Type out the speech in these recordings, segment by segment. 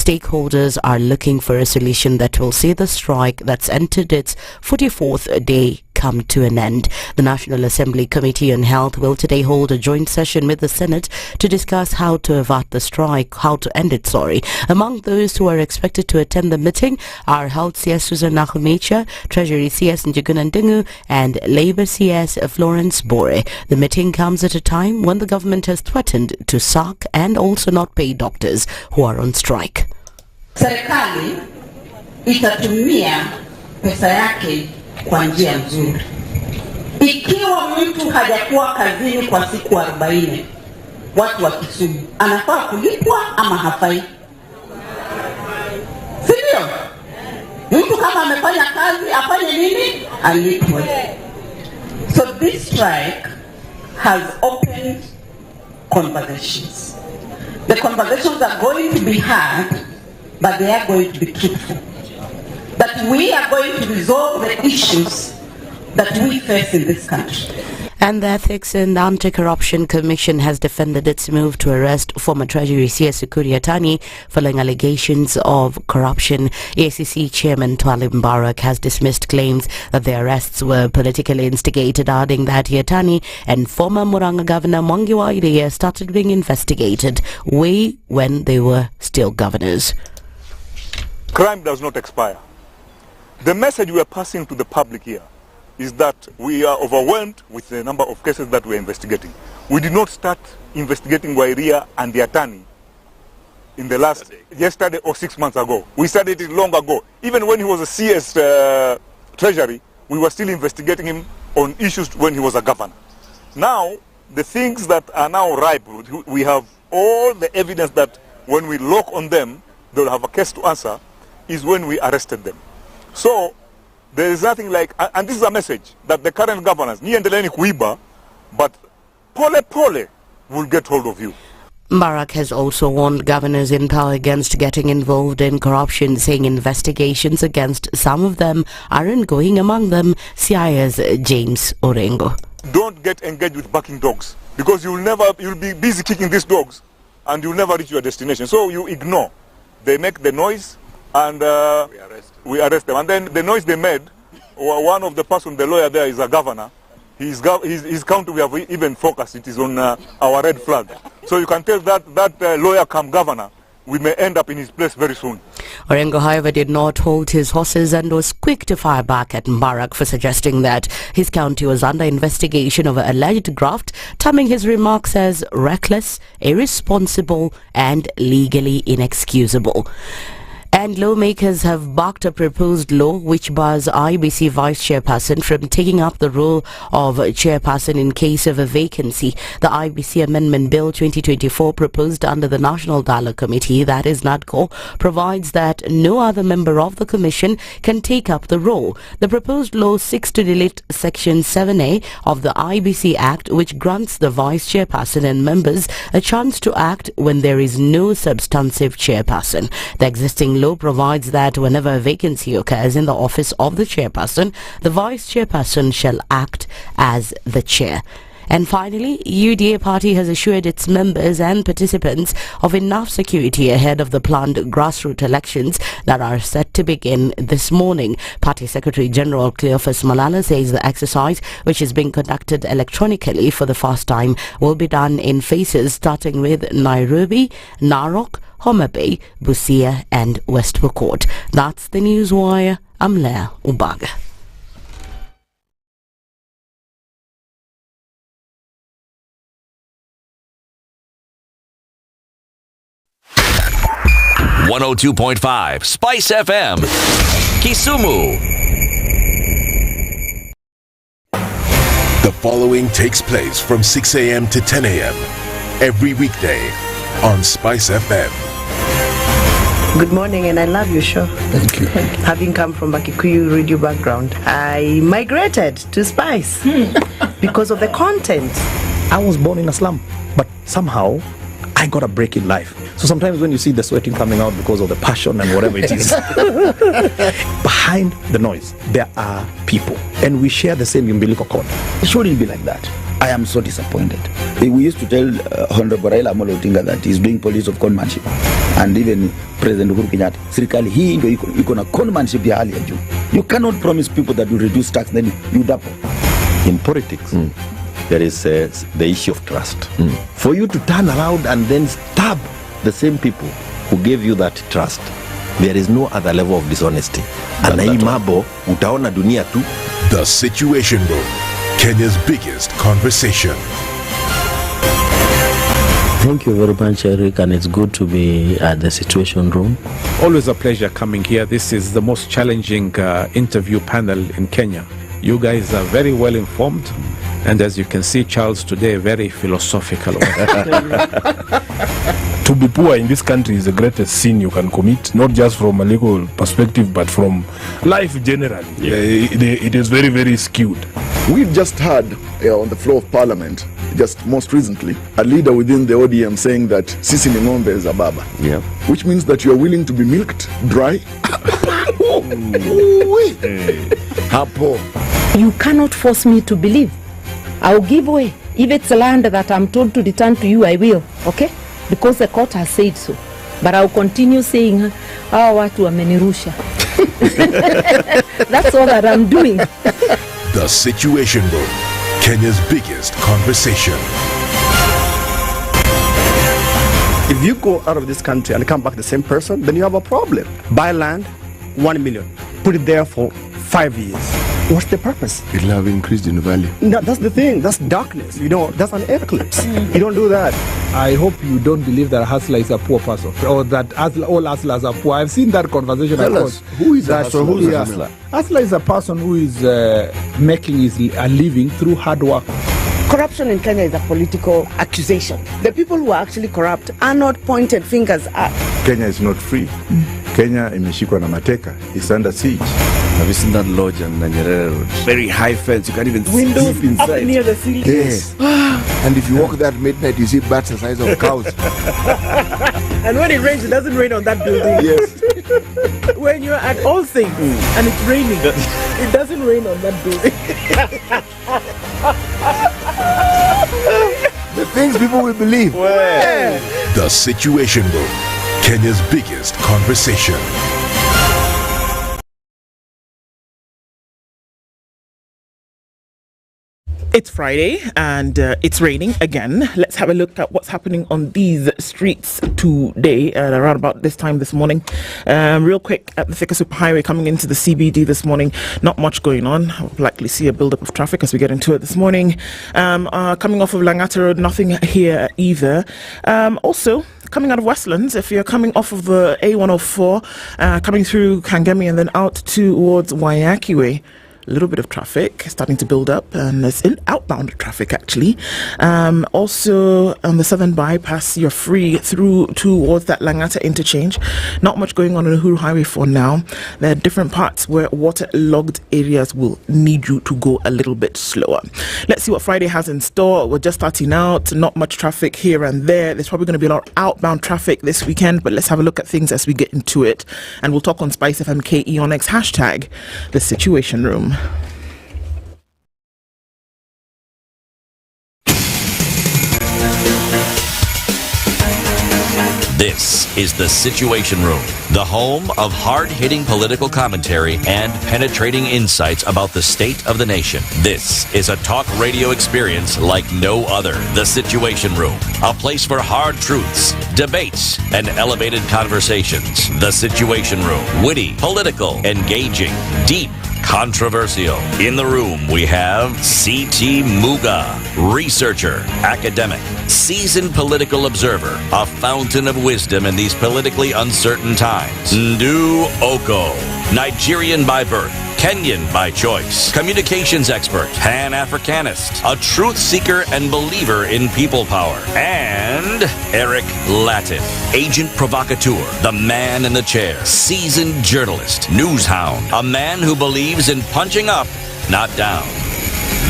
Stakeholders are looking for a solution that will see the strike that's entered its 44th day come to an end. The National Assembly Committee on Health will today hold a joint session with the Senate to discuss how to avert the strike, how to end it, Among those who are expected to attend the meeting are Health CS Susan Nakhumicha, Treasury CS Njuguna Ndungu, and Labour CS Florence Bore. The meeting comes at a time when the government has threatened to sack and also not pay doctors who are on strike. Serikali itatumia pesa yake kwa njia nzuri. Ikiwa mtu hajakuwa kazini kwa siku 40, watu wa Kisumu, anafaa kulipwa ama hafai? Sio? Mtu kama amefanya kazi afanye nini? Alipwe. So this strike has opened conversations. The conversations are going to be hard, but they are going to be truthful. That we are going to resolve the issues that we face in this country. And the Ethics and Anti-Corruption Commission has defended its move to arrest former Treasury CS Ukur Yatani following allegations of corruption. ACC Chairman Twalib Mbarak has dismissed claims that the arrests were politically instigated, adding that Yatani and former Murang'a Governor Mwangi wa Iria started being investigated way when they were still governors. Crime does not expire. The message we are passing to the public here is that we are overwhelmed with the number of cases that we are investigating. We did not start investigating Wairia and the attorney in the yesterday or 6 months ago. We started it long ago. Even when he was a CS Treasury, we were still investigating him on issues when he was a governor. Now, the things that are now ripe, we have all the evidence that when we lock on them, they'll have a case to answer, is when we arrested them. So, there is nothing like, and this is a message that the current governors, ni endeleni kuiba, but pole will get hold of you. Mbarak has also warned governors in power against getting involved in corruption, saying investigations against some of them aren't going, among them CIA's James Orengo. Don't get engaged with barking dogs, because you'll be busy kicking these dogs and you'll never reach your destination. So you ignore. They make the noise and we arrest them. And then the noise they made, one of the person, the lawyer there is a governor. His county we have even focused, it is on our red flag. So you can tell that lawyer come governor, we may end up in his place very soon. Orengo, however, did not hold his horses and was quick to fire back at Mbarak for suggesting that his county was under investigation over alleged graft, terming his remarks as reckless, irresponsible and legally inexcusable. And lawmakers have backed a proposed law which bars IBC Vice Chairperson from taking up the role of Chairperson in case of a vacancy. The IBC Amendment Bill 2024 proposed under the National Dialogue Committee, that is NADCO, provides that no other member of the Commission can take up the role. The proposed law seeks to delete Section 7A of the IBC Act, which grants the Vice Chairperson and members a chance to act when there is no substantive chairperson. The existing law provides that whenever a vacancy occurs in the office of the chairperson, the vice chairperson shall act as the chair. And finally, UDA party has assured its members and participants of enough security ahead of the planned grassroots elections that are set to begin this morning. Party Secretary General Cleophas Malala says the exercise, which is being conducted electronically for the first time, will be done in phases starting with Nairobi, Narok, Homa Bay, Busia and West Pokot. That's the Newswire. I'm Leah Ubaga. .5 Spice FM, Kisumu. The following takes place from 6 a.m. to 10 a.m. every weekday on Spice FM. Good morning, and I love your show. Thank you. Having come from a Kikuyu radio background, I migrated to Spice because of the content. I was born in a slum, but somehow I got a break in life. So sometimes when you see the sweating coming out because of the passion and whatever it is, behind the noise, there are people. And we share the same umbilical cord. It shouldn't be like that. I am so disappointed. We used to tell Honorable Raila Amolo Odinga that he's doing police of conmanship. and even President Uhuru Kenyatta, serikali hii ndio iko na conmanship ya hali ya juu. You cannot promise people that you reduce tax then you double. In politics, there is the issue of trust. For you to turn around and then stab the same people who gave you that trust, there is no other level of dishonesty. Na hii mambo utaona dunia tu. The Situation Room, Kenya's biggest conversation. Thank you very much, Eric, and it's good to be at the Situation Room. Always a pleasure coming here. This is the most challenging interview panel in Kenya. You guys are very well informed, and as you can see, Charles today, very philosophical. To be poor in this country is the greatest sin you can commit, not just from a legal perspective, but from life generally. It is very, very skewed. We've just heard on the floor of Parliament, just most recently, a leader within the ODM saying that sisi ni ng'ombe za baba. Yeah. Which means that you are willing to be milked dry. Hapo. You cannot force me to believe. I'll give way. If it's land that I'm told to return to you, I will. Okay? Because the court has said so. But I'll continue saying, watu wamenirusha. That's all that I'm doing. The Situation Room, Kenya's biggest conversation. If you go out of this country and come back the same person, then you have a problem. Buy land, 1 million. Put it there for 5 years. What's the purpose? It'll have increased in value. No, that's the thing. That's darkness. That's an eclipse. You don't do that. I hope you don't believe that a hustler is a poor person, or that all hustlers are poor. I've seen that conversation. Tell us, who is a hustler? Who's a hustler? Hustler is a person who is making a living through hard work. Corruption in Kenya is a political accusation. The people who are actually corrupt are not pointed fingers at. Kenya is not free. Kenya imeshikwa na mateka. It's under siege. Have you seen that lodge on Nyeri? Very high fence. You can't even windows sleep inside. Up near the ceiling. Yes. And if you walk there at midnight, you see bats the size of cows. And when it rains, it doesn't rain on that building. Yes. When you're at All Saints and it's raining, it doesn't rain on that building. The things people will believe. Well. The Situation Room, Kenya's biggest conversation. It's Friday and it's raining again. Let's have a look at what's happening on these streets today around about this time this morning. Real quick, at the Thika Superhighway coming into the CBD this morning, not much going on. We'll likely see a build-up of traffic as we get into it this morning. Coming off of Langata Road, nothing here either. Also, coming out of Westlands, if you're coming off of the A104, coming through Kangemi and then out towards Waiyaki Way, a little bit of traffic starting to build up, and it's in outbound traffic actually. Also on the southern bypass, you're free through towards that Langata interchange. Not much going on the Uhuru Highway for now. There are different parts where waterlogged areas will need you to go a little bit slower. Let's see what Friday has in store. We're just starting out, not much traffic here and there. There's probably going to be a lot of outbound traffic this weekend, but let's have a look at things as we get into it, and we'll talk on SpiceFM KE on X hashtag the Situation Room. This is The Situation Room, the home of hard-hitting political commentary and penetrating insights about the state of the nation. This is a talk radio experience like no other. The Situation Room, a place for hard truths, debates, and elevated conversations. The Situation Room, witty, political, engaging, deep, controversial. In the room, we have C.T. Muga, researcher, academic, seasoned political observer, a fountain of wisdom in these politically uncertain times. Ndu Okoh, Nigerian by birth, Kenyan by choice, communications expert, Pan-Africanist, a truth seeker and believer in people power, and Eric Latiff, agent provocateur, the man in the chair, seasoned journalist, news hound, a man who believes in punching up, not down.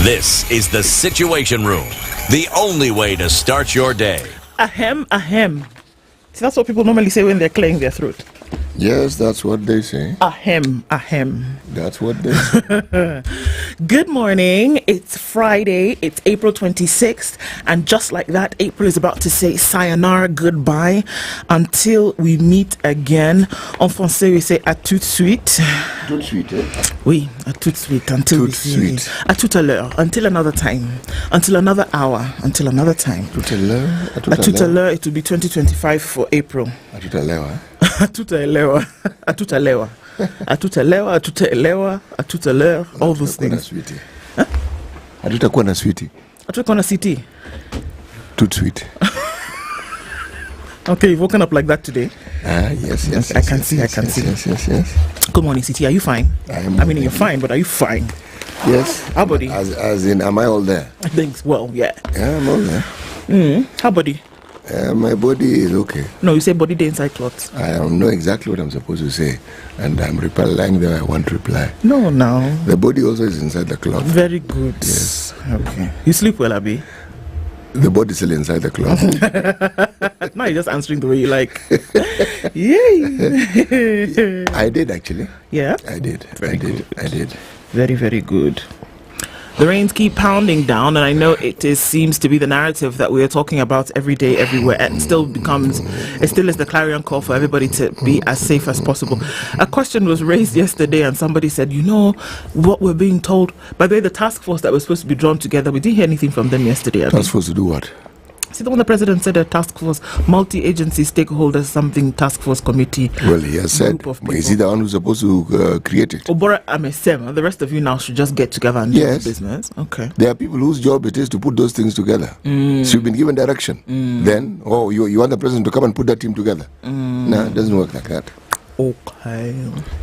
This is The Situation Room, the only way to start your day. Ahem, ahem. See, that's what people normally say when they're clearing their throat. Yes, that's what they say. Ahem. That's what they say. Good morning. It's Friday. It's April 26th. And just like that, April is about to say sayonara, goodbye, until we meet again. En français, we say à tout de suite. Tout de suite, eh? Oui, à tout de suite. Until we see. À tout à l'heure. Until another time. Until another hour. Until another time. Tout à l'heure. À tout à l'heure. It will be 2025 for April. À tout à l'heure, eh? À tout à l'heure. À tout à l'heure. À tout à l'heure. À tout à l'heure. À tout à l'heure. All those things. À tout à quoi na sweetie? À tout à quoi na city? Tout de suite. Okay, you've woken up like that today. Yes. I can see. Yes. Good morning, City. Are you fine? I mean, you're fine, but are you fine? Yes. How buddy? As in, am I all there? I think, well, yeah. Yeah, I'm all there. How buddy? My body is okay. No, you say body day inside clothes. I don't know exactly what I'm supposed to say, and I'm replying the way I want to reply. No. The body also is inside the cloth. Very good. Yes. Okay. You sleep well, Abi? The body is still inside the cloth. Now you're just answering the way you like. Yay! I did actually. Yeah? I did. I did. Very, very good. The rains keep pounding down, and I know it seems to be the narrative that we are talking about every day, everywhere, and it still is the clarion call for everybody to be as safe as possible. A question was raised yesterday, and somebody said, what we're being told, by the way, the task force that was supposed to be drawn together, we didn't hear anything from them yesterday. Task force to do what? See, the one the president said, a task force, multi-agency stakeholders, something task force committee. Well, he has said, is he the one who's supposed to create it? Obora Amesem, the rest of you now should just get together and do the business. Okay. There are people whose job it is to put those things together. So you've been given direction. Then, you want the president to come and put that team together. No, it doesn't work like that. Okay.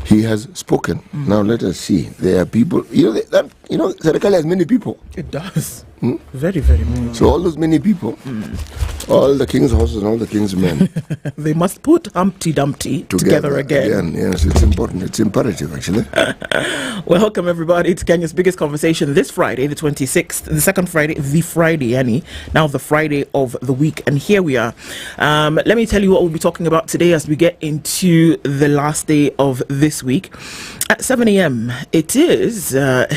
He has spoken. Now let us see. There are people, Serikali has many people. It does. Very, very much. So all those many people, all the king's horses and all the king's men, they must put Humpty Dumpty together again. Yes, it's important. It's imperative, actually. Welcome, everybody, to Kenya's biggest conversation this Friday, the 26th, the second Friday, the Friday of the week. And here we are. Let me tell you what we'll be talking about today as we get into the last day of this week. At 7 a.m., it is a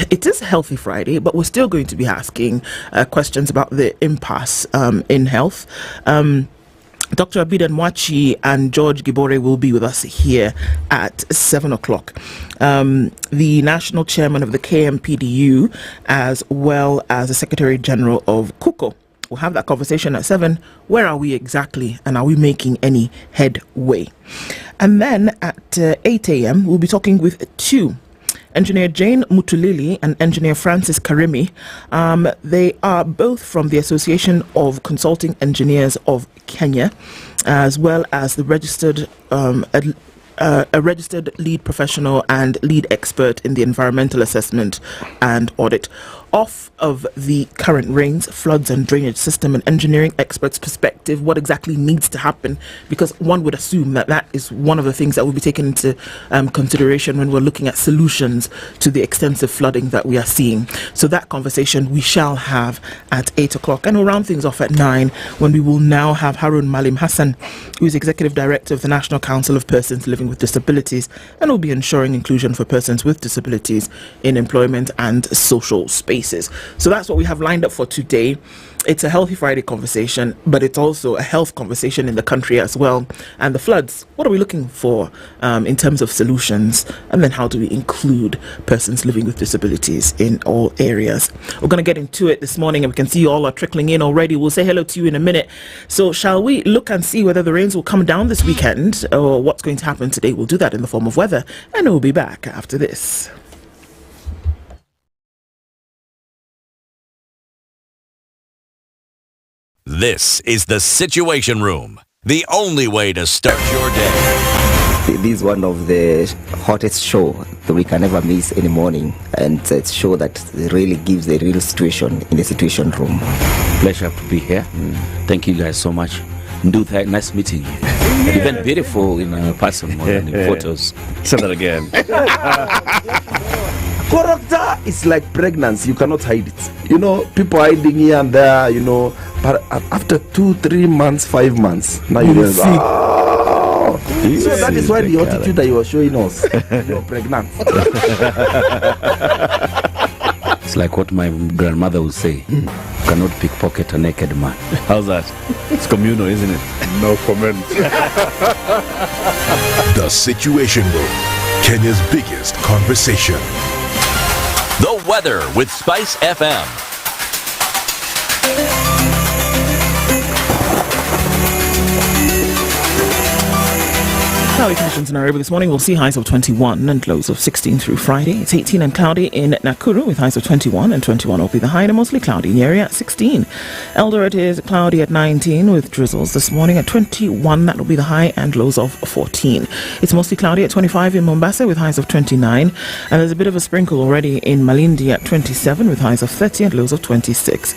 healthy Friday, but we're still going to be asking questions about the impasse in health. Dr. Abida Nwachi and George Gibore will be with us here at 7 o'clock. The national chairman of the KMPDU, as well as the Secretary General of Okoh, we'll have that conversation at 7. Where are we exactly, and are we making any headway? And then at 8 a.m., we'll be talking with two. Engineer Jane Mutulili and Engineer Francis Karimi. They are both from the Association of Consulting Engineers of Kenya, as well as the registered a registered lead professional and lead expert in the environmental assessment and audit. Off of the current rains, floods and drainage system and engineering experts' perspective, what exactly needs to happen, because one would assume that is one of the things that will be taken into consideration when we're looking at solutions to the extensive flooding that we are seeing. So that conversation we shall have at 8 o'clock, and we'll round things off at 9 when we will now have Harun Malim Hassan, who is Executive Director of the National Council of Persons Living with Disabilities, and will be ensuring inclusion for persons with disabilities in employment and social spaces. So that's what we have lined up for today. It's a Healthy Friday conversation, but it's also a health conversation in the country as well. And the floods, what are we looking for in terms of solutions? And then how do we include persons living with disabilities in all areas? We're going to get into it this morning, and we can see you all are trickling in already. We'll say hello to you in a minute. So shall we look and see whether the rains will come down this weekend or what's going to happen today? We'll do that in the form of weather, and we'll be back after this. This is the Situation Room, the only way to start your day. This is one of the hottest show that we can ever miss in the morning, and it's a show that really gives the real situation in the Situation Room. Pleasure to be here. Thank you guys so much. Nduthai, nice meeting you. Yeah. Even beautiful in person more than in photos. Say that again. Character is like pregnancy, you cannot hide it. People hiding here and there, but after 2-3 months, 5 months, now you realize, So that is why the attitude that you were showing us, you're pregnant. It's like what my grandmother would say. You cannot pickpocket a naked man. How's that? It's communal, isn't it? No comment. The Situation Room, Kenya's biggest conversation. The weather with SpiceFM. Cloudy conditions in Nairobi this morning. We'll see highs of 21 and lows of 16 through Friday. It's 18 and cloudy in Nakuru with highs of 21, and 21 will be the high, and mostly cloudy. Nyeri at 16. Eldoret is cloudy at 19 with drizzles this morning at 21. That will be the high, and lows of 14. It's mostly cloudy at 25 in Mombasa with highs of 29. And there's a bit of a sprinkle already in Malindi at 27 with highs of 30 and lows of 26.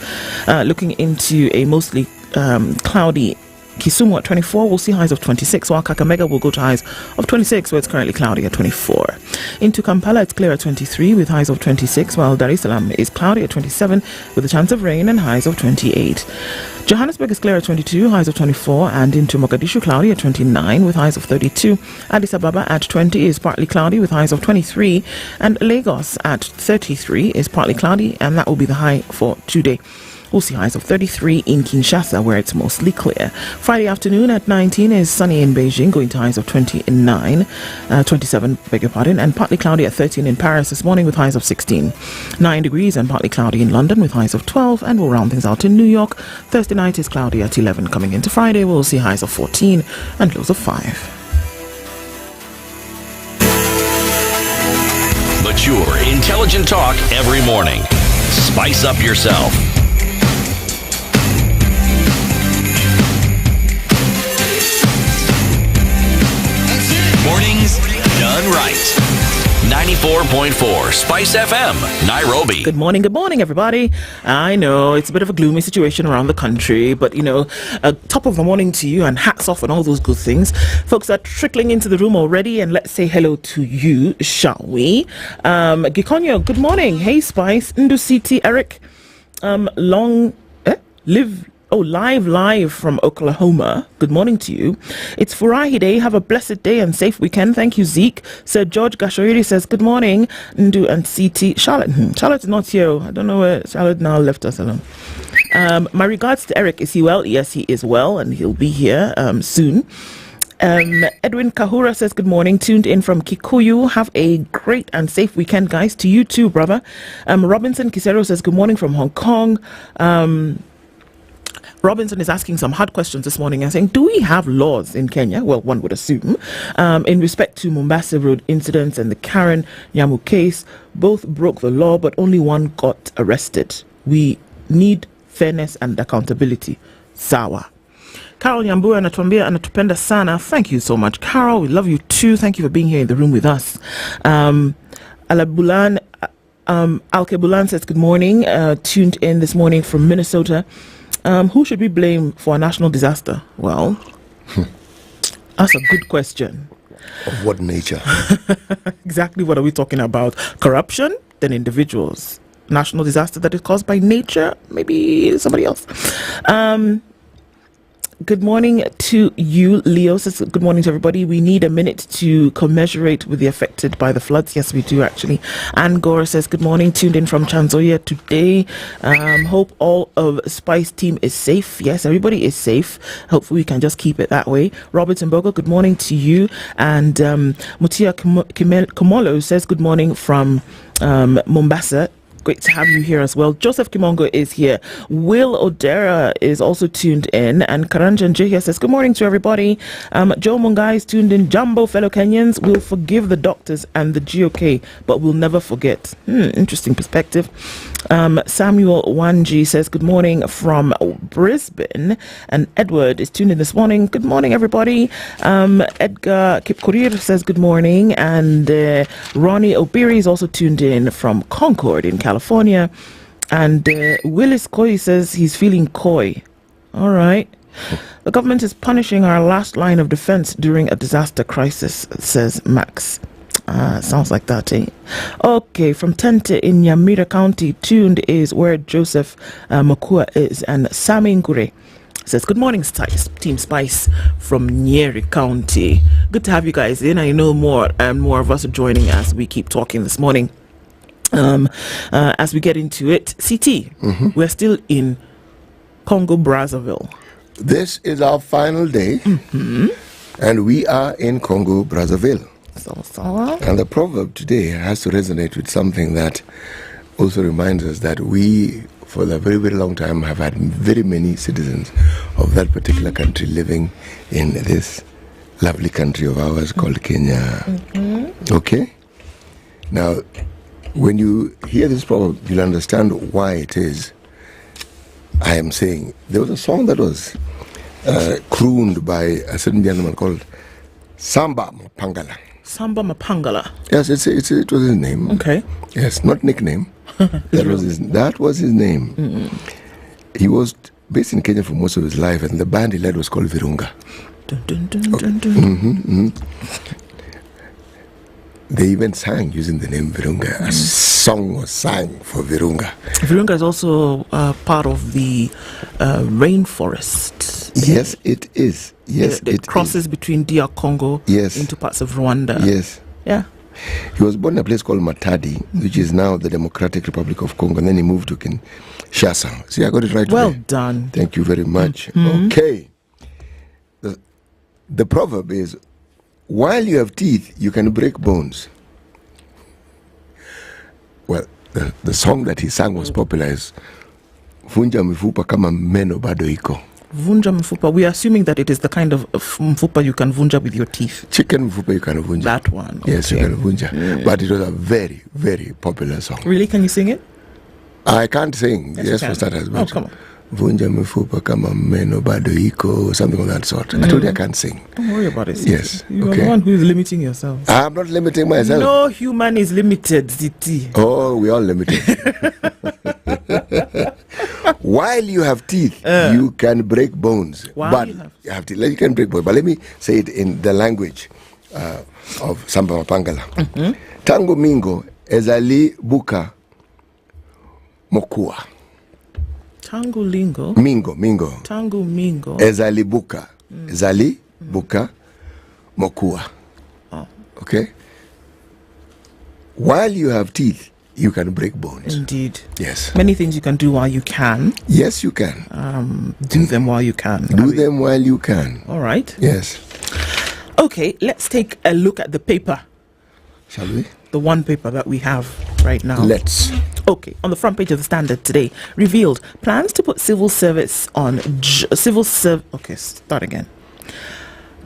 Looking into a mostly cloudy Kisumu at 24, we'll see highs of 26, while Kakamega will go to highs of 26, where it's currently cloudy at 24. Into Kampala, it's clear at 23 with highs of 26, while Dar es Salaam is cloudy at 27 with a chance of rain and highs of 28. Johannesburg is clear at 22, highs of 24, and into Mogadishu, cloudy at 29 with highs of 32. Addis Ababa at 20 is partly cloudy with highs of 23, and Lagos at 33 is partly cloudy, and that will be the high for today. We'll see highs of 33 in Kinshasa, where it's mostly clear. Friday afternoon at 19 is sunny in Beijing, going to highs of 27, beg your pardon, and partly cloudy at 13 in Paris this morning with highs of 16. 9 degrees and partly cloudy in London with highs of 12, and we'll round things out in New York. Thursday night is cloudy at 11. Coming into Friday, we'll see highs of 14 and lows of 5. Mature, intelligent talk every morning. Spice up yourself. Mornings done right. 94.4 Spice FM, Nairobi. Good morning, everybody. I know it's a bit of a gloomy situation around the country, but top of the morning to you, and hats off and all those good things. Folks are trickling into the room already, and let's say hello to you, shall we? Gikonyo, good morning. Hey, Spice. Ndusiti, Eric. Live from Oklahoma. Good morning to you. It's Furahi Day. Have a blessed day and safe weekend. Thank you, Zeke. Sir George Gashoiri says, good morning. Ndu and CT. Charlotte is not here. I don't know where Charlotte now left us alone. My regards to Eric. Is he well? Yes, he is well, and he'll be here soon. Edwin Kahura says, good morning. Tuned in from Kikuyu. Have a great and safe weekend, guys. To you too, brother. Robinson Kisero says, good morning from Hong Kong. Robinson is asking some hard questions this morning and saying, do we have laws in Kenya? Well, one would assume. In respect to Mombasa Road incidents and the Karen Nyamu case, both broke the law, but only one got arrested. We need fairness and accountability. Sawa. Carol Nyambua anatuambia anatupenda sana. Thank you so much, Carol. We love you too. Thank you for being here in the room with us. Alkebulan says, good morning. Tuned in this morning from Minnesota. Who should we blame for a national disaster? Well, that's a good question. Of what nature? Exactly what are we talking about? Corruption? Then individuals. National disaster that is caused by nature? Maybe somebody else. Good morning to you, Leo says, good morning to everybody. We need a minute to commiserate with the affected by the floods. Yes, we do actually. Anne Gore says, good morning, tuned in from Chanzoya today. Hope all of Spice team is safe. Yes, everybody is safe. Hopefully we can just keep it that way. Robert Mbogo, good morning to you. And Mutia Komolo says, good morning from Mombasa. Great to have you here as well. Joseph Kimongo is here. Will Odera is also tuned in. And Karanjan Jihya says, good morning to everybody. Joe Mungai is tuned in. Jumbo, fellow Kenyans, we'll forgive the doctors and the GOK, but we'll never forget. Interesting perspective. Samuel Wanji says, good morning from Brisbane. And Edward is tuned in this morning. Good morning, everybody. Edgar Kipkorir says, good morning. And Ronnie Obiri is also tuned in from Concord in California. And Willis Coy says he's feeling coy. All right. The government is punishing our last line of defense during a disaster crisis, says Max. Sounds like that, eh? Okay, from Tente in Nyamira County, tuned is where Joseph Makua is, and Sami Ngure says, good morning, Team Spice from Nyeri County. Good to have you guys in. I know more and more of us are joining as we keep talking this morning. As we get into it, CT, we're still in Congo Brazzaville. This is our final day, and we are in Congo Brazzaville. And the proverb today has to resonate with something that also reminds us that we, for a very, very long time, have had very many citizens of that particular country living in this lovely country of ours called Kenya. Okay? Now, when you hear this proverb, you'll understand why it is I am saying. There was a song that was crooned by a certain gentleman called Samba Mapangala. Samba Mapangala. Yes, it was his name. Okay. Yes, not nickname. That was his name. He was based in Kenya for most of his life, and the band he led was called Virunga. They even sang using the name Virunga. A song was sang for Virunga. Virunga is also part of the rainforest. Yes, it is. Yes, it crosses between DR Congo into parts of Rwanda. Yes. Yeah. He was born in a place called Matadi, which is now the Democratic Republic of Congo, and then he moved to Kinshasa. See, I got it right. Well today. done. Thank you very much. Okay. The proverb is, while you have teeth, you can break bones. Well, the song that he sang was popular is Vunja mifupa kama meno bado iko. Vunja mfupa. We are assuming that it is the kind of mfupa you can vunja with your teeth. Chicken mfupa you can vunja. That one. Yes, okay. you can vunja. But it was a very, very popular song. Really? Can you sing it? I can't sing. Yes, for starters. Oh, come on. Vunja mifupa kama meno bado iko, something of that sort. I told you I can't sing. Don't worry about it. Yes. You're the one who is limiting yourself. I'm not limiting myself. No human is limited, ZT. Oh, we're all limited. While you have teeth, you can break bones. But you have teeth. You can break bones. But let me say it in the language of Samba Mapangala. Tangu mingo ezali buka mokua. Tangu lingo. Mingo. Tangu mingo. Ezali buka. Ezali buka mokua. Okay? While you have teeth, you can break bones. Indeed. Yes. Many things you can do while you can. Yes, you can. Do them while you can. Do them while you can. All right. Yes. Okay, let's take a look at the paper. Shall we? The one paper that we have right now. Let's. Okay, on the front page of the Standard today, revealed plans to put civil service on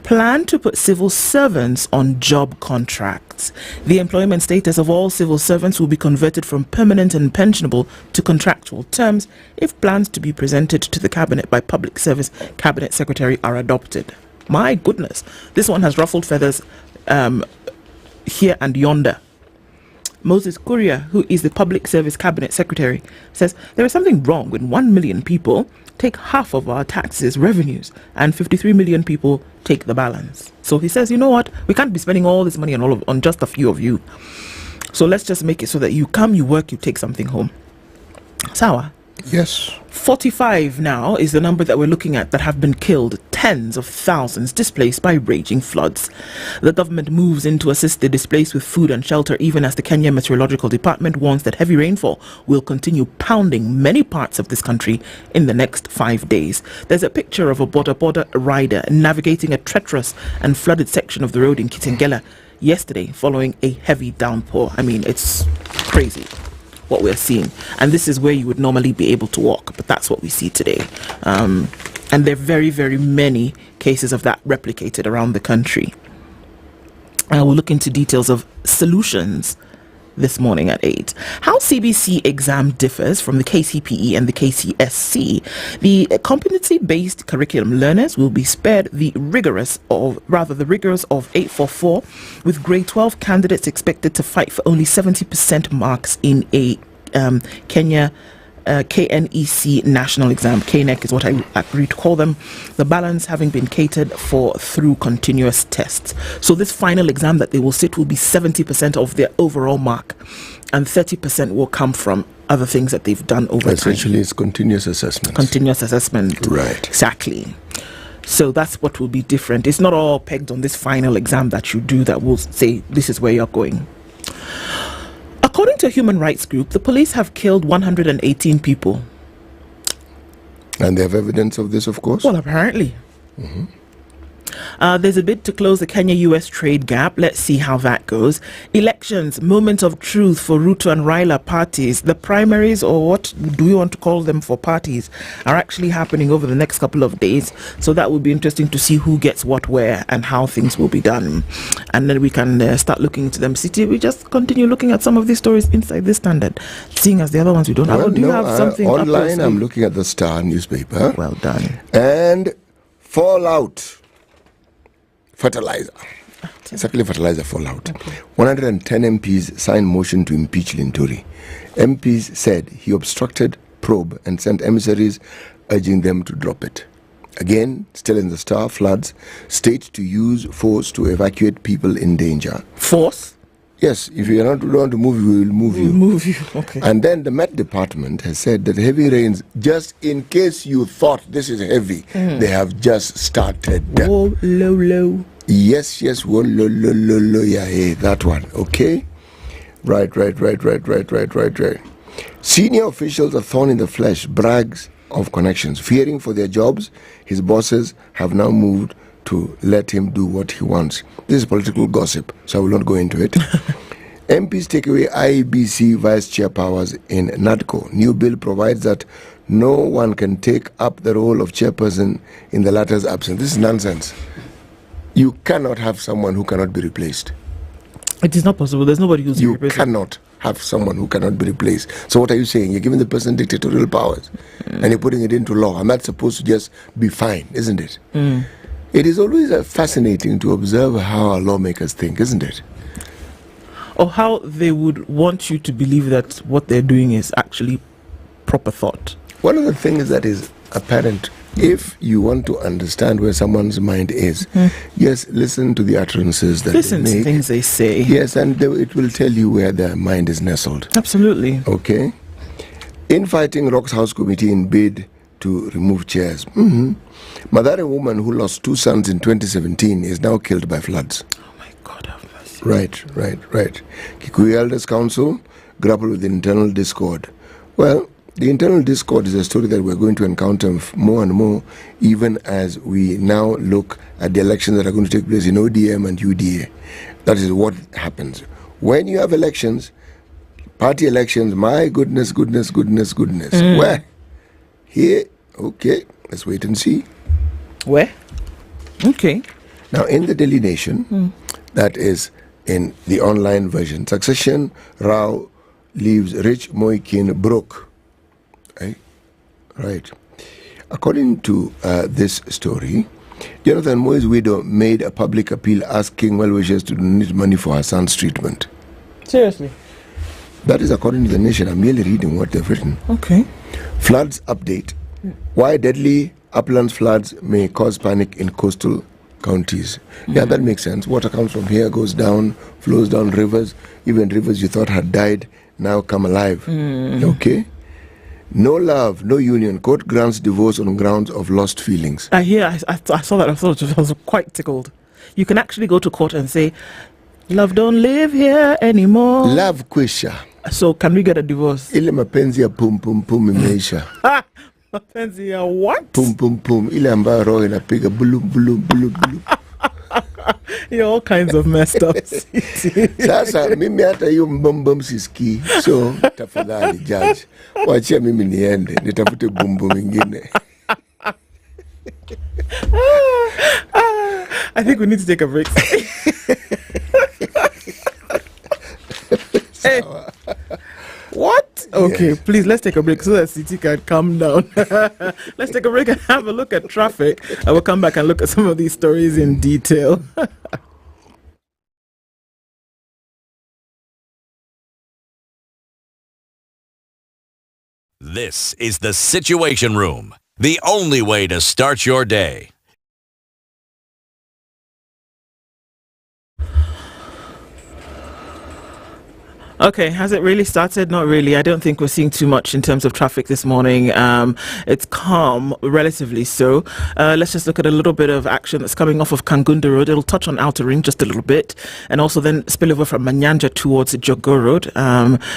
Plan to put civil servants on job contracts. The employment status of all civil servants will be converted from permanent and pensionable to contractual terms if plans to be presented to the Cabinet by Public Service Cabinet Secretary are adopted. My goodness, this one has ruffled feathers here and yonder. Moses Kuria, who is the Public Service Cabinet Secretary, says there is something wrong when 1 million people take half of our taxes revenues and 53 million people take the balance. So he says, you know what, we can't be spending all this money on just a few of you. So let's just make it so that you come, you work, you take something home. Sawa? Yes. 45 now is the number that we're looking at that have been killed, tens of thousands displaced by raging floods. The government moves in to assist the displaced with food and shelter, even as the Kenya Meteorological Department warns that heavy rainfall will continue pounding many parts of this country in the next 5 days. There's a picture of a border rider navigating a treacherous and flooded section of the road in Kitengela yesterday following a heavy downpour. I mean, it's crazy what we're seeing, and this is where you would normally be able to walk, but that's what we see today. And there are very, very many cases of that replicated around the country. We'll look into details of solutions this morning at 8. How CBC exam differs from the KCPE and the KCSC. The competency-based curriculum learners will be spared the rigors of 844, with grade 12 candidates expected to fight for only 70% marks in a Kenya KNEC national exam. KNEC is what I agree to call them. The balance having been catered for through continuous tests. So this final exam that they will sit will be 70% of their overall mark, and 30% will come from other things that they've done over Essentially, it's continuous assessment. Continuous assessment. Right. Exactly. So that's what will be different. It's not all pegged on this final exam that you do that will say this is where you're going. According to a human rights group, the police have killed 118 people. And they have evidence of this, of course? Well, apparently. Mm-hmm. There's a bid to close the Kenya-US trade gap. Let's see how that goes. Elections, moment of truth for Ruto and Raila parties. The primaries, or what do we want to call them for parties, are actually happening over the next couple of days. So that will be interesting to see who gets what where and how things will be done. And then we can start looking into them. City, we just continue looking at some of these stories inside this Standard, seeing as the other ones we don't have. Do you have something online? I'm looking at the Star newspaper. Well done. And fallout. Fertilizer. Exactly, fertilizer fallout. Okay. 110 MPs signed motion to impeach Linturi. MPs said he obstructed probe and sent emissaries urging them to drop it. Again, still in the Star, floods. State to use force to evacuate people in danger. Force? Yes, if you don't want to move, we will move you. Move you, okay. And then the Met Department has said that heavy rains, just in case you thought this is heavy, they have just started. Whoa, low. Yes, whoa, low, yeah, hey, that one, okay? Right. Senior officials are thorn in the flesh, brags of connections. Fearing for their jobs, his bosses have now moved to let him do what he wants. This is political gossip, so I will not go into it. MPs take away IEBC vice chair powers in NADCO. New bill provides that no one can take up the role of chairperson in the latter's absence. This is nonsense. You cannot have someone who cannot be replaced. It is not possible. There's nobody who's You cannot have someone who cannot be replaced. So what are you saying? You're giving the person dictatorial powers and you're putting it into law, and that's supposed to just be fine, isn't it? It is always fascinating to observe how our lawmakers think, isn't it? Or how they would want you to believe that what they're doing is actually proper thought. One of the things that is apparent, if you want to understand where someone's mind is, yes, listen to the utterances that listen they make. To things they say. Yes, and it will tell you where their mind is nestled. Absolutely. Okay. Infighting rocks House Committee in bid to remove chairs. Madare woman who lost 2 sons in 2017 is now killed by floods. Oh my God, have mercy. Right. Kikuyu Elders Council grapple with internal discord. Well, the internal discord is a story that we're going to encounter more and more, even as we now look at the elections that are going to take place in ODM and UDA. That is what happens. When you have elections, party elections, my goodness. Where? Here, okay, let's wait and see. Where? Okay. Now, in the Daily Nation, that is in the online version, succession Rao leaves rich Moikin broke. Right. According to this story, Jonathan Moi's widow made a public appeal asking well-wishers to donate money for her son's treatment. Seriously? That is according to the Nation. I'm merely reading what they've written. Okay. Floods update. Why deadly uplands floods may cause panic in coastal counties. Yeah, that makes sense. Water comes from here, goes down, flows down rivers. Even rivers you thought had died now come alive. Okay. No love, no union. Court grants divorce on grounds of lost feelings. I saw that. I was quite tickled. You can actually go to court and say, love don't live here anymore. Love kwisha. So can we get a divorce? Ile mapenzi ya pum pum pum imeisha. Mapenzi ya what? Pum pum pum. Ile ambayo roho inapiga bulu bulu bulu bulu. You're all kinds of messed up. Sasa mimi hata hiyo mbombom sisikii. So tafadhali judge, wachia mimi niende nitafute bumbo mingine. I think we need to take a break. Hey. What? Okay, yes. Please, let's take a break so that City can calm down. Let's take a break and have a look at traffic. I will come back and look at some of these stories in detail. This is the Situation Room, the only way to start your day. Okay, has it really started? Not really. I don't think we're seeing too much in terms of traffic this morning. It's calm, relatively so. Let's just look at a little bit of action that's coming off of Kangundo Road. It'll touch on Outer Ring just a little bit, and also then spill over from Manyanja towards Jogo Road.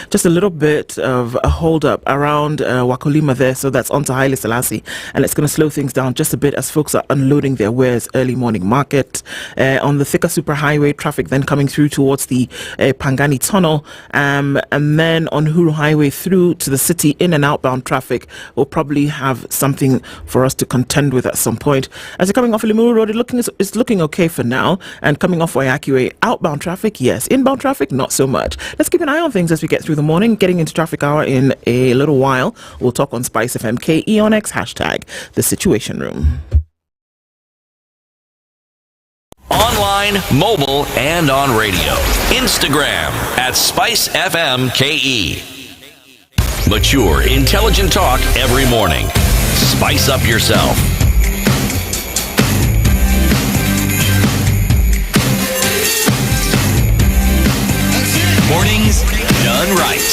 Just a little bit of a hold up around Wakolima there, so that's onto Haile Selassie, and it's going to slow things down just a bit as folks are unloading their wares early morning market. On the Thika Superhighway, traffic then coming through towards the Pangani Tunnel, and then on Huru Highway through to the city, in and outbound traffic will probably have something for us to contend with at some point. As you're coming off Limuru Road, it's looking okay for now, and coming off Wayaki Way, outbound traffic, yes. Inbound traffic, not so much. Let's keep an eye on things as we get through the morning. Getting into traffic hour in a little while, we'll talk on SpiceFM KE on X, hashtag The Situation Room. Online, mobile, and on radio. Instagram at SpiceFM KE. Mature, intelligent talk every morning. Spice up yourself. Mornings done right.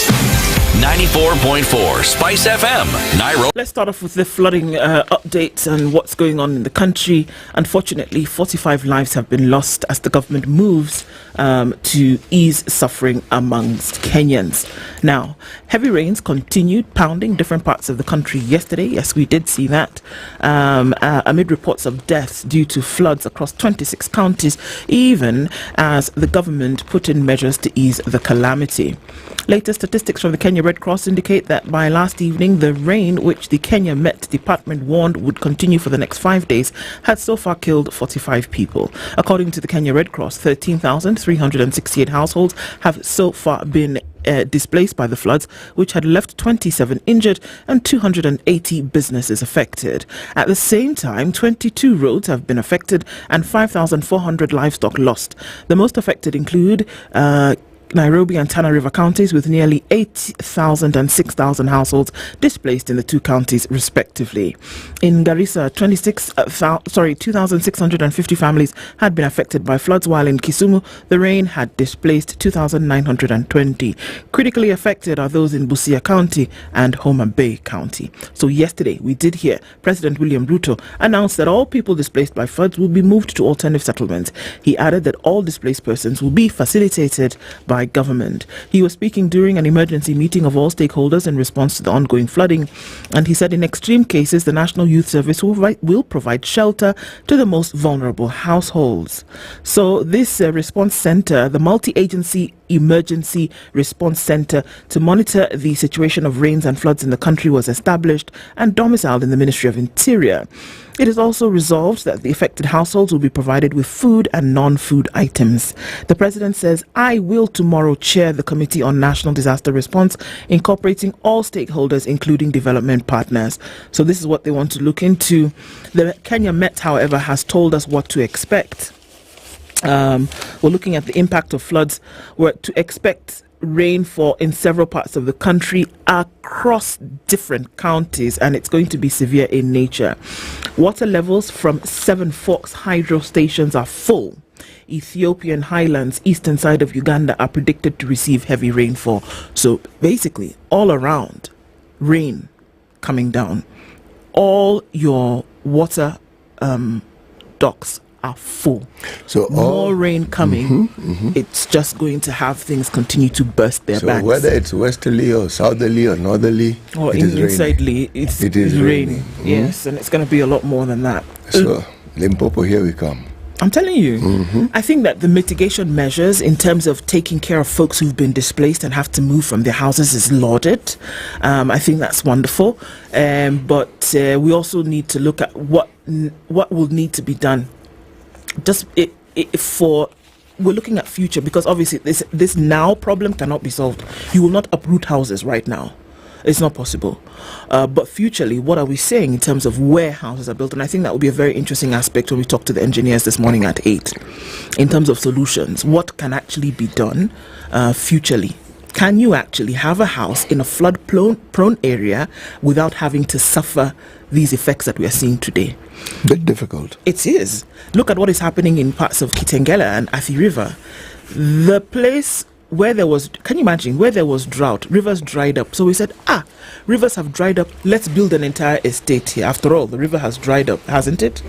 94.4 Spice FM, Nairobi. Let's start off with the flooding updates and what's going on in the country. Unfortunately, 45 lives have been lost as the government moves to ease suffering amongst Kenyans. Now, heavy rains continued pounding different parts of the country yesterday. Yes, we did see that. Amid reports of deaths due to floods across 26 counties, even as the government put in measures to ease the calamity. Latest statistics from the Kenya Red Cross indicate that by last evening, the rain, which the Kenya Met Department warned would continue for the next 5 days, had so far killed 45 people. According to the Kenya Red Cross, 13,368 households have so far been displaced by the floods, which had left 27 injured and 280 businesses affected. At the same time, 22 roads have been affected and 5,400 livestock lost. The most affected include Nairobi and Tana River counties, with nearly 8,000 and 6,000 households displaced in the two counties respectively. In Garissa, 2,650 families had been affected by floods, while in Kisumu, the rain had displaced 2,920. Critically affected are those in Busia County and Homa Bay County. So yesterday, we did hear President William Ruto announce that all people displaced by floods will be moved to alternative settlements. He added that all displaced persons will be facilitated by government. He was speaking during an emergency meeting of all stakeholders in response to the ongoing flooding, and he said in extreme cases the National Youth Service will provide shelter to the most vulnerable households. So this response center, the multi-agency emergency response center to monitor the situation of rains and floods in the country, was established and domiciled in the Ministry of Interior. It is also resolved that the affected households will be provided with food and non-food items. The president says, I will tomorrow chair the Committee on National Disaster Response, incorporating all stakeholders, including development partners. So this is what they want to look into. The Kenya Met, however, has told us what to expect. We're looking at the impact of floods. We're to expect rainfall in several parts of the country across different counties, and it's going to be severe in nature. Water levels from Seven Forks hydro stations are full. Ethiopian highlands, eastern side of Uganda, are predicted to receive heavy rainfall. So basically, all around, rain coming down. All your water docks are full. So more rain coming, it's just going to have things continue to burst their backs. So whether it's westerly or southerly or northerly, or insidely, it is raining. Yes, and it's going to be a lot more than that. So Limpopo, here we come. I'm telling you, I think that the mitigation measures in terms of taking care of folks who've been displaced and have to move from their houses is lauded. I think that's wonderful. But we also need to look at what will need to be done. We're looking at future, because obviously this now problem cannot be solved. You will not uproot houses right now. It's not possible. But futurely, what are we saying in terms of where houses are built? And I think that will be a very interesting aspect when we talk to the engineers this morning at 8. In terms of solutions, what can actually be done futurely? Can you actually have a house in a flood-prone area without having to suffer these effects that we are seeing today? Bit difficult. It is. Look at what is happening in parts of Kitengela and Athi River. The place can you imagine, where there was drought, rivers dried up. So we said, rivers have dried up, let's build an entire estate here. After all, the river has dried up, hasn't it?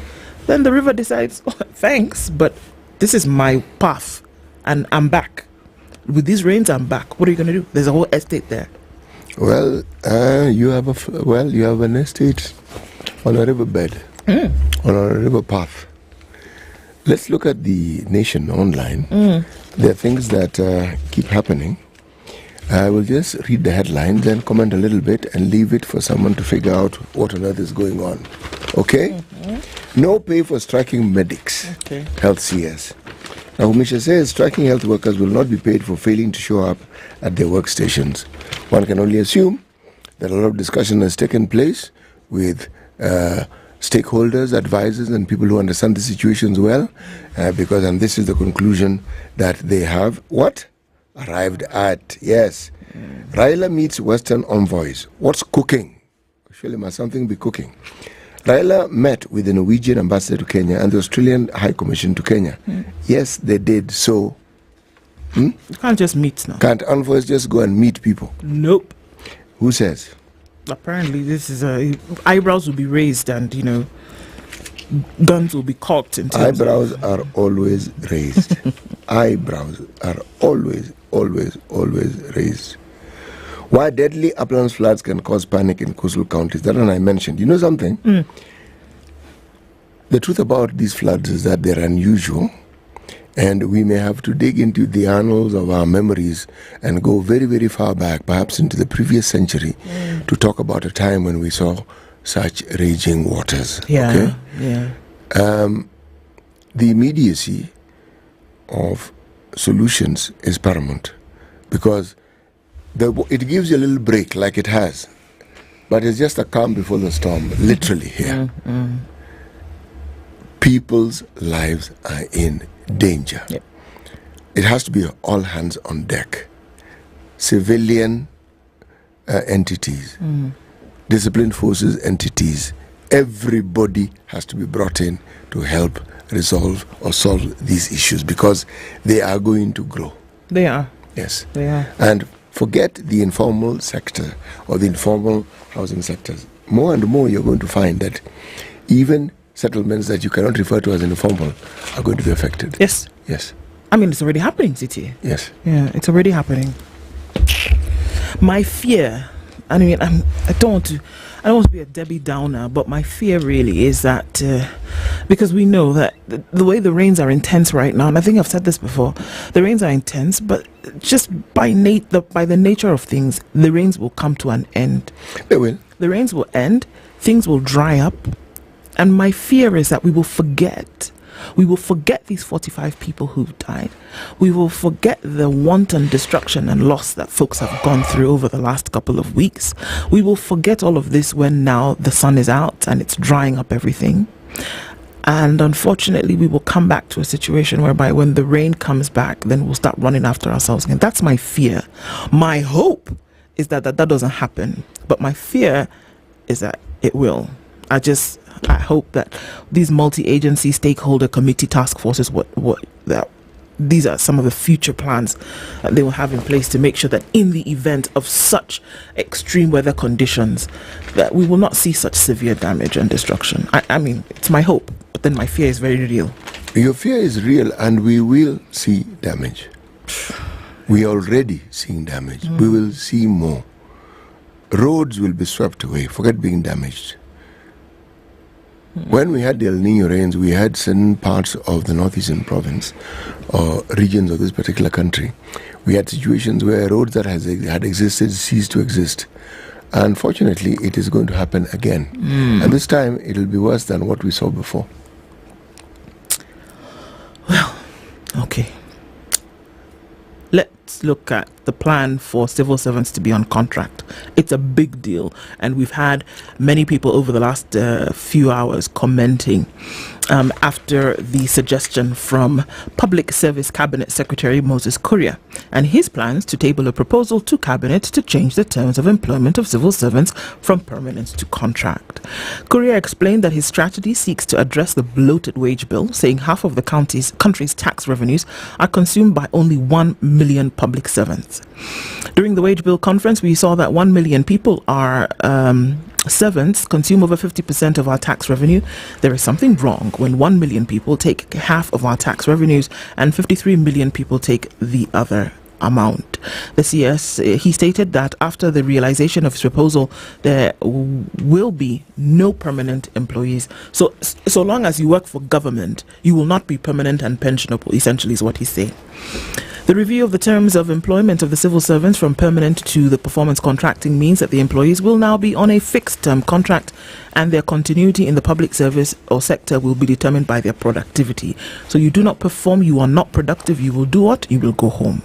Then the river decides, thanks, but this is my path, and I'm back. With these rains, I'm back. What are you going to do? There's a whole estate there. Well, you have an estate on a riverbed, on a river path. Let's look at the nation online. There are things that keep happening. I will just read the headlines and comment a little bit and leave it for someone to figure out what on earth is going on. Okay? No pay for striking medics. Okay. Health CS. Now, Misha says striking health workers will not be paid for failing to show up at their workstations. One can only assume that a lot of discussion has taken place with stakeholders, advisors, and people who understand the situations well, and this is the conclusion that they have arrived at. Yes. Raila meets Western envoys. What's cooking? Surely must something be cooking. Raila met with the Norwegian ambassador to Kenya and the Australian High Commission to Kenya. Yes, they did so. You can't just meet now. Can't envoys just go and meet people? Nope. Who says? Apparently, this is eyebrows will be raised, and guns will be cocked. Eyebrows are always raised. Eyebrows are always raised. Why deadly uplands floods can cause panic in coastal counties. That one I mentioned. You know something? The truth about these floods is that they're unusual, and we may have to dig into the annals of our memories and go very, very far back, perhaps into the previous century, to talk about a time when we saw such raging waters. Yeah. The immediacy of solutions is paramount, because it gives you a little break, like it has, but it's just a calm before the storm, literally here. People's lives are in danger. It has to be all hands on deck. Civilian entities, disciplined forces entities, everybody has to be brought in to help resolve or solve these issues, because they are going to grow. They are. Yes. They are. And forget the informal sector or the informal housing sectors. More and more you're going to find that even settlements that you cannot refer to as informal are going to be affected. Yes. Yes. I mean, it's already happening, City. Yes. Yeah, it's already happening. My fear, I mean, I don't want to be a Debbie Downer, but my fear really is that because we know that the way the rains are intense right now, and I think I've said this before, the rains are intense, but just by the nature of things, the rains will come to an end. They will. The rains will end, things will dry up, and my fear is that we will forget. We will forget these 45 people who've died. We will forget the wanton destruction and loss that folks have gone through over the last couple of weeks. We will forget all of this when now the sun is out and it's drying up everything. And unfortunately, we will come back to a situation whereby when the rain comes back, then we'll start running after ourselves again. That's my fear. My hope is that doesn't happen. But my fear is that it will. I hope that these multi-agency stakeholder committee task forces, these are some of the future plans that they will have in place to make sure that in the event of such extreme weather conditions, that we will not see such severe damage and destruction. I mean, it's my hope, but then my fear is very real. Your fear is real, and we will see damage. We are already seeing damage. We will see more. Roads will be swept away. Forget being damaged. When we had the El Nino rains, we had certain parts of the northeastern province or regions of this particular country. We had situations where roads that had existed ceased to exist. Unfortunately, it is going to happen again. And this time, it will be worse than what we saw before. Well, okay. Let's look at the plan for civil servants to be on contract. It's a big deal, and we've had many people over the last few hours commenting after the suggestion from Public Service Cabinet Secretary Moses Kuria and his plans to table a proposal to Cabinet to change the terms of employment of civil servants from permanent to contract. Kuria explained that his strategy seeks to address the bloated wage bill, saying half of the country's tax revenues are consumed by only 1 million public servants. During the wage bill conference, we saw that 1 million people are servants consume over 50% of our tax revenue. There is something wrong when 1 million people take half of our tax revenues and 53 million people take the other amount. The CS, he stated that after the realization of his proposal, there will be no permanent employees. So long as you work for government, you will not be permanent and pensionable, essentially is what he's saying. The review of the terms of employment of the civil servants from permanent to the performance contracting means that the employees will now be on a fixed term contract and their continuity in the public service or sector will be determined by their productivity. So you do not perform, you are not productive, you will do what? You will go home.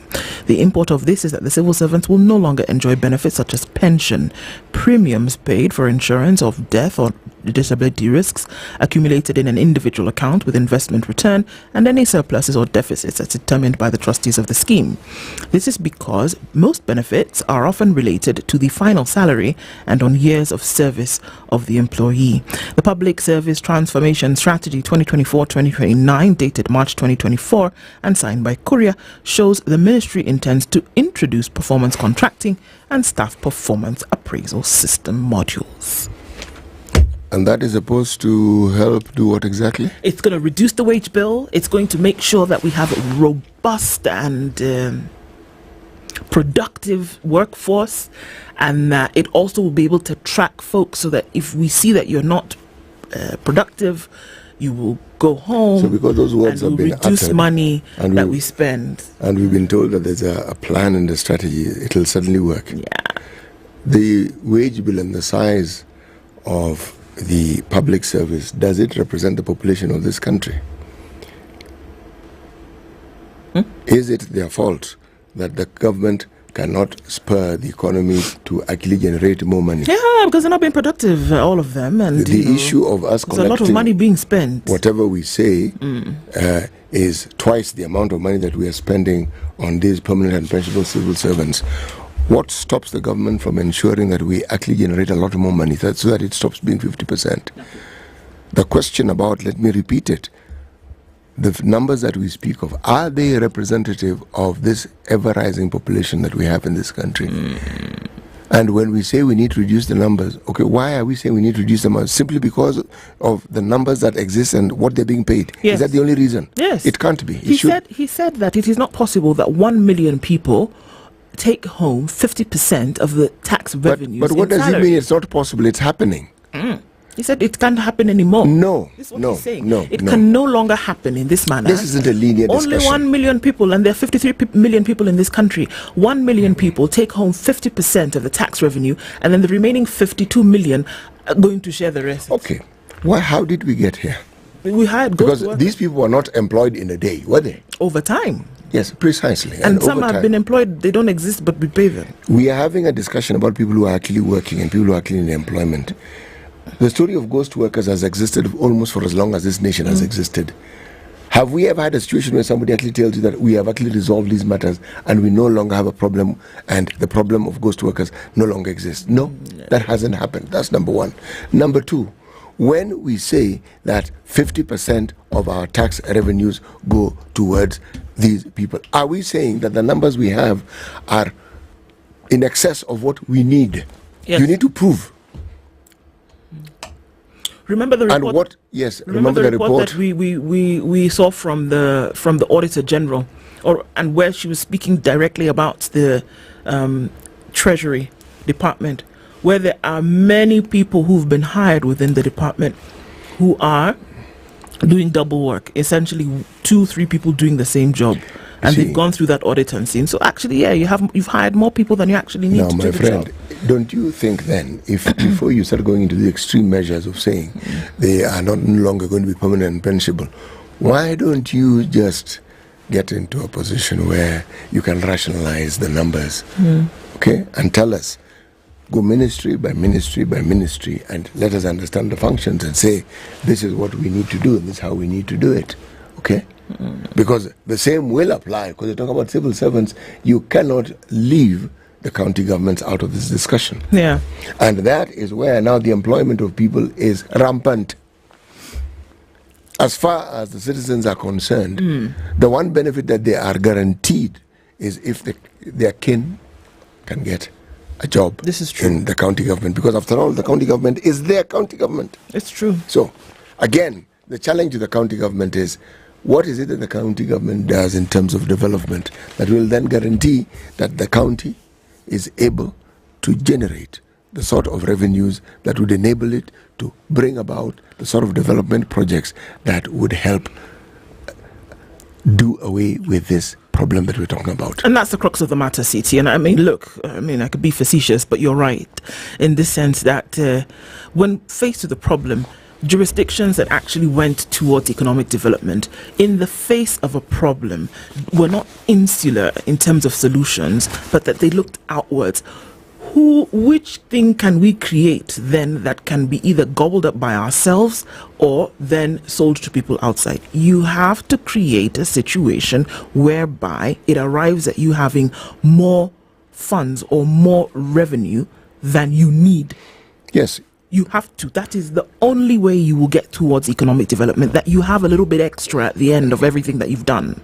The import of this is that the civil servants will no longer enjoy benefits such as pension, premiums paid for insurance of death or disability risks accumulated in an individual account with investment return, and any surpluses or deficits as determined by the trustees of the scheme. This is because most benefits are often related to the final salary and on years of service of the employee. The Public Service Transformation Strategy 2024-2029, dated March 2024 and signed by Kuria, shows the ministry intends to introduce performance contracting and staff performance appraisal system modules. And that is supposed to help do what exactly? It's going to reduce the wage bill. It's going to make sure that we have a robust and productive workforce, and it also will be able to track folks so that if we see that you're not productive, you will go home. So because those words have been reduce uttered, money that we spend. And we've been told that there's a plan in the strategy, it'll certainly work. Yeah. The wage bill and the size of the public service, does it represent the population of this country? Is it their fault that the government cannot spur the economy to actually generate more money? Yeah, because they're not being productive, all of them. And the issue of us collecting a lot of money being spent. Whatever we say is twice the amount of money that we are spending on these permanent and pensionable civil servants. What stops the government from ensuring that we actually generate a lot more money so that it stops being 50%? The question about, let me repeat it, the numbers that we speak of, are they representative of this ever-rising population that we have in this country? And when we say we need to reduce the numbers, okay, why are we saying we need to reduce them? Simply because of the numbers that exist and what they're being paid? Yes. Is that the only reason? Yes. It can't be. He said that it is not possible that 1 million people take home 50% of the tax revenues. But what does it mean? It's not possible. It's happening. He said it can't happen anymore. No, this is what he's saying. It can no longer happen in this manner. This isn't a linear discussion. Only 1 million people, and there are 53 million people in this country. 1 million people take home 50% of the tax revenue, and then the remaining 52 million are going to share the rest. Okay. How did we get here? We hired because these people were not employed in a day, were they? Over time. Yes, precisely. And some have been employed, they don't exist, but we pay them. We are having a discussion about people who are actually working and people who are actually in employment. The story of ghost workers has existed almost for as long as this nation has existed. Have we ever had a situation where somebody actually tells you that we have actually resolved these matters and we no longer have a problem and the problem of ghost workers no longer exists? No, that hasn't happened. That's number one. Number two, when we say that 50% of our tax revenues go towards these people, are we saying that the numbers we have are in excess of what we need? Yes. You need to prove. Remember the report? And what? Yes. Remember the report that we saw from the Auditor General, and where she was speaking directly about the Treasury Department, where there are many people who've been hired within the department who are doing double work, essentially 2-3 people doing the same job, and they've gone through that audit and seen. So actually, yeah, you've hired more people than you actually need to do the job. My friend, don't you think then, if before you start going into the extreme measures of saying they are no longer going to be permanent and pensionable, why don't you just get into a position where you can rationalize the numbers, okay, and tell us go ministry by ministry by ministry and let us understand the functions and say, this is what we need to do and this is how we need to do it. Okay? Because the same will apply. Because you talk about civil servants, you cannot leave the county governments out of this discussion. Yeah. And that is where now the employment of people is rampant. As far as the citizens are concerned, the one benefit that they are guaranteed is if their kin can get a job. This is true. In the county government, because after all, the county government is their county government. It's true. So, again, the challenge to the county government is, what is it that the county government does in terms of development that will then guarantee that the county is able to generate the sort of revenues that would enable it to bring about the sort of development projects that would help do away with this problem that we're talking about. And that's the crux of the matter, CT. And I mean, look, I could be facetious, but you're right in this sense that when faced with the problem, jurisdictions that actually went towards economic development in the face of a problem were not insular in terms of solutions, but that they looked outwards. Which thing can we create then that can be either gobbled up by ourselves or then sold to people outside? You have to create a situation whereby it arrives at you having more funds or more revenue than you need. Yes. You have to. That is the only way you will get towards economic development, that you have a little bit extra at the end of everything that you've done.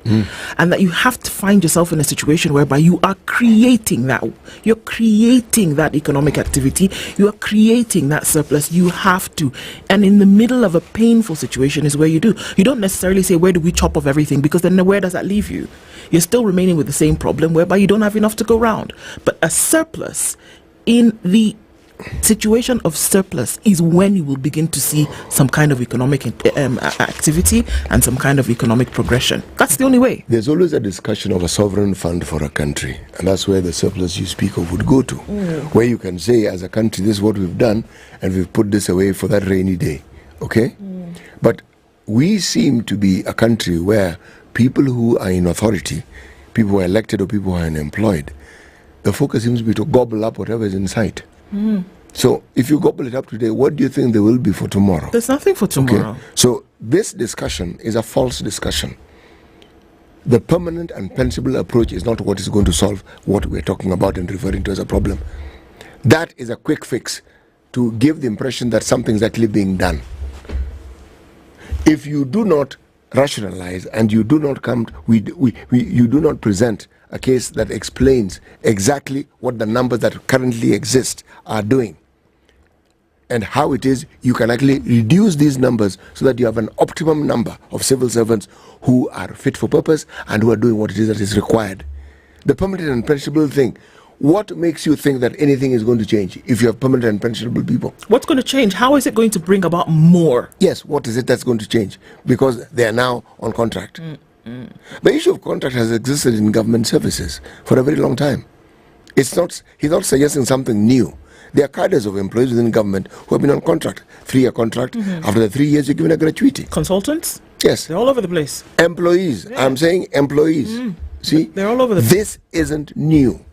And that you have to find yourself in a situation whereby you are creating that. You're creating that economic activity. You are creating that surplus. You have to. And in the middle of a painful situation is where you do. You don't necessarily say, where do we chop off everything? Because then where does that leave you? You're still remaining with the same problem whereby you don't have enough to go round. But a surplus, in the situation of surplus, is when you will begin to see some kind of economic activity and some kind of economic progression. That's the only way. There's always a discussion of a sovereign fund for a country, and that's where the surplus you speak of would go to, where you can say, as a country, this is what we've done and we've put this away for that rainy day. Okay? But we seem to be a country where people who are in authority, people who are elected or people who are unemployed, the focus seems to be to gobble up whatever is in sight. So if you gobble it up today, what do you think there will be for tomorrow? There's nothing for tomorrow. Okay. So this discussion is a false discussion. The permanent and principled approach is not what is going to solve what we're talking about and referring to as a problem. That is a quick fix to give the impression that something's actually being done. If you do not rationalize and you do not come, you do not present a case that explains exactly what the numbers that currently exist are doing and how it is you can actually reduce these numbers so that you have an optimum number of civil servants who are fit for purpose and who are doing what it is that is required. The permanent and pensionable thing, what makes you think that anything is going to change if you have permanent and pensionable people? What's going to change? How is it going to bring about more? Yes, what is it that's going to change? Because they are now on contract. The issue of contract has existed in government services for a very long time. He's not suggesting something new. There are cadres of employees within government who have been on contract, 3-year contract. After the 3 years, you're given a gratuity. Consultants? Yes. They're all over the place. Employees. Yeah. I'm saying employees. See? They're all over the place. This isn't new.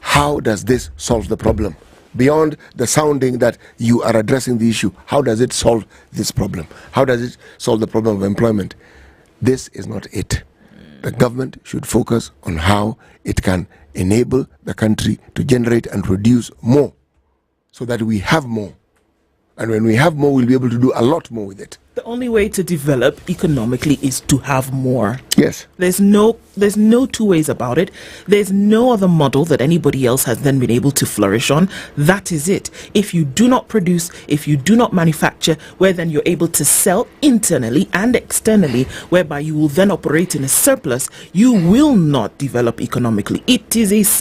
How does this solve the problem? Beyond the sounding that you are addressing the issue, how does it solve this problem? How does it solve the problem of employment? This is not it. The government should focus on how it can enable the country to generate and produce more so that we have more. And when we have more, we'll be able to do a lot more with it. The only way to develop economically is to have more. Yes. There's no two ways about it. There's no other model that anybody else has then been able to flourish on. That is it. If you do not produce, if you do not manufacture, where then you're able to sell internally and externally, whereby you will then operate in a surplus, you will not develop economically. It's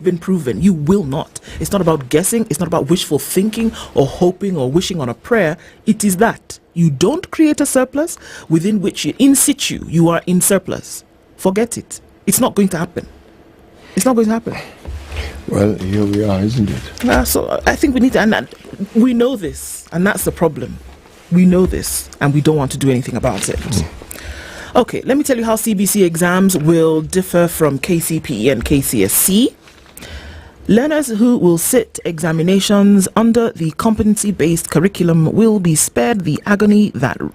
been proven. You will not. It's not about guessing. It's not about wishful thinking or hoping or wishing on a prayer. It is that. You don't create a surplus within which you in situ you are in surplus. Forget it. It's not going to happen. It's not going to happen. Well, here we are, isn't it? So I think we need to, and we know this, and that's the problem. We know this, and we don't want to do anything about it. Okay, let me tell you how CBC exams will differ from KCPE and KCSE. Learners who will sit examinations under the competency-based curriculum will be spared the agony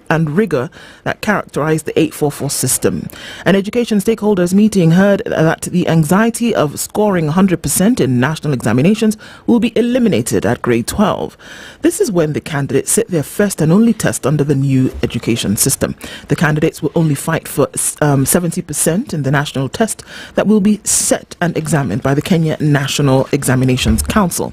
and rigor that characterize the 844 system. An education stakeholders meeting heard that the anxiety of scoring 100% in national examinations will be eliminated at grade 12. This is when the candidates sit their first and only test under the new education system. The candidates will only fight for 70% in the national test that will be set and examined by the Kenya National Examinations Council.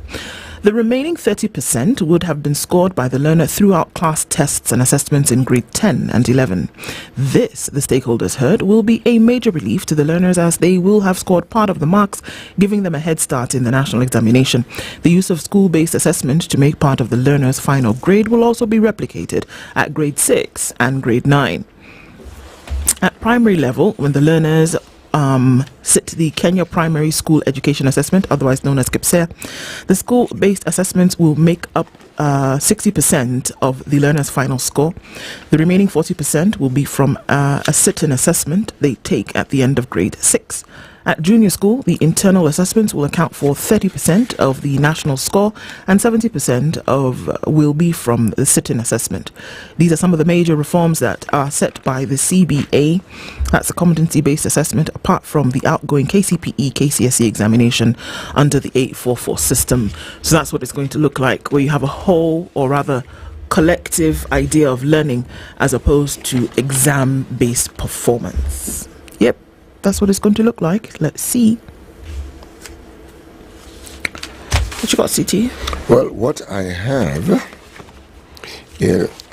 The remaining 30% would have been scored by the learner throughout class tests and assessments in grade 10 and 11. This, the stakeholders heard, will be a major relief to the learners as they will have scored part of the marks, giving them a head start in the national examination. The use of school-based assessment to make part of the learner's final grade will also be replicated at grade 6 and grade 9. At primary level, when the learners sit the Kenya Primary School Education Assessment, otherwise known as KPSEA, the school-based assessments will make up 60% of the learner's final score. The remaining 40% will be from a sit-in assessment they take at the end of grade 6. At junior school, the internal assessments will account for 30% of the national score and 70% will be from the sit-in assessment. These are some of the major reforms that are set by the CBA. That's a competency-based assessment apart from the outgoing KCPE, KCSE examination under the 844 system. So that's what it's going to look like, where you have a whole, or rather collective idea of learning as opposed to exam-based performance. Yep. That's what it's going to look like. Let's see. What you got, CT? Well, what I have,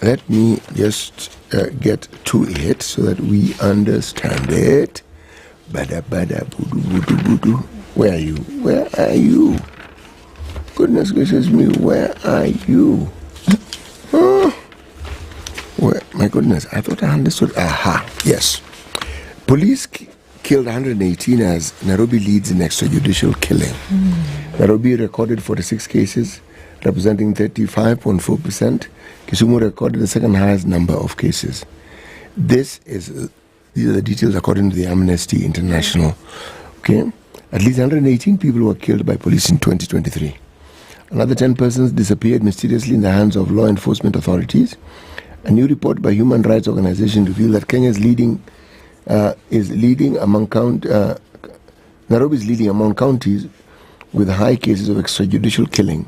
let me just get to it so that we understand it. Bada bada budu budu budu. Where are you? Where are you? Goodness gracious me, where are you? Oh. Where, my goodness, I thought I understood. Aha, yes. Police killed 118 as Nairobi leads in extrajudicial killing. Nairobi recorded 46 cases, representing 35.4%. Kisumu recorded the second highest number of cases. These are the details according to the Amnesty International. Okay, at least 118 people were killed by police in 2023. Another 10 persons disappeared mysteriously in the hands of law enforcement authorities. A new report by human rights organizations revealed that Kenya is leading among Nairobi is leading among counties with high cases of extrajudicial killing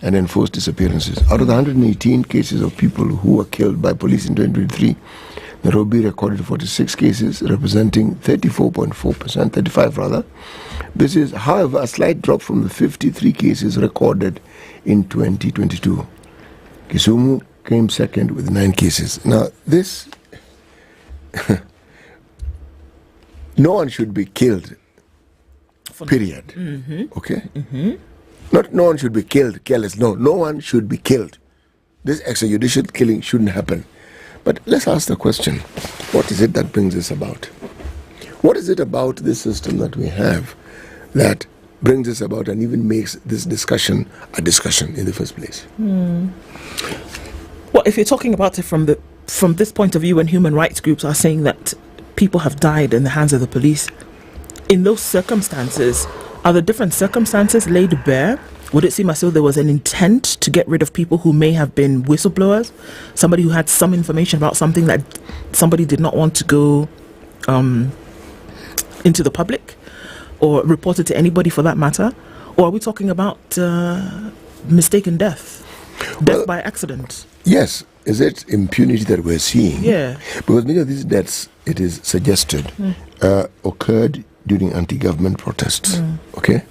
and enforced disappearances. Out of the 118 cases of people who were killed by police in 2023, Nairobi recorded 46 cases, representing 34.4%, 35 rather. This is, however, a slight drop from the 53 cases recorded in 2022. Kisumu came second with 9 cases. Now, this... No one should be killed, period. Okay? Not no one should be killed, careless. No one should be killed. This extrajudicial killing shouldn't happen. But let's ask the question, what is it that brings this about? What is it about this system that we have that brings this about and even makes this discussion a discussion in the first place? Well, if you're talking about it from this point of view, when human rights groups are saying that people have died in the hands of the police, in those circumstances, are the different circumstances laid bare? Would it seem as though there was an intent to get rid of people who may have been whistleblowers? Somebody who had some information about something that somebody did not want to go into the public or report it to anybody for that matter? Or are we talking about mistaken death by accident? Yes. Is it impunity that we're seeing? Yeah. Because many of these deaths, it is suggested, occurred during anti-government protests. Okay?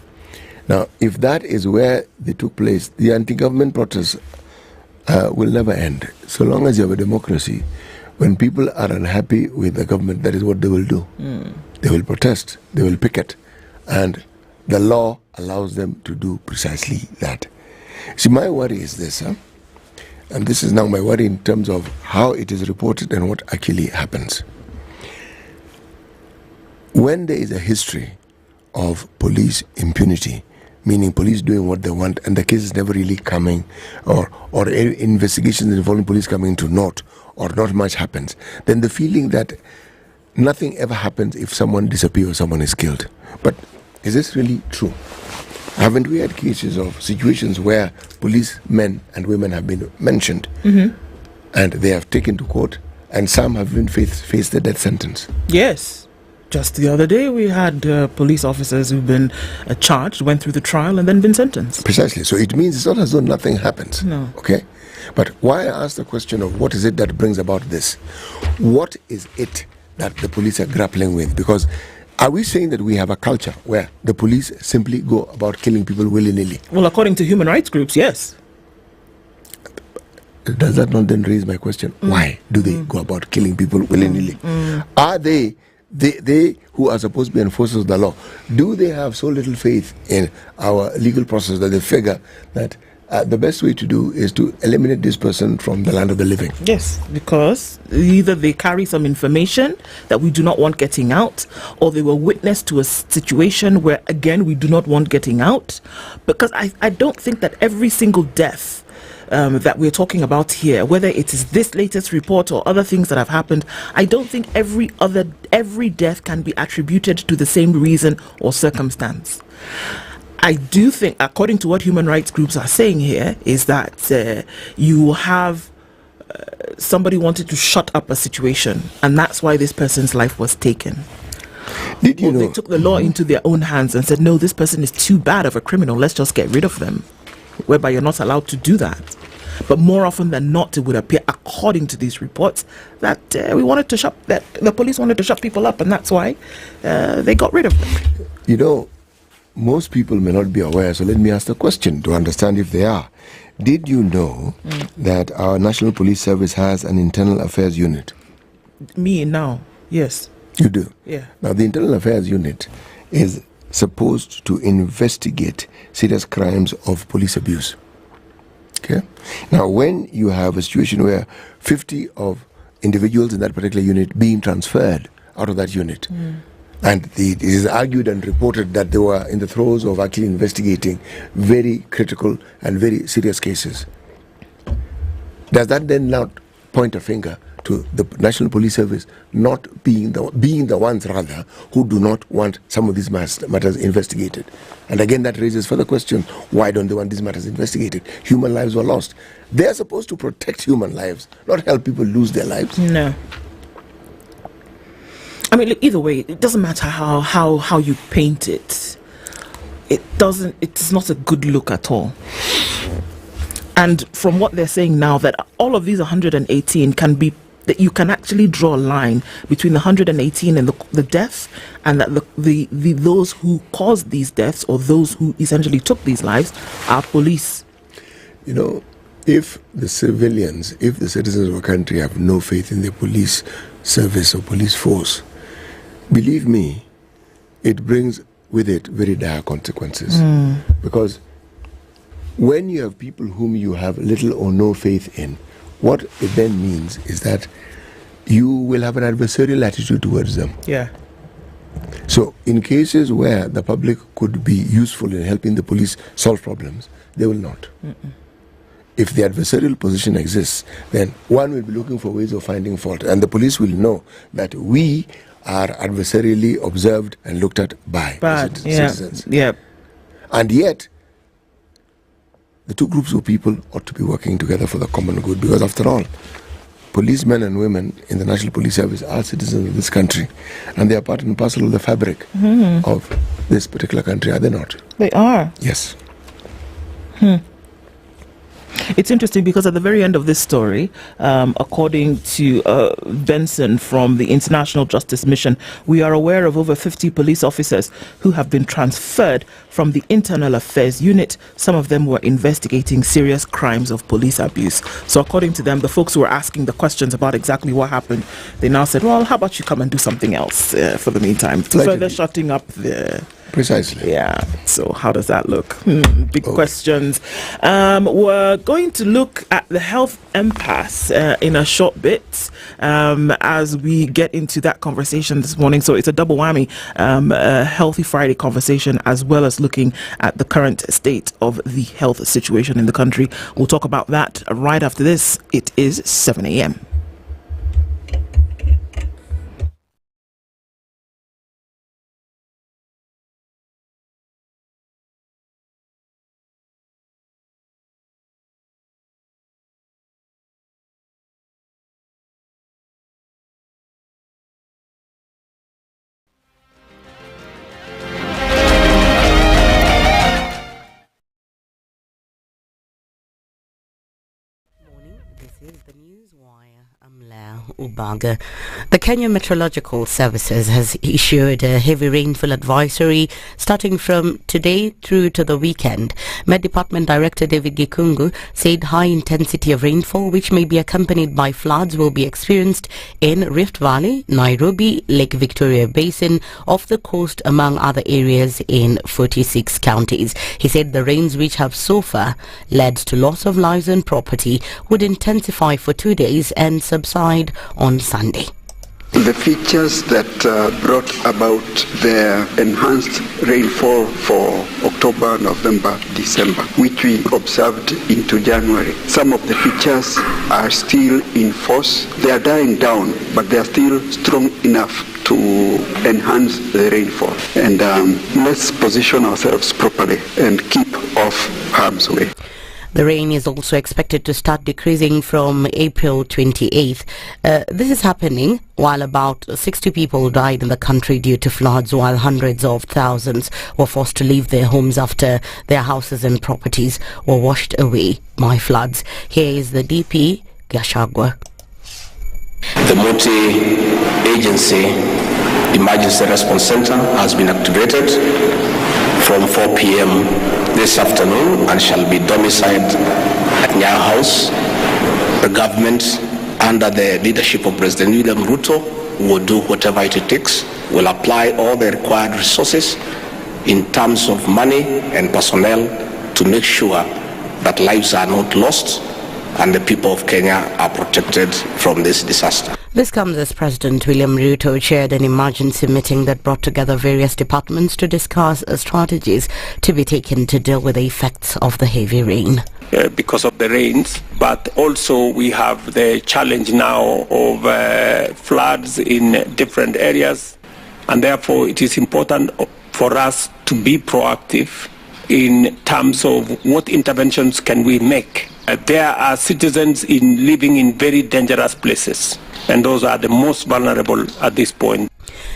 Now, if that is where they took place, the anti-government protests will never end. So long as you have a democracy, when people are unhappy with the government, that is what they will do. They will protest, they will picket, and the law allows them to do precisely that. See, my worry is this, and this is now my worry in terms of how it is reported and what actually happens. When there is a history of police impunity, meaning police doing what they want and the case is never really coming, or investigations involving police coming to naught, or not much happens, then the feeling that nothing ever happens if someone disappears or someone is killed. But is this really true? Haven't we had cases of situations where policemen and women have been mentioned and they have taken to court, and some have even faced the death sentence? Yes. Just the other day, we had police officers who've been charged, went through the trial, and then been sentenced. Precisely. So it means it's not as though nothing happens. No. Okay? But why I ask the question of what is it that brings about this? What is it that the police are grappling with? Because are we saying that we have a culture where the police simply go about killing people willy-nilly? Well, according to human rights groups, yes. Does that not then raise my question? Why do they go about killing people willy-nilly? Are they who are supposed to be enforcers of the law, do they have so little faith in our legal process that they figure that the best way to do is to eliminate this person from the land of the living? Yes, because either they carry some information that we do not want getting out, or they were witness to a situation where, again, we do not want getting out. Because I don't think that every single death that we're talking about here, whether it is this latest report or other things that have happened, I don't think every death can be attributed to the same reason or circumstance. I do think, according to what human rights groups are saying here, is that you have somebody wanted to shut up a situation, and that's why this person's life was taken. Did you know? They took the law into their own hands and said, no, this person is too bad of a criminal, let's just get rid of them. Whereby you're not allowed to do that. But more often than not, it would appear, according to these reports, that the police wanted to shut people up, and that's why they got rid of them. You know, most people may not be aware, so let me ask the question to understand if they are. Did you know that our National Police Service has an internal affairs unit? Me now, yes. You do? Yeah. Now, the internal affairs unit is supposed to investigate serious crimes of police abuse. Okay? Now, when you have a situation where 50 of individuals in that particular unit being transferred out of that unit, and it is argued and reported that they were in the throes of actually investigating very critical and very serious cases, does that then not point a finger to the National Police Service not being the ones rather who do not want some of these matters investigated? And again, that raises further question: why don't they want these matters investigated? Human lives were lost. They are supposed to protect human lives, not help people lose their lives. No. I mean, either way, it doesn't matter how you paint it. It's not a good look at all. And from what they're saying now, that all of these 118 can be, that you can actually draw a line between the 118 and the deaths, and that the those who caused these deaths, or those who essentially took these lives, are police. You know, if the citizens of a country have no faith in the police service or police force, believe me, it brings with it very dire consequences. Because when you have people whom you have little or no faith in, what it then means is that you will have an adversarial attitude towards them. Yeah. So in cases where the public could be useful in helping the police solve problems, they will not. If the adversarial position exists, then one will be looking for ways of finding fault, and the police will know that we are adversarially observed and looked at by citizens. Yeah. And yet, the two groups of people ought to be working together for the common good, because after all, policemen and women in the National Police Service are citizens of this country, and they are part and parcel of the fabric of this particular country, are they not? They are. Yes. It's interesting because at the very end of this story, according to Benson from the International Justice Mission, we are aware of over 50 police officers who have been transferred from the Internal Affairs Unit. Some of them were investigating serious crimes of police abuse. So according to them, the folks who were asking the questions about exactly what happened, they now said, well, how about you come and do something else for the meantime, further shutting up the... Precisely. Yeah. So how does that look? Big questions. We're going to look at the health impasse in a short bit as we get into that conversation this morning. So it's a double whammy, a Healthy Friday conversation, as well as looking at the current state of the health situation in the country. We'll talk about that right after this. It is 7 a.m. Obaga. The Kenya Meteorological Services has issued a heavy rainfall advisory starting from today through to the weekend. Met Department Director David Gikungu said high intensity of rainfall, which may be accompanied by floods, will be experienced in Rift Valley, Nairobi, Lake Victoria Basin, off the coast, among other areas in 46 counties. He said the rains, which have so far led to loss of lives and property, would intensify for 2 days and subside on Sunday. The features that brought about the enhanced rainfall for October, November, December, which we observed into January. Some of the features are still in force. They are dying down, but they are still strong enough to enhance the rainfall. And let's position ourselves properly and keep off harm's way. The rain is also expected to start decreasing from April 28th. This is happening while about 60 people died in the country due to floods, while hundreds of thousands were forced to leave their homes after their houses and properties were washed away by floods. Here is the DP, Gashagwa. The multi-agency emergency response center has been activated from 4 p.m. this afternoon and shall be domiciled at Nyeri House. The government, under the leadership of President William Ruto, will do whatever it takes, will apply all the required resources in terms of money and personnel to make sure that lives are not lost and the people of Kenya are protected from this disaster. This comes as President William Ruto chaired an emergency meeting that brought together various departments to discuss strategies to be taken to deal with the effects of the heavy rain. Because of the rains, but also we have the challenge now of floods in different areas, and therefore it is important for us to be proactive in terms of what interventions can we make. There are citizens living in very dangerous places, and those are the most vulnerable at this point.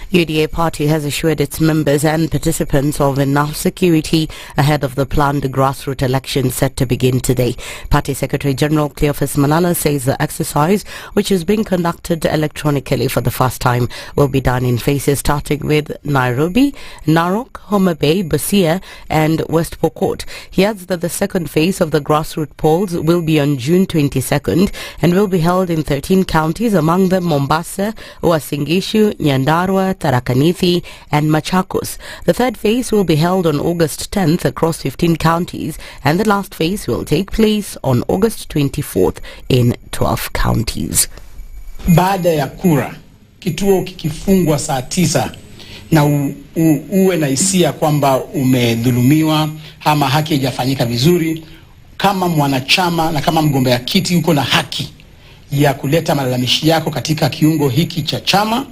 UDA party has assured its members and participants of enough security ahead of the planned grassroots election set to begin today. Party Secretary General Cleophas Malala says the exercise, which is being conducted electronically for the first time, will be done in phases starting with Nairobi, Narok, Homa Bay, Busia and West Pokot. He adds that the second phase of the grassroots polls will be on June 22nd and will be held in 13 counties, among them Mombasa, Uasin Gishu, Nyandarua, Tharaka Nithi and Machakos. The third phase will be held on August 10th across 15 counties, and the last phase will take place on August 24th in 12 counties. Baada ya kura, kituo kikifungwa saa 9 na uwe na hisia kwamba umedhulumiwa ama haki haijafanyika vizuri, kama mwanachama na kama mgombea kiti uko na haki ya kuleta malalamishi yako katika kiungo hiki cha chama,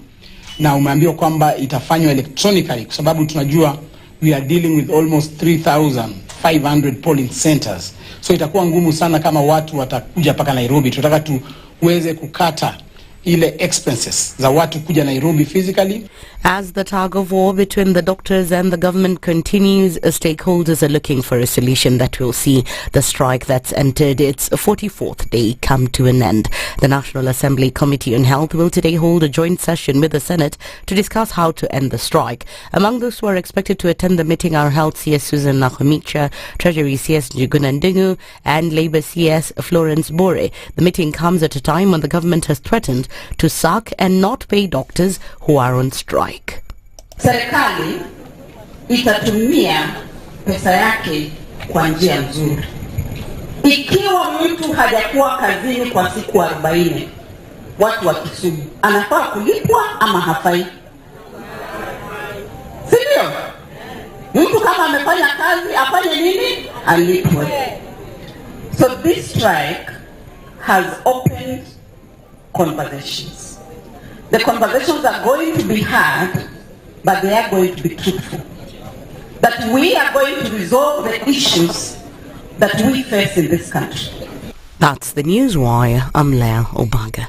na umeambiwa kwamba itafanywa electronically, kwa sababu tunajua we are dealing with almost 3,500 polling centers, so itakuwa ngumu sana kama watu watakuja paka Nairobi. Tunataka tuweze kukata ile expenses za watu kuja Nairobi physically. As the tug of war between the doctors and the government continues, stakeholders are looking for a solution that will see the strike that's entered its 44th day come to an end. The National Assembly Committee on Health will today hold a joint session with the Senate to discuss how to end the strike. Among those who are expected to attend the meeting are Health CS Susan Nakhumicha, Treasury CS Njuguna Ndungu and Labour CS Florence Bore. The meeting comes at a time when the government has threatened to sack and not pay doctors who are on strike. Serikali itatumia pesa yake kwa njia nzuri. Ikiwa mtu hajakuwa kazini kwa siku 40, watu wa Kisumu, anafaa kulipwa ama hafai? Sivyo? Mtu kama amefanya kazi afanye nini? Alipwe. So this strike has opened conversations. The conversations are going to be hard, but they are going to be truthful. That we are going to resolve the issues that we face in this country. That's the Newswire. I'm Leah Obaga.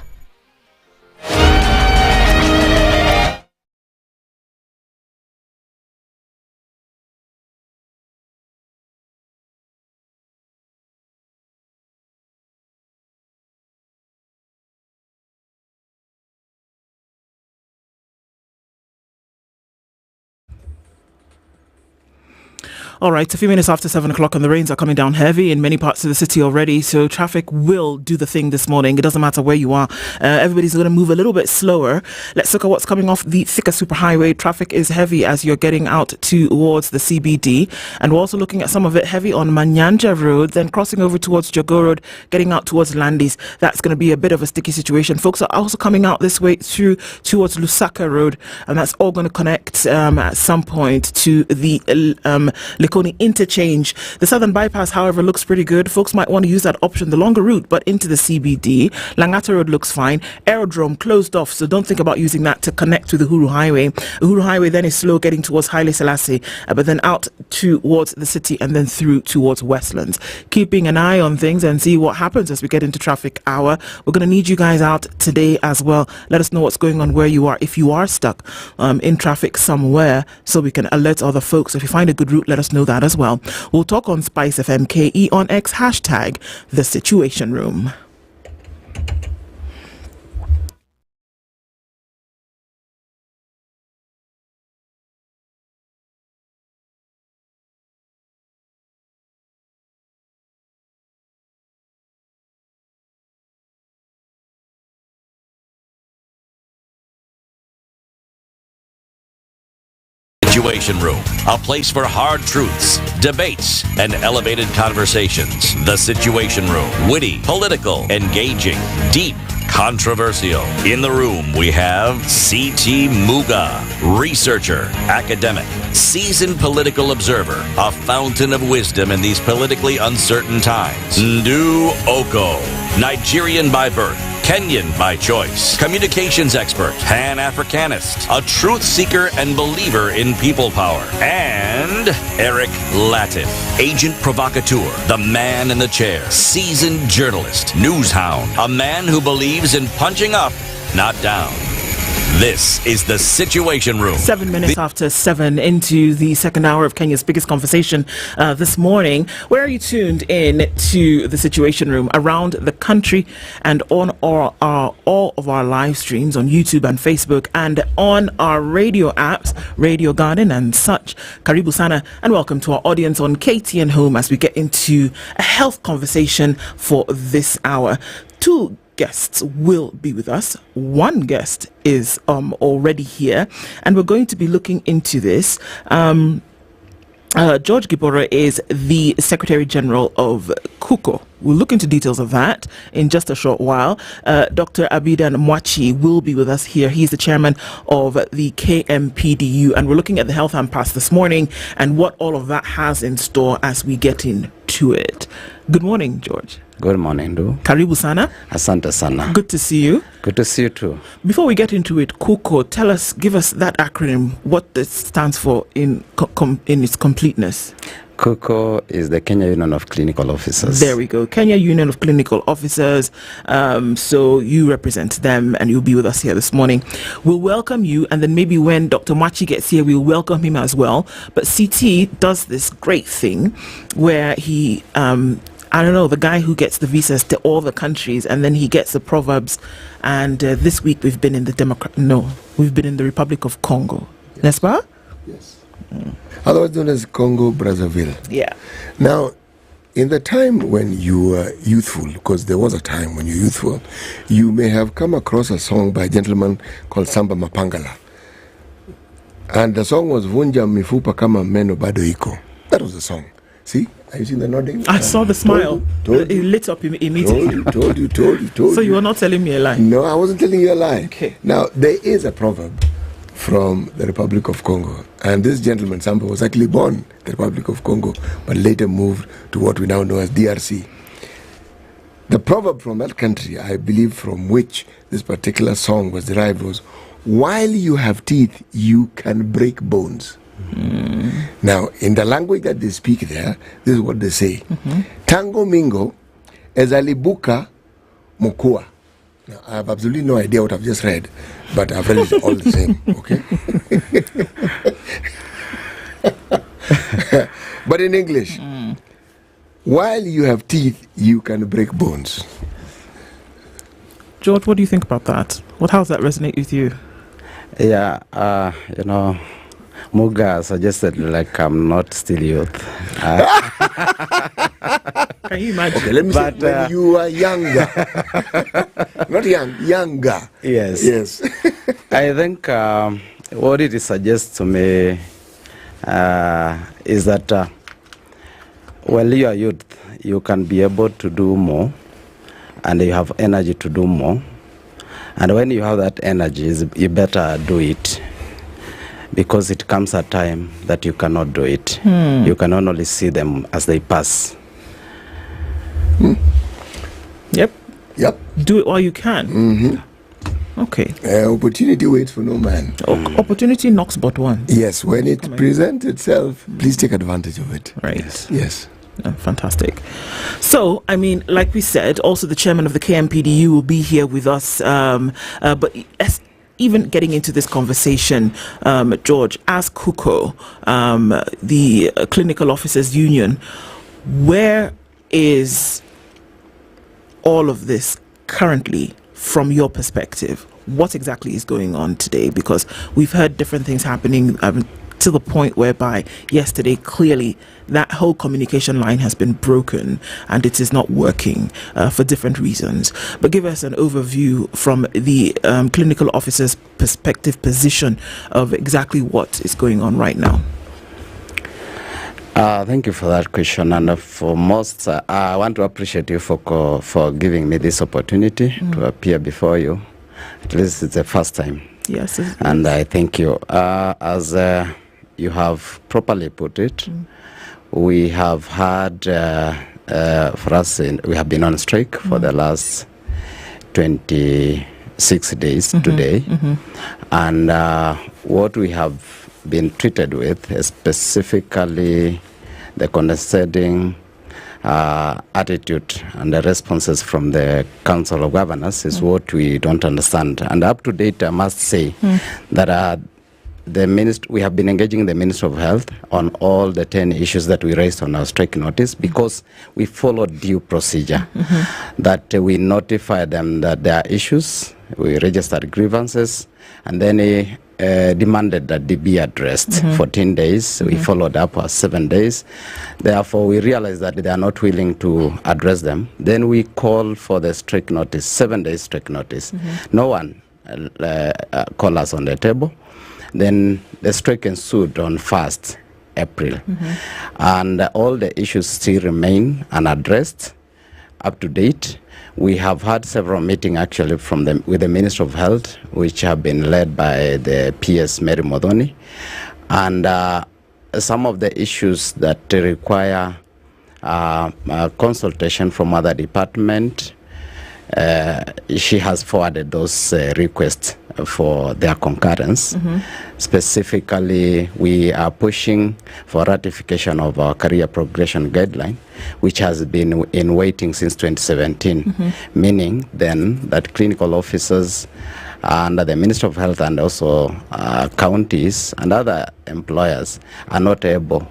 All right, a few minutes after 7 o'clock, and the rains are coming down heavy in many parts of the city already, so traffic will do the thing this morning. It doesn't matter where you are. Everybody's going to move a little bit slower. Let's look at what's coming off the Thika Superhighway. Traffic is heavy as you're getting out towards the CBD, and we're also looking at some of it heavy on Manyanja Road, then crossing over towards Jogo Road, getting out towards Landis. That's going to be a bit of a sticky situation. Folks are also coming out this way through towards Lusaka Road, and that's all going to connect at some point to the Likoni interchange. The southern bypass, however, looks pretty good. Folks might want to use that option, the longer route, but into the CBD. Langata Road looks fine. Aerodrome closed off, so don't think about using that to connect to the Uhuru Highway. Uhuru Highway then is slow getting towards Haile Selassie, but then out towards the city and then through towards Westlands. Keeping an eye on things and see what happens as we get into traffic hour. We're going to need you guys out today as well. Let us know what's going on where you are, if you are stuck in traffic somewhere, so we can alert other folks. If you find a good route, let us know that as well. We'll talk on SpiceFM KE on X, hashtag The Situation Room. Situation Room, a place for hard truths, debates, and elevated conversations. The Situation Room, witty, political, engaging, deep, controversial. In the room, we have C.T. Muga, researcher, academic, seasoned political observer, a fountain of wisdom in these politically uncertain times. Ndu Okoh, Nigerian by birth, Kenyan by choice, communications expert, Pan-Africanist, a truth seeker and believer in people power, and Eric Latiff, agent provocateur, the man in the chair, seasoned journalist, news hound, a man who believes in punching up, not down. This is the Situation Room. 7 minutes after 7 into the second hour of Kenya's biggest conversation this morning. Where are you tuned in to the Situation Room? Around the country and on all of our live streams on YouTube and Facebook and on our radio apps, Radio Garden and such. Karibu sana and welcome to our audience on KTN Home as we get into a health conversation for this hour. Two guests will be with us. One guest is already here, and we're going to be looking into this. George Gibora is the Secretary General of Okoh. We'll look into details of that in just a short while. Dr. Abidan Mwachi will be with us here. He's the chairman of the KMPDU, and we're looking at the health impasse this morning and what all of that has in store as we get into it. Good morning, George. Good morning, Do. Karibu sana. Asante sana. Good to see you. Good to see you too. Before we get into it, Okoh, give us that acronym, what this stands for in its completeness. Okoh is the Kenya Union of Clinical Officers. There we go. Kenya Union of Clinical Officers. So you represent them and you'll be with us here this morning. We'll welcome you, and then maybe when Dr. Machi gets here, we'll welcome him as well. But CT does this great thing where he... I don't know, the guy who gets the visas to all the countries, and then he gets the proverbs. And this week we've been in we've been in the Republic of Congo. N'est-ce pas? Yes. Otherwise known as Congo Brazzaville. Yeah. Now, in the time when you were youthful, because there was a time when you were youthful, you may have come across a song by a gentleman called Samba Mapangala. And the song was Vunja Mifupa Kama Meno Bado Iko. That was the song. See? Have you seen the nodding? I saw the smile. It lit up immediately. Told you. So you were not telling me a lie? No, I wasn't telling you a lie. Okay. Now, there is a proverb from the Republic of Congo. And this gentleman, Samba, was actually born in the Republic of Congo, but later moved to what we now know as DRC. The proverb from that country, I believe from which this particular song was derived, was, while you have teeth, you can break bones. Now, in the language that they speak there, this is what they say. Tango Mingo ezalibuka mukua. Now, I have absolutely no idea what I've just read, but I've read it all the same, okay? But in English, while you have teeth, you can break bones. George, what do you think about that? How does that resonate with you? Yeah, Muga suggested like I'm not still youth. Can you imagine? Okay, let me say when you are younger. Not young, younger. Yes. Yes. I think what it suggests to me is that when you are youth, you can be able to do more and you have energy to do more. And when you have that energy, you better do it, because it comes a time that you cannot do it. You can only see them as they pass. Yep. Yep. Do it while you can. Mm-hmm. Okay. Opportunity waits for no man. Opportunity knocks but one. Yes, when it presents itself, please take advantage of it. Right. Yes. Fantastic. So, I mean, like we said, also the chairman of the KMPDU will be here with us. But even getting into this conversation, George, as Okoh, the Clinical Officers Union, where is all of this currently from your perspective? What exactly is going on today? Because we've heard different things happening to the point whereby yesterday clearly that whole communication line has been broken and it is not working for different reasons. But give us an overview from the clinical officer's perspective position of exactly what is going on right now. Thank you for that question, and foremost, I want to appreciate you for giving me this opportunity to appear before you. At least it's the first time. Yes. And I thank you. As you have properly put it, we have had, for us, we have been on strike for the last 26 days today. And what we have been treated with, specifically the condescending attitude and the responses from the Council of Governors, is what we don't understand. And up to date, I must say that we have been engaging the Minister of Health on all the 10 issues that we raised on our strike notice, because we followed due procedure, that we notified them that there are issues, we registered grievances, and then demanded that they be addressed. 14 days, we followed up for 7 days. Therefore, we realized that they are not willing to address them. Then we called for the strike notice, 7 days strike notice. No one called us on the table. Then the strike ensued on 1st April. And all the issues still remain unaddressed. Up to date, we have had several meetings actually with the Minister of Health, which have been led by the PS Mary Modoni. And some of the issues that require consultation from other departments, she has forwarded those requests for their concurrence. Specifically, we are pushing for ratification of our career progression guideline, which has been in waiting since 2017, meaning then that clinical officers under the Ministry of Health and also counties and other employers are not able,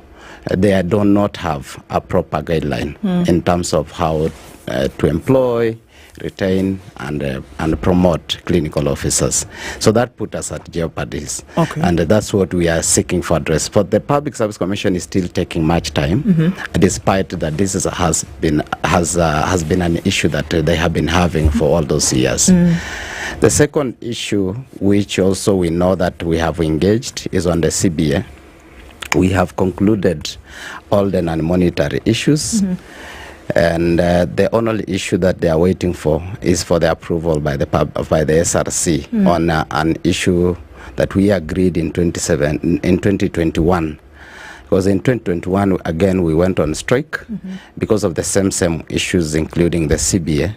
they do not have a proper guideline in terms of how to employ, retain and promote clinical officers. So that put us at jeopardy. And that's what we are seeking for address. But the Public Service Commission is still taking much time, despite that this has been an issue that they have been having for all those years. The second issue, which also we know that we have engaged, is on the CBA. We have concluded all the non-monetary issues. And the only issue that they are waiting for is for the approval by the SRC on an issue that we agreed in 2021. Because in 2021, again, we went on strike because of the same issues, including the CBA.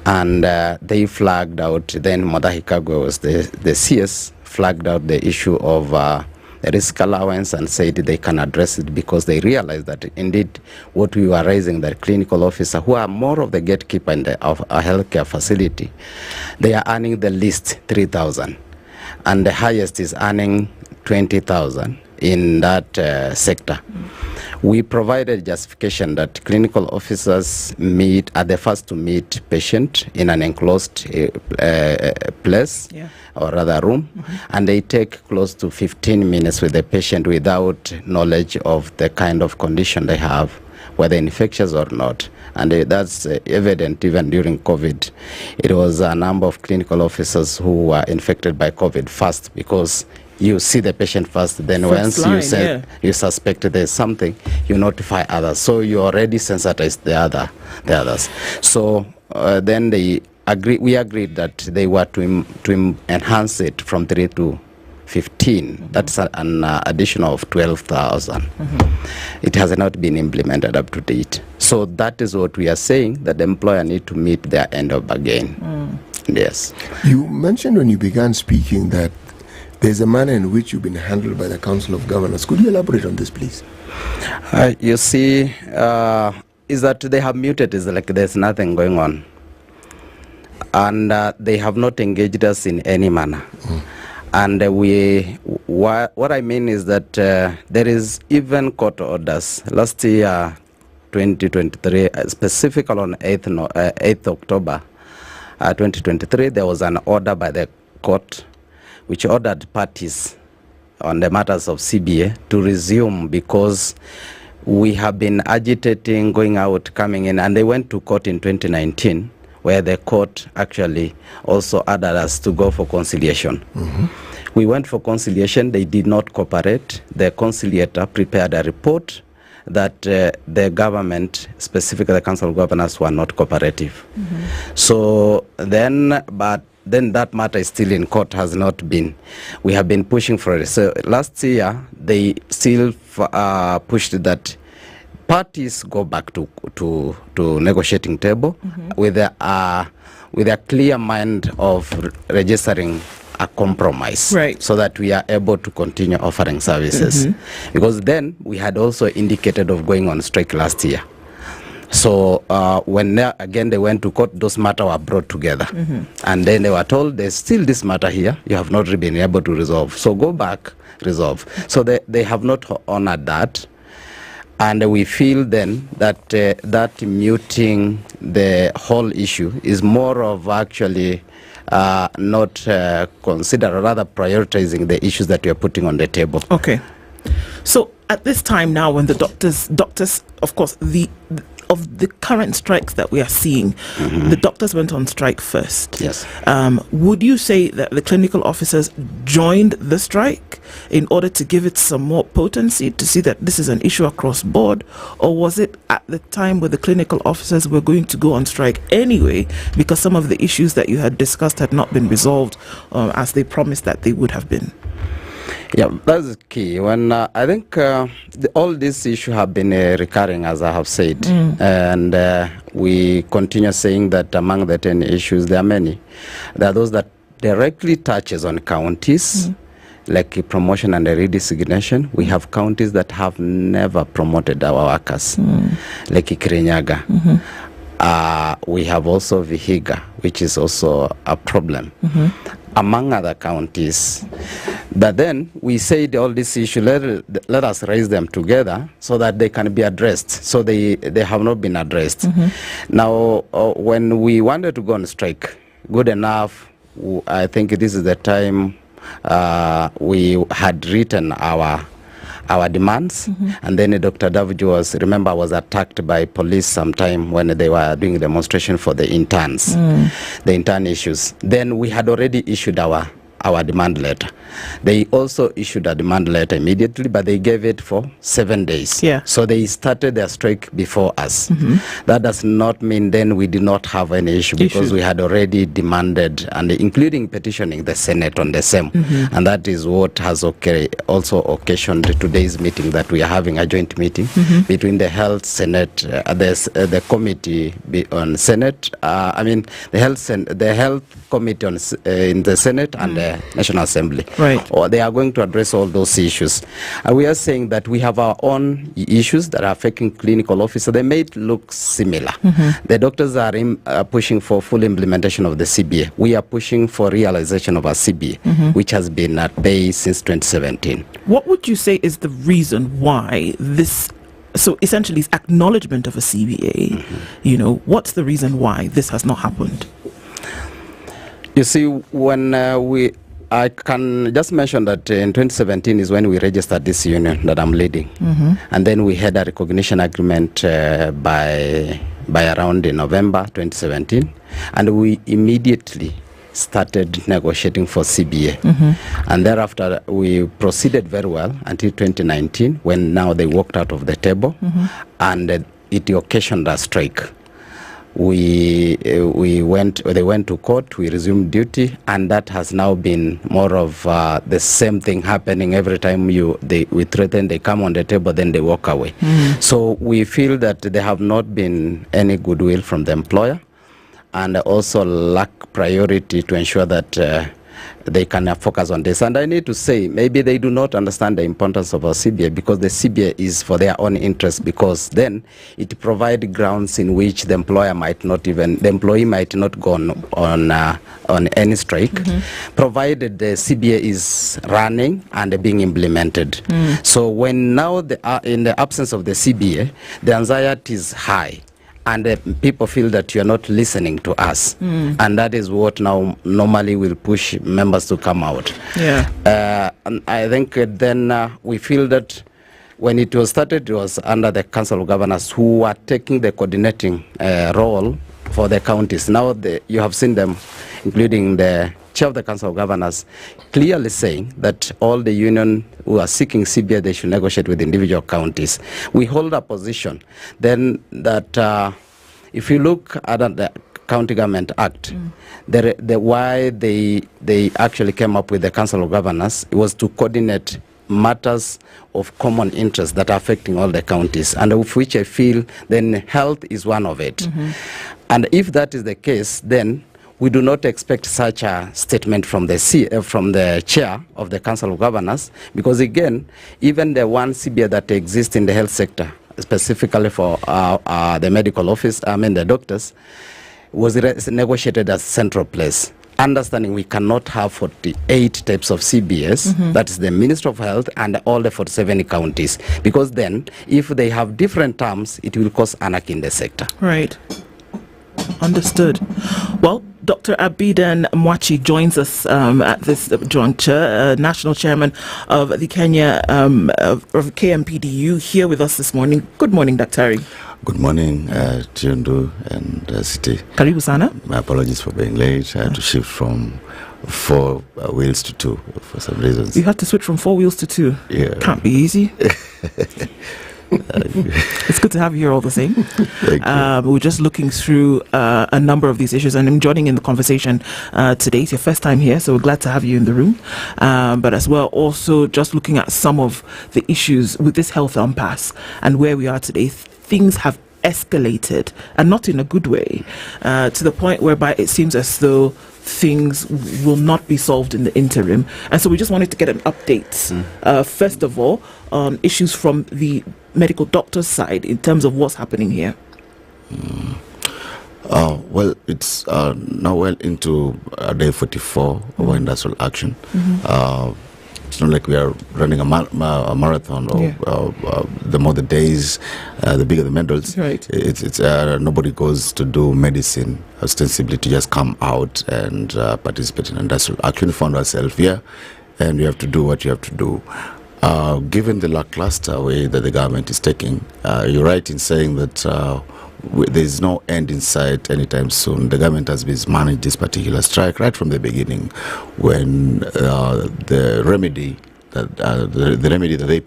And they flagged out, then Modahi Kagwe was the CS, flagged out the issue of the risk allowance and said they can address it because they realized that indeed what we were raising, that clinical officer who are more of the gatekeeper of a healthcare facility, they are earning the least 3,000 and the highest is earning 20,000 in that sector. We provided justification that clinical officers are the first to meet patient in an enclosed place, or rather room, and they take close to 15 minutes with the patient without knowledge of the kind of condition they have, whether infectious or not. And that's evident even during COVID. It was a number of clinical officers who were infected by COVID first, because you see the patient first, then once you suspect there's something, you notify others. So you already sensitize the others. So then we agreed that they were to enhance it from 3 to 15. That's an additional of 12,000. It has not been implemented up to date. So that is what we are saying, that the employer need to meet their end of bargain. Yes. You mentioned when you began speaking that there's a manner in which you've been handled by the Council of Governors. Could you elaborate on this, please? You see, is that they have muted, is like there's nothing going on. And they have not engaged us in any manner. And what I mean is that there is even court orders. Last year, 2023, specifically on 8th October 2023, there was an order by the court which ordered parties on the matters of CBA to resume, because we have been agitating, going out, coming in, and they went to court in 2019, where the court actually also ordered us to go for conciliation. We went for conciliation. They did not cooperate. The conciliator prepared a report that the government, specifically the Council of Governors, were not cooperative. So then that matter is still in court, has not been. We have been pushing for it. So last year, they still pushed that parties go back to negotiating table with a clear mind of registering a compromise, so that we are able to continue offering services. Because then we had also indicated of going on strike last year. So when again they went to court, those matters were brought together. And then they were told, there's still this matter here, you have not been able to resolve. So go back, resolve. So they have not honored that. And we feel then that that muting the whole issue is more of actually not consider, or rather prioritizing the issues that we are putting on the table. Okay. So at this time now, when the doctors, of course, of the current strikes that we are seeing, the doctors went on strike first. Yes. Would you say that the clinical officers joined the strike in order to give it some more potency, to see that this is an issue across board? Or was it at the time where the clinical officers were going to go on strike anyway, because some of the issues that you had discussed had not been resolved as they promised that they would have been? Yeah, that's key. When I think all these issues have been recurring, as I have said, and we continue saying that among the 10 issues, there are many. There are those that directly touches on counties, like promotion and redesignation. We have counties that have never promoted our workers, like Kirinyaga. We have also Vihiga, which is also a problem, among other counties. But then we said all these issues, let us raise them together so that they can be addressed. So they have not been addressed. Now, when we wanted to go on strike, good enough, I think this is the time we had written our demands, and then Dr. Davuji was attacked by police sometime when they were doing demonstration for the interns, the intern issues. Then we had already issued our demand letter. They also issued a demand letter immediately, but they gave it for 7 days. So they started their strike before us. That does not mean then we did not have any issue, because we had already demanded, and including petitioning the Senate on the same. And that is what has also occasioned today's meeting, that we are having a joint meeting between the Health Senate, the Committee on Senate, the Health Committee in the Senate and the National Assembly. Or they are going to address all those issues. And we are saying that we have our own issues that are affecting clinical officers. They may look similar. The doctors are pushing for full implementation of the CBA. We are pushing for realization of our CBA, which has been at bay since 2017. What would you say is the reason why this So essentially, it's acknowledgement of a CBA. You know, what's the reason why this has not happened? You see, when I can just mention that in 2017 is when we registered this union that I'm leading. And then we had a recognition agreement by around in November 2017. And we immediately started negotiating for CBA. And thereafter, we proceeded very well until 2019, when now they walked out of the table, and it occasioned a strike. They went to court, we resumed duty, and that has now been more of the same thing happening every time we threaten, they come on the table, then they walk away. So we feel that there have not been any goodwill from the employer, and also lack priority to ensure that they can focus on this. And I need to say, maybe they do not understand the importance of a CBA, because the CBA is for their own interest, because then it provides grounds in which the employee might not go on any strike, provided the CBA is running and being implemented. So when now in the absence of the CBA, the anxiety is high, and people feel that you are not listening to us. And that is what now normally will push members to come out. And I think then we feel that when it was started, it was under the Council of Governors, who are taking the coordinating role for the counties. Now you have seen them, including the Chair of the Council of Governors, clearly saying that all the union who are seeking CBA, they should negotiate with individual counties. We hold a position then that if you look at the County Government Act, why they actually came up with the Council of Governors, it was to coordinate matters of common interest that are affecting all the counties, and of which I feel then health is one of it. And if that is the case, then we do not expect such a statement from the chair of the Council of Governors, because again, even the one CBA that exists in the health sector, specifically for the medical office, the doctors, was negotiated as central place. Understanding we cannot have 48 types of CBS, that is the Ministry of Health and all the 47 counties, because then if they have different terms, it will cause anarchy in the sector. Right. Understood. Well, Dr. Abidan Mwachi joins us at this juncture, National Chairman of the Kenya of KMPDU, here with us this morning. Good morning, Daktari. Good morning, Chundu and City. Karibu sana. My apologies for being late. I had to shift from 4 wheels to 2 for some reasons. You had to switch from 4 wheels to 2? Yeah. Can't be easy. It's good to have you here all the same. We're just looking through a number of these issues, and I'm joining in the conversation today. It's your first time here, so we're glad to have you in the room. But as well, also just looking at some of the issues with this health impasse and where we are today. Things have escalated, and not in a good way, to the point whereby it seems as though things will not be solved in the interim. And so we just wanted to get an update, first of all, on issues from the medical doctor's side in terms of what's happening here. Well, it's now well into day 44 of our industrial action. It's not like we are running a marathon, or the more the days, the bigger the medals. Right. It's nobody goes to do medicine ostensibly to just come out and participate in industrial action. We found ourselves here, and we have to do what you have to do. Given the lackluster way that the government is taking, you're right in saying that there is no end in sight anytime soon. The government has mismanaged this particular strike right from the beginning, when the remedy that they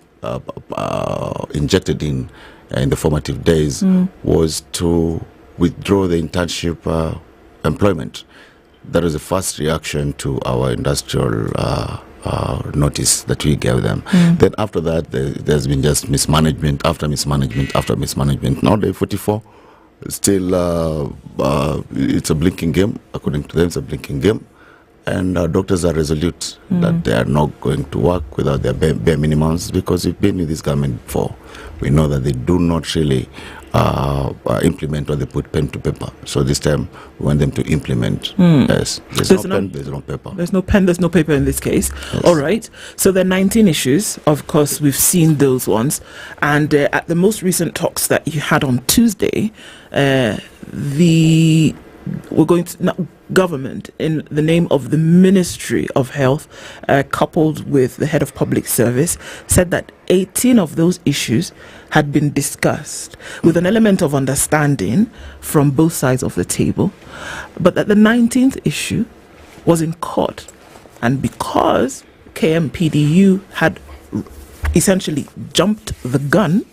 injected in the formative days was to withdraw the internship employment. That was the first reaction to our industrial notice that we gave them. Then after that, there's been just mismanagement after mismanagement after mismanagement. Now day 44, still it's a blinking game. According to them, it's a blinking game. And doctors are resolute that they are not going to work without their bare minimums, because we've been with this government before. we know that they do not really implement what they put pen to paper. So this time we want them to implement. Yes, there's no pen, there's no paper. There's no pen, there's no paper in this case. Yes. All right. So there are 19 issues. Of course, we've seen those ones. And at the most recent talks that you had on Tuesday, we're going to government, in the name of the Ministry of Health, coupled with the head of public service, said that 18 of those issues had been discussed with an element of understanding from both sides of the table, but that the 19th issue was in court. And because KMPDU had essentially jumped the gun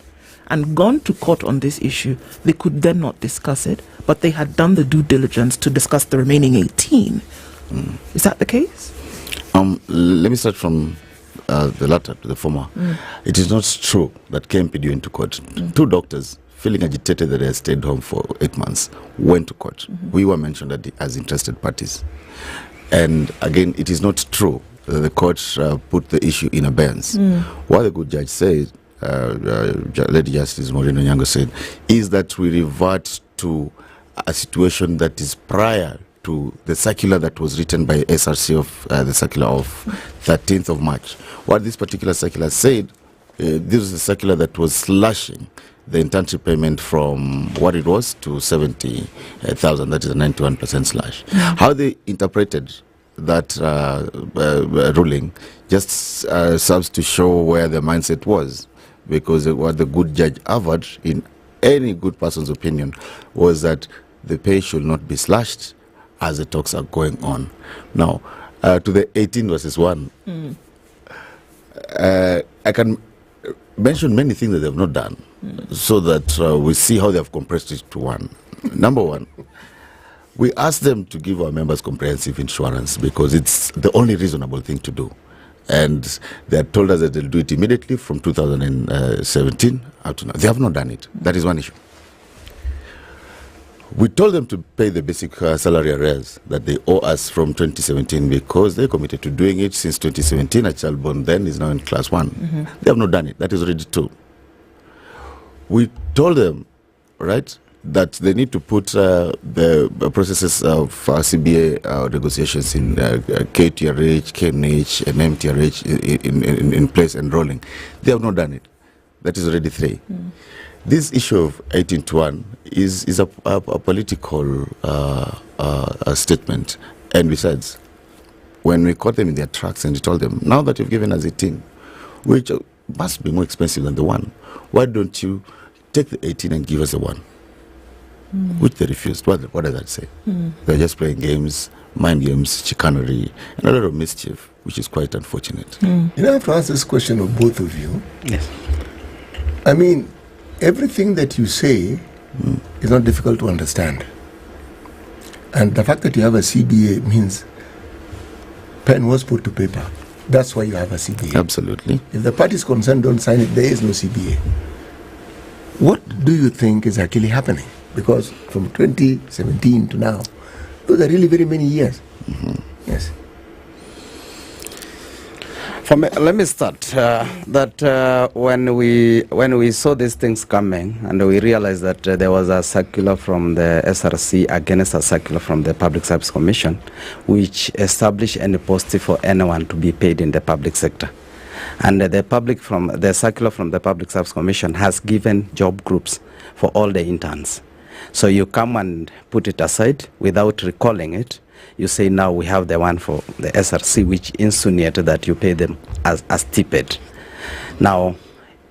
and gone to court on this issue, they could then not discuss it, but they had done the due diligence to discuss the remaining 18. Is that the case? Let me start from the latter to the former. It is not true that KMPDU went to court. Two doctors, feeling agitated that they had stayed home for 8 months, went to court. We were mentioned as interested parties. And again, it is not true that the court put the issue in abeyance. What the good judge said, Lady Justice Moreno Nyango said, is that we revert to a situation that is prior to the circular that was written by SRC of the circular of 13th of March. What this particular circular said, this is a circular that was slashing the internship payment from what it was to 70,000, that is a 91% slash. How they interpreted that ruling just serves to show where the mindset was, because what the good judge averred, in any good person's opinion, was that the pay should not be slashed as the talks are going on. Now, to the 18 versus 1, I can mention many things that they have not done, so that we see how they have compressed it to one. Number one, we asked them to give our members comprehensive insurance because it's the only reasonable thing to do. And they had told us that they'll do it immediately from 2017 up to now. They have not done it. That is one issue. We told them to pay the basic salary arrears that they owe us from 2017 because they committed to doing it since 2017. A child born then is now in class 1. They have not done it. That is already 2. We told them, right, that they need to put the processes of CBA negotiations in KTRH, KNH, and MTRH in place and rolling. They have not done it. That is already 3. This issue of 18 to 1 is a political statement. And besides, when we caught them in their tracks and we told them, now that you've given us 18, which must be more expensive than the 1, why don't you take the 18 and give us the 1? Which they refused. What does that say? They're just playing games, mind games, chicanery, and a lot of mischief, which is quite unfortunate. You know, I have to ask this question of both of you. Yes. I mean, everything that you say is not difficult to understand. And the fact that you have a CBA means pen was put to paper. That's why you have a CBA. Absolutely. If the parties concerned don't sign it, there is no CBA. What do you think is actually happening? Because from 2017 to now, those are really very many years. Yes. Let me start. When we saw these things coming and we realized that there was a circular from the SRC against a circular from the Public Service Commission, which established any post for anyone to be paid in the public sector. And the circular from the Public Service Commission has given job groups for all the interns. So you come and put it aside without recalling it. You say now we have the one for the SRC, which insinuated that you pay them as stipend. Now,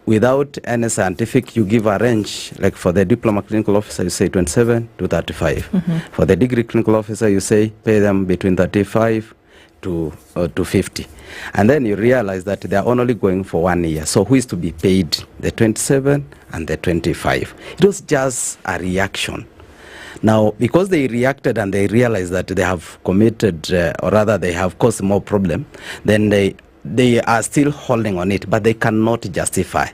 without any scientific, you give a range, like for the diploma clinical officer, you say 27 to 35. For the degree clinical officer, you say pay them between 35 to 50. And then you realize that they are only going for 1 year. So who is to be paid? The 27 and the 25. It was just a reaction. Now, because they reacted and they realized that they have committed, or rather they have caused more problem, then they are still holding on it, but they cannot justify.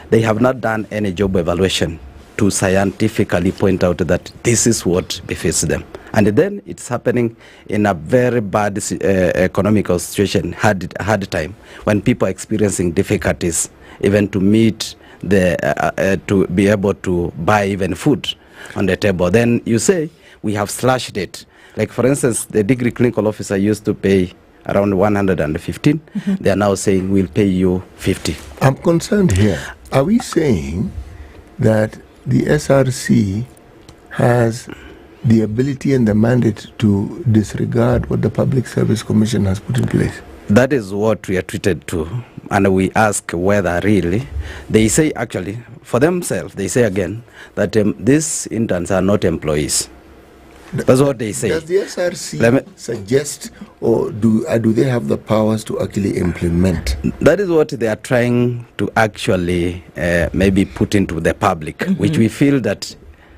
They have not done any job evaluation to scientifically point out that this is what befits them. And then it's happening in a very bad economical situation, hard time, when people are experiencing difficulties even to meet to be able to buy even food on the table. Then you say we have slashed it. Like for instance, the degree clinical officer used to pay around 115. They are now saying we'll pay you 50. I'm concerned here. Are we saying that the SRC has the ability and the mandate to disregard what the Public Service Commission has put in place? That is what we are treated to. And we ask whether really, they say actually, for themselves, they say again, that these interns are not employees. That's what they say. Does the SRC suggest, or do they have the powers to actually implement? That is what they are trying to actually maybe put into the public, which we feel that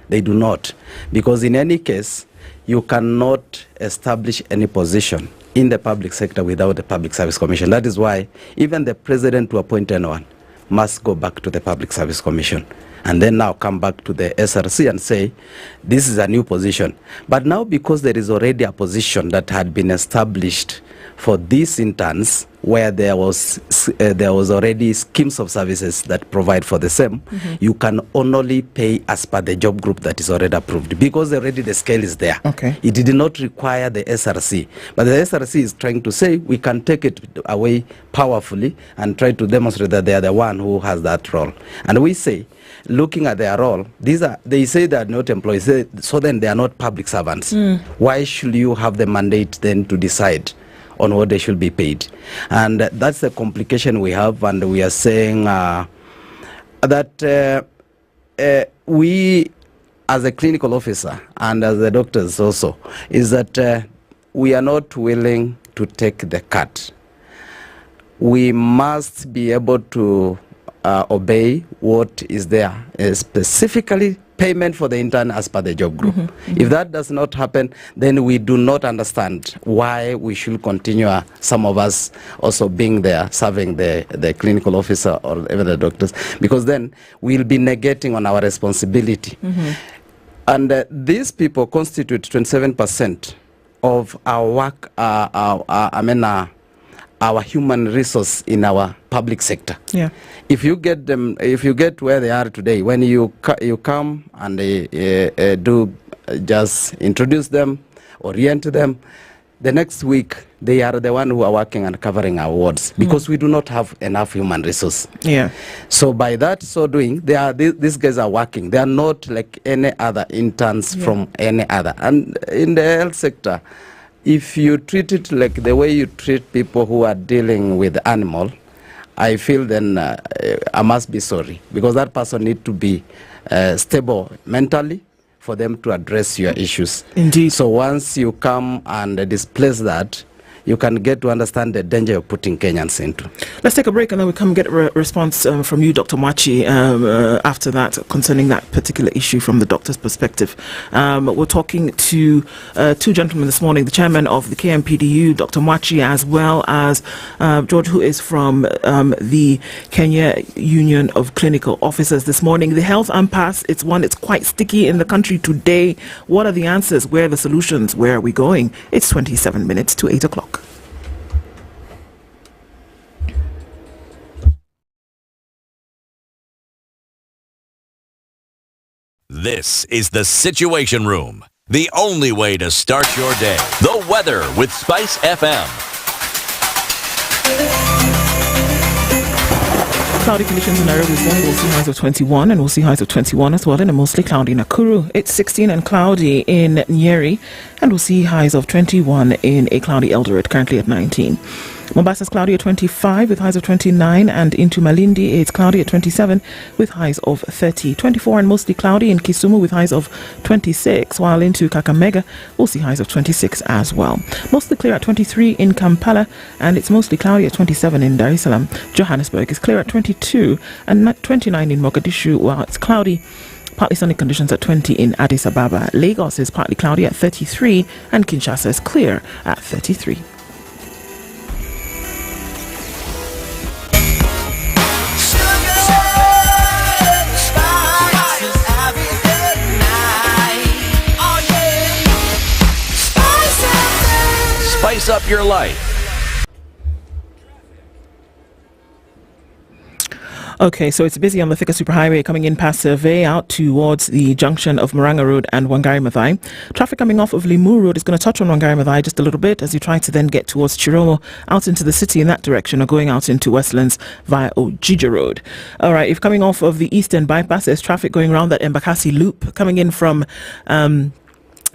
they do not. Because in any case, you cannot establish any position in the public sector without the Public Service Commission. That is why even the president to appoint anyone must go back to the Public Service Commission and then now come back to the SRC and say, this is a new position. But now because there is already a position that had been established for these interns, where there was already schemes of services that provide for the same, you can only pay as per the job group that is already approved, because already the scale is there. It did not require the SRC. But the SRC is trying to say we can take it away powerfully and try to demonstrate that they are the one who has that role. And we say, looking at their role, they say they are not employees, so then they are not public servants. Why should you have the mandate then to decide on what they should be paid? And that's the complication we have, and we are saying that we as a clinical officer and as the doctors also, is that we are not willing to take the cut. We must be able to obey what is there, specifically payment for the intern as per the job group. If that does not happen, then we do not understand why we should continue, some of us also being there, serving the clinical officer or even the doctors, because then we'll be negating on our responsibility. And these people constitute 27% of our work, our human resource in our public sector. If you get them, if you get where they are today, when you come and do just introduce them, orient them, the next week they are the one who are working and covering our wards, because we do not have enough human resource. So by that so doing, these guys are working. They are not like any other interns from any other. And in the health sector, if you treat it like the way you treat people who are dealing with animal, I feel then I must be sorry, because that person needs to be stable mentally for them to address your issues. Indeed. So once you come and displace that, you can get to understand the danger you're putting Kenyans into. Let's take a break and then we come get a response from you, Dr. Machi, after that, concerning that particular issue from the doctor's perspective. We're talking to two gentlemen this morning, the chairman of the KMPDU, Dr. Machi, as well as George, who is from the Kenya Union of Clinical Officers this morning. The health impasse, it's quite sticky in the country today. What are the answers? Where are the solutions? Where are we going? It's 27 minutes to 8 o'clock. This is the Situation Room, the only way to start your day. The weather with SpiceFM. Cloudy conditions in Nairobi. We'll see highs of 21 and we'll see highs of 21 as well in a mostly cloudy Nakuru. It's 16 and cloudy in Nyeri, and we'll see highs of 21 in a cloudy Eldoret, currently at 19. Mombasa's cloudy at 25 with highs of 29, and into Malindi it's cloudy at 27 with highs of 30. 24 and mostly cloudy in Kisumu with highs of 26, while into Kakamega we'll see highs of 26 as well. Mostly clear at 23 in Kampala, and it's mostly cloudy at 27 in Dar es Salaam. Johannesburg is clear at 22 and 29 in Mogadishu, while it's cloudy, partly sunny conditions at 20 in Addis Ababa. Lagos is partly cloudy at 33, and Kinshasa is clear at 33. Spice up your life. Okay, so it's busy on the Thika Superhighway coming in past Survey out towards the junction of Murang'a Road and Wangari Maathai. Traffic coming off of Limuru Road is going to touch on Wangari Maathai just a little bit as you try to then get towards Chiromo out into the city in that direction, or going out into Westlands via Ojija Road. All right, if coming off of the Eastern Bypass, there's traffic going around that Embakasi Loop coming in from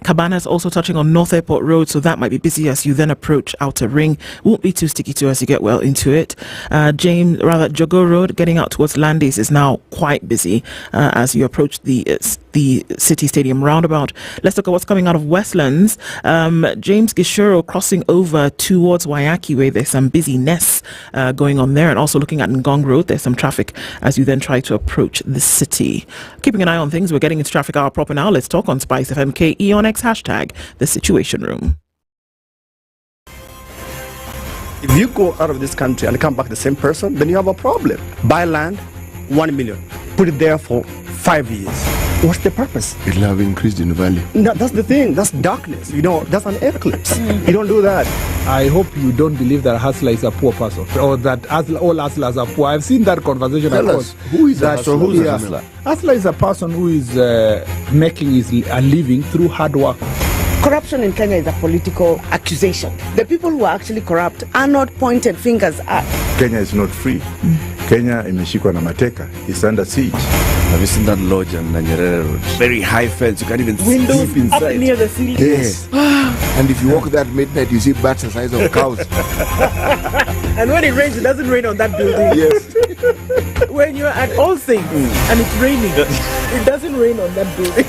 Cabanas, also touching on North Airport Road, so that might be busy as you then approach Outer Ring. Won't be too sticky too as you get well into it. Jogo Road getting out towards Landis is now quite busy as you approach the City Stadium roundabout. Let's look at what's coming out of Westlands. James Gishoro crossing over towards Wayaki Way. There's some busyness going on there, and also looking at Ngong Road, there's some traffic as you then try to approach the city. Keeping an eye on things, we're getting into traffic hour proper now. Let's talk on SpiceFM KE on X, hashtag the Situation Room. If you go out of this country and come back the same person, then you have a problem. Buy land, 1 million. Put it there for 5 years. What's the purpose? It'll have increased in value. No, that's the thing. That's darkness. That's an eclipse. You don't do that. I hope you don't believe that hustler is a poor person, or that all hustlers are poor. I've seen that conversation. Tell us, who is a hustler? Who's a hustler? Hustler is a person who is making a living through hard work. Corruption in Kenya is a political accusation. The people who are actually corrupt are not pointed fingers at. Kenya is not free. Kenya imeshikwa na mateka. It's under siege. Have you seen that lodge on Nyeri Road? Very high fence. You can't even windows sleep inside. Up near the ceiling. Yes. And if you walk that midnight, you see bats the size of cows. And when it rains, it doesn't rain on that building. Yes. When you're at All Saints and it's raining, it doesn't rain on that building.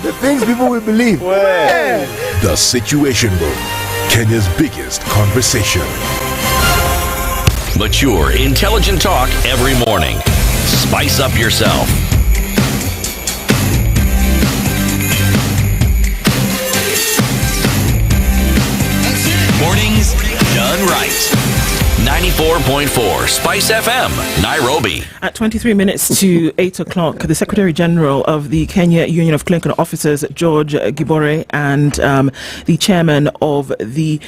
The things people will believe. The Situation Room, Kenya's biggest conversation. Mature, intelligent talk every morning. Spice up yourself. Mornings done right. 94.4 Spice FM, Nairobi. At 23 minutes to 8 o'clock, the Secretary General of the Kenya Union of Clinical Officers, George Gibore, and the Chairman of the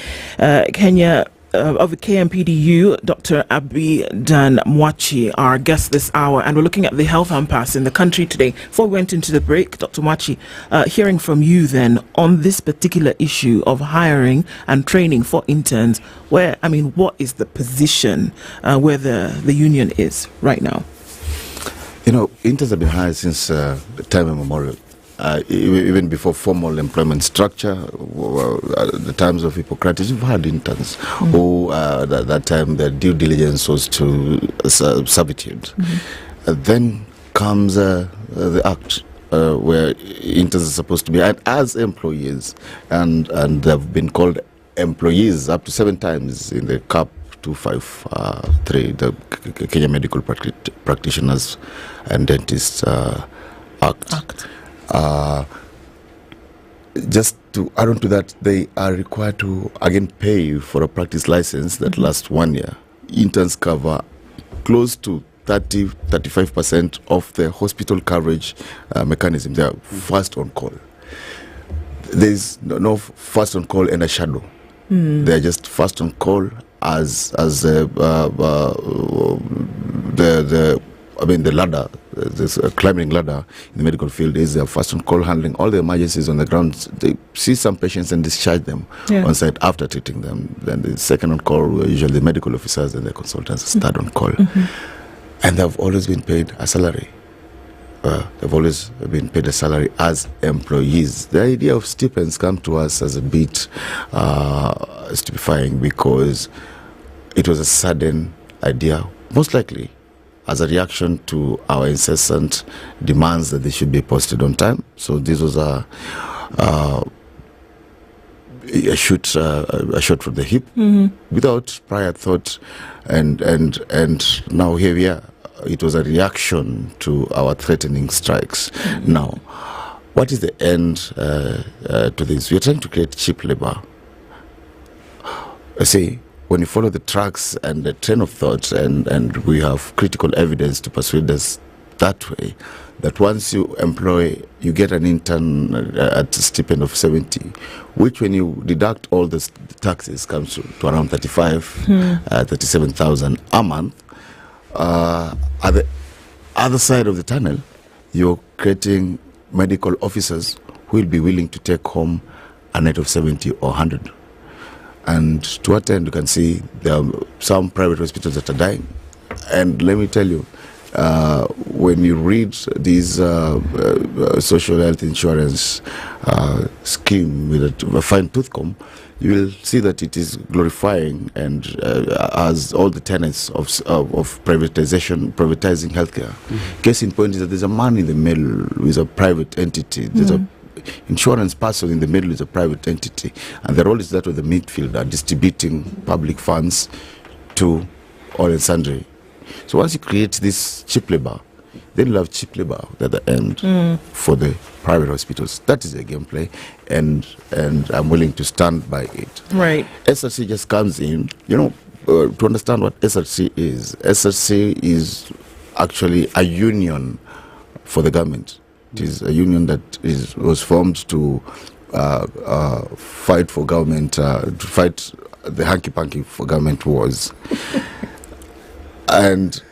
of the KMPDU, Dr. Abidan Mwachi, our guest this hour, and we're looking at the health impasse in the country today. Before we went into the break, Dr. Mwachi, hearing from you then on this particular issue of hiring and training for interns, what is the position where the union is right now? Interns have been hired since time immemorial. Even before formal employment structure, the times of Hippocrates, you've had interns who, at that time, their due diligence was to servitude. Then comes the Act, where interns are supposed to be as employees, and they've been called employees up to 7 times in the CAP 253, the Kenya Medical Practitioners and Dentists Act. Just to add on to that, they are required to again pay for a practice license that lasts 1 year. Interns cover close to 30-35% of the hospital coverage mechanism. They are first on call. There is no first on call and a shadow. They are just first on call as the ladder, this climbing ladder in the medical field is their first on call, handling all the emergencies on the ground. They see some patients and discharge them on site after treating them. Then the second on call were usually the medical officers and the consultants, third on call. And they've always been paid a salary. They've always been paid a salary as employees. The idea of stipends come to us as a bit stupefying, because it was a sudden idea, most likely as a reaction to our incessant demands that they should be posted on time. So this was a shot from the hip, without prior thought, and now here we are. It was a reaction to our threatening strikes. Now, what is the end to this? We are trying to create cheap labor. When you follow the tracks and the train of thought, and we have critical evidence to persuade us that way, that once you employ, you get an intern at a stipend of 70, which when you deduct all the taxes comes to around 37,000 a month. At the other side of the tunnel, you're creating medical officers who will be willing to take home a net of 70 or 100. And to what end, you can see there are some private hospitals that are dying. And let me tell you, when you read these social health insurance scheme with a fine-tooth comb, you will see that it is glorifying and as all the tenets of privatizing healthcare. Case in point is that there's a man in the middle who is a private entity. There's a insurance person in the middle is a private entity, and the role is that of the midfield are distributing public funds to all and sundry. So once you create this cheap labor, then you'll have cheap labor at the end for the private hospitals. That is the gameplay, and I'm willing to stand by it. Right. SRC just comes in, to understand what SRC is. SRC is actually a union for the government. It is a union that was formed to fight for government, to fight the hanky-panky for government wars. And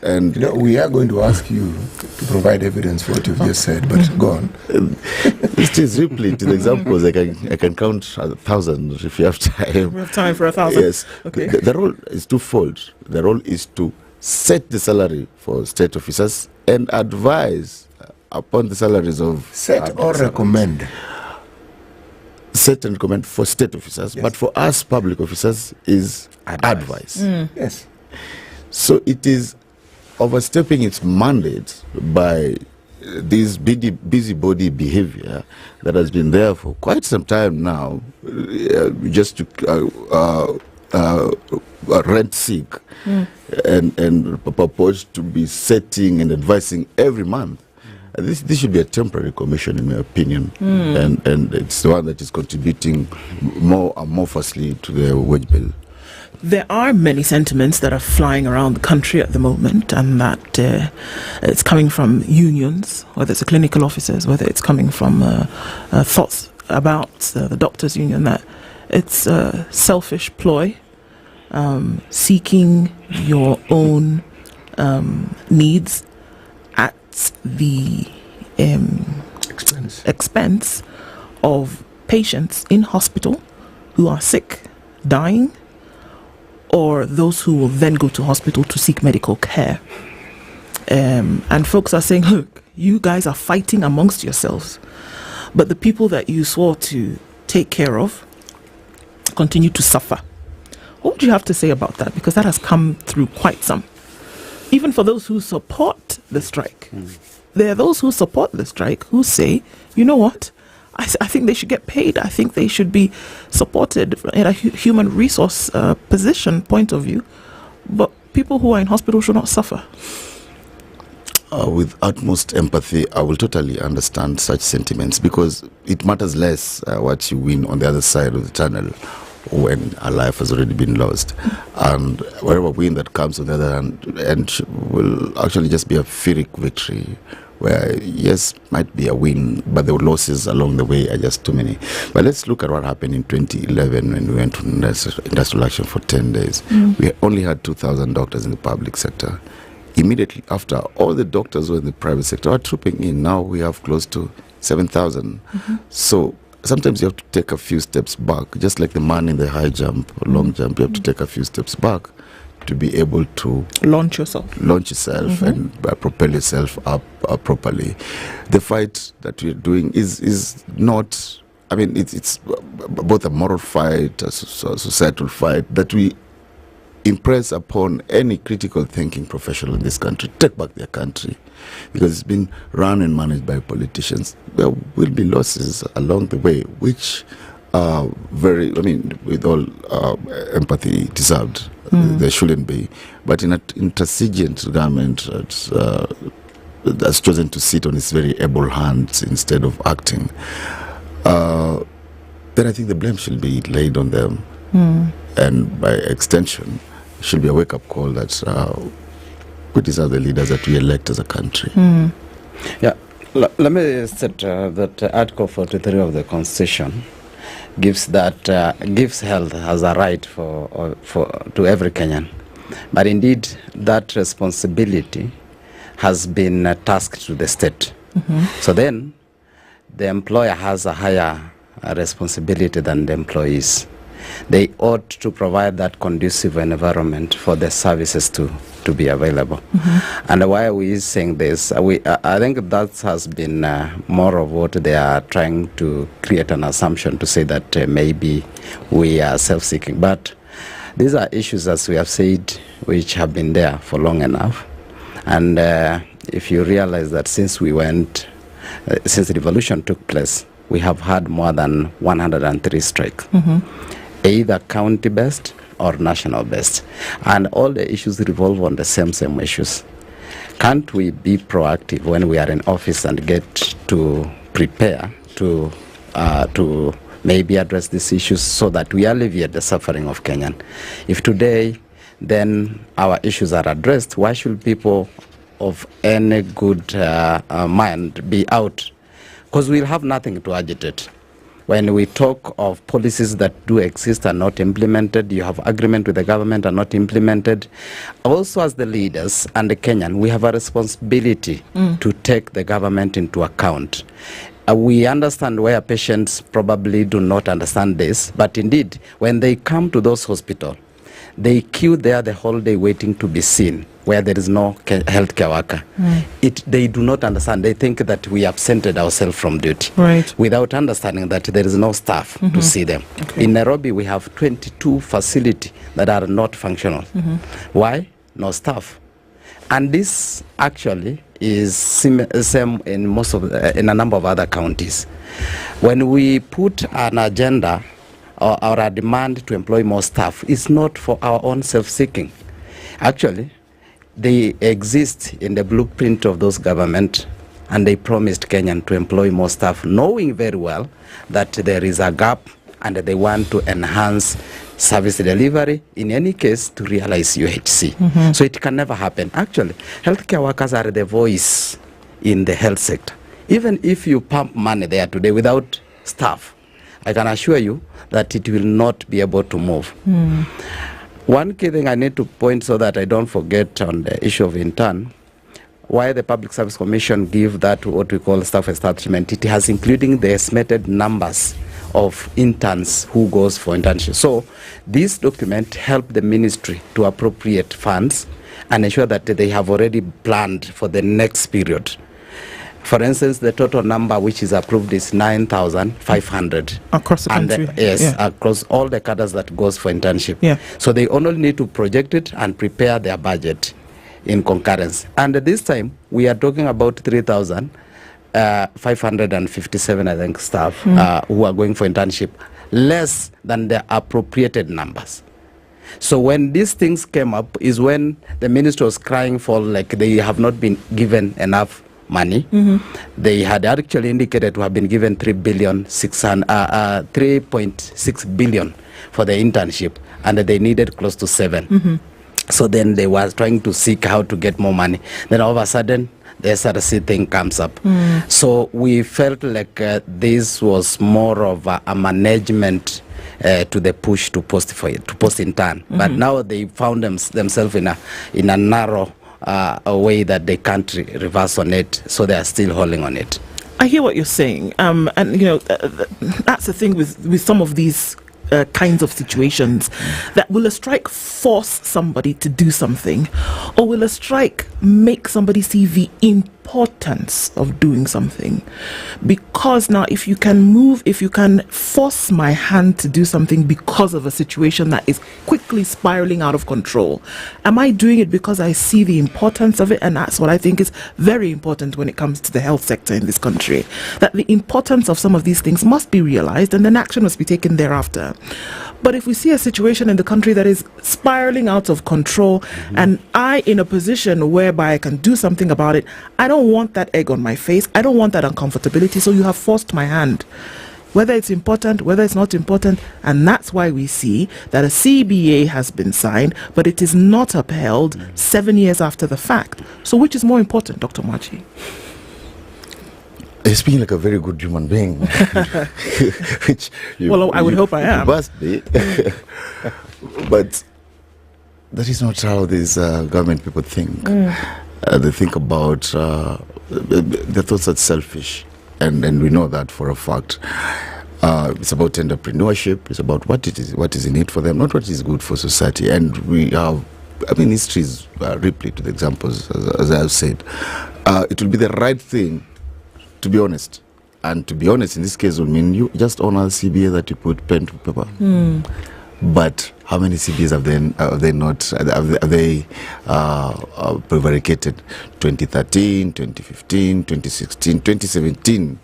we are going to ask you to provide evidence for what you've just said, but go on. It is replete with examples. I can count 1,000 if you have time. We have time for 1,000. Yes. Okay. The role is twofold. The role is to set the salary for state officers and advise upon the salaries of set or recommend. Set and recommend for state officers, but for us public officers is advice. Yes. So it is overstepping its mandate by this busybody behavior that has been there for quite some time now, just to rent seek and purpose to be setting and advising every month. This should be a temporary commission, in my opinion, and it's the one that is contributing more amorphously to the wage bill. There are many sentiments that are flying around the country at the moment, and that it's coming from unions, whether it's the clinical officers, whether it's coming from thoughts about the doctors' union, that it's a selfish ploy, seeking your own needs at the expense of patients in hospital who are sick, dying, or those who will then go to hospital to seek medical care. And folks are saying, look, you guys are fighting amongst yourselves, but the people that you swore to take care of continue to suffer. What would you have to say about that? Because that has come through quite some. Even for those who support the strike. There are those who support the strike who say, you know what? I think they should get paid. I think they should be supported in a human resource position point of view. But people who are in hospital should not suffer. With utmost empathy, I will totally understand such sentiments, because it matters less what you win on the other side of the tunnel when a life has already been lost. And whatever win that comes on the other hand will actually just be a Pyrrhic victory, where yes, might be a win, but the losses along the way are just too many. But let's look at what happened in 2011 when we went to industrial action for 10 days. We only had 2,000 doctors in the public sector. Immediately after, all the doctors were in the private sector are trooping in. Now we have close to 7,000. So sometimes you have to take a few steps back, just like the man in the high jump or long jump. You have to take a few steps back to be able to launch yourself and propel yourself up properly. The fight that we're doing is not, I mean, it's both a moral fight, a societal fight, that we impress upon any critical thinking professional in this country. Take back their country, because it's been run and managed by politicians. There will be losses along the way, which are with all empathy deserved. There shouldn't be. But in an intransigent government that's chosen to sit on its very able hands instead of acting, then I think the blame should be laid on them. And by extension, should be a wake-up call that inequities are the leaders that we elect as a country. Yeah, let me state that Article 43 of the Constitution gives health as a right to every Kenyan. But indeed, that responsibility has been tasked to the state. So then, the employer has a higher responsibility than the employees. They ought to provide that conducive environment for the services to be available. And why are we saying this? I think that has been more of what they are trying to create an assumption to say that maybe we are self-seeking. But these are issues, as we have said, which have been there for long enough. And if you realize that since the revolution took place, we have had more than 103 strikes, either county-based or national-based. And all the issues revolve on the same issues. Can't we be proactive when we are in office and get to prepare to maybe address these issues so that we alleviate the suffering of Kenyan? If today, then our issues are addressed, why should people of any good mind be out? Because we'll have nothing to agitate. When we talk of policies that do exist and not implemented, you have agreement with the government and not implemented. Also, as the leaders and the Kenyan, we have a responsibility to take the government into account. We understand where patients probably do not understand this, but indeed, when they come to those hospitals, they queue there the whole day waiting to be seen, where there is no healthcare worker. They do not understand. They think that we absented ourselves from duty, without understanding that there is no staff to see them. In Nairobi, we have 22 facilities that are not functional. Why? No staff. And this actually is same in in a number of other counties. When we put an agenda or a demand to employ more staff, it's not for our own self-seeking. Actually, they exist in the blueprint of those government, and they promised Kenyan to employ more staff, knowing very well that there is a gap and they want to enhance service delivery, in any case, to realize UHC. So it can never happen. Actually, healthcare workers are the voice in the health sector. Even if you pump money there today without staff, I can assure you that it will not be able to move. One key thing I need to point so that I don't forget on the issue of intern, why the Public Service Commission give that what we call staff establishment, it has including the estimated numbers of interns who goes for internship. So this document helped the ministry to appropriate funds and ensure that they have already planned for the next period. For instance, the total number which is approved is 9,500. Across the country? Yes, across all the cadres that goes for internship. So they only need to project it and prepare their budget in concurrence. And this time, we are talking about 3,557, I think, staff who are going for internship, less than the appropriated numbers. So when these things came up is when the minister was crying for, like, they have not been given enough money. They had actually indicated to have been given 3.6 billion for the internship, and they needed close to 7. So then they were trying to seek how to get more money. Then all of a sudden, the SRC thing comes up. So we felt like this was more of a management to the push to post intern. But now they found themselves in a narrow a way that they can't reverse on it, so they are still holding on it. I hear what you're saying, and you know that's the thing with some of these kinds of situations, that will a strike force somebody to do something, or will a strike make somebody see the importance of doing something? Because now if you can force my hand to do something because of a situation that is quickly spiraling out of control, am I doing it because I see the importance of it? And that's what I think is very important when it comes to the health sector in this country, that the importance of some of these things must be realized and then action must be taken thereafter. But if we see a situation in the country that is spiraling out of control, and I in a position whereby I can do something about it, I don't want that egg on my face. I don't want that uncomfortability. So you have forced my hand. whether it's important, whether it's not important, and that's why we see that a CBA has been signed, but it is not upheld 7 years after the fact. So which is more important, Dr. Machi? You're speaking like a very good human being. Which I would hope I am. Must be. But that is not how these government people think. They think about, their thoughts are selfish. And we know that for a fact. It's about entrepreneurship. It's about what is in it for them, not what is good for society. And we have, history is replete with examples, as I have said. It will be the right thing to be honest. And to be honest, in this case, would mean you just honor the CBA that you put pen to paper. But how many CBAs have they prevaricated? 2013, 2015, 2016, 2017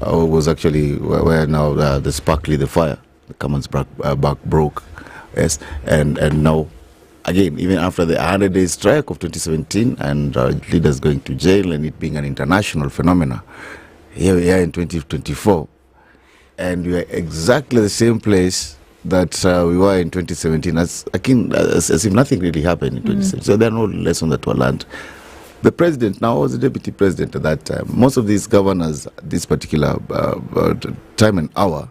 was actually where now the sparkly, the fire, the Commons back broke. Yes, and now, again, even after the 100-day strike of 2017 and leaders going to jail and it being an international phenomenon, here we are in 2024, and we are exactly the same place that we were in 2017, as if nothing really happened in 2017. So there are no lessons that were learned. The president now was the deputy president at that time. Most of these governors, this particular time and hour,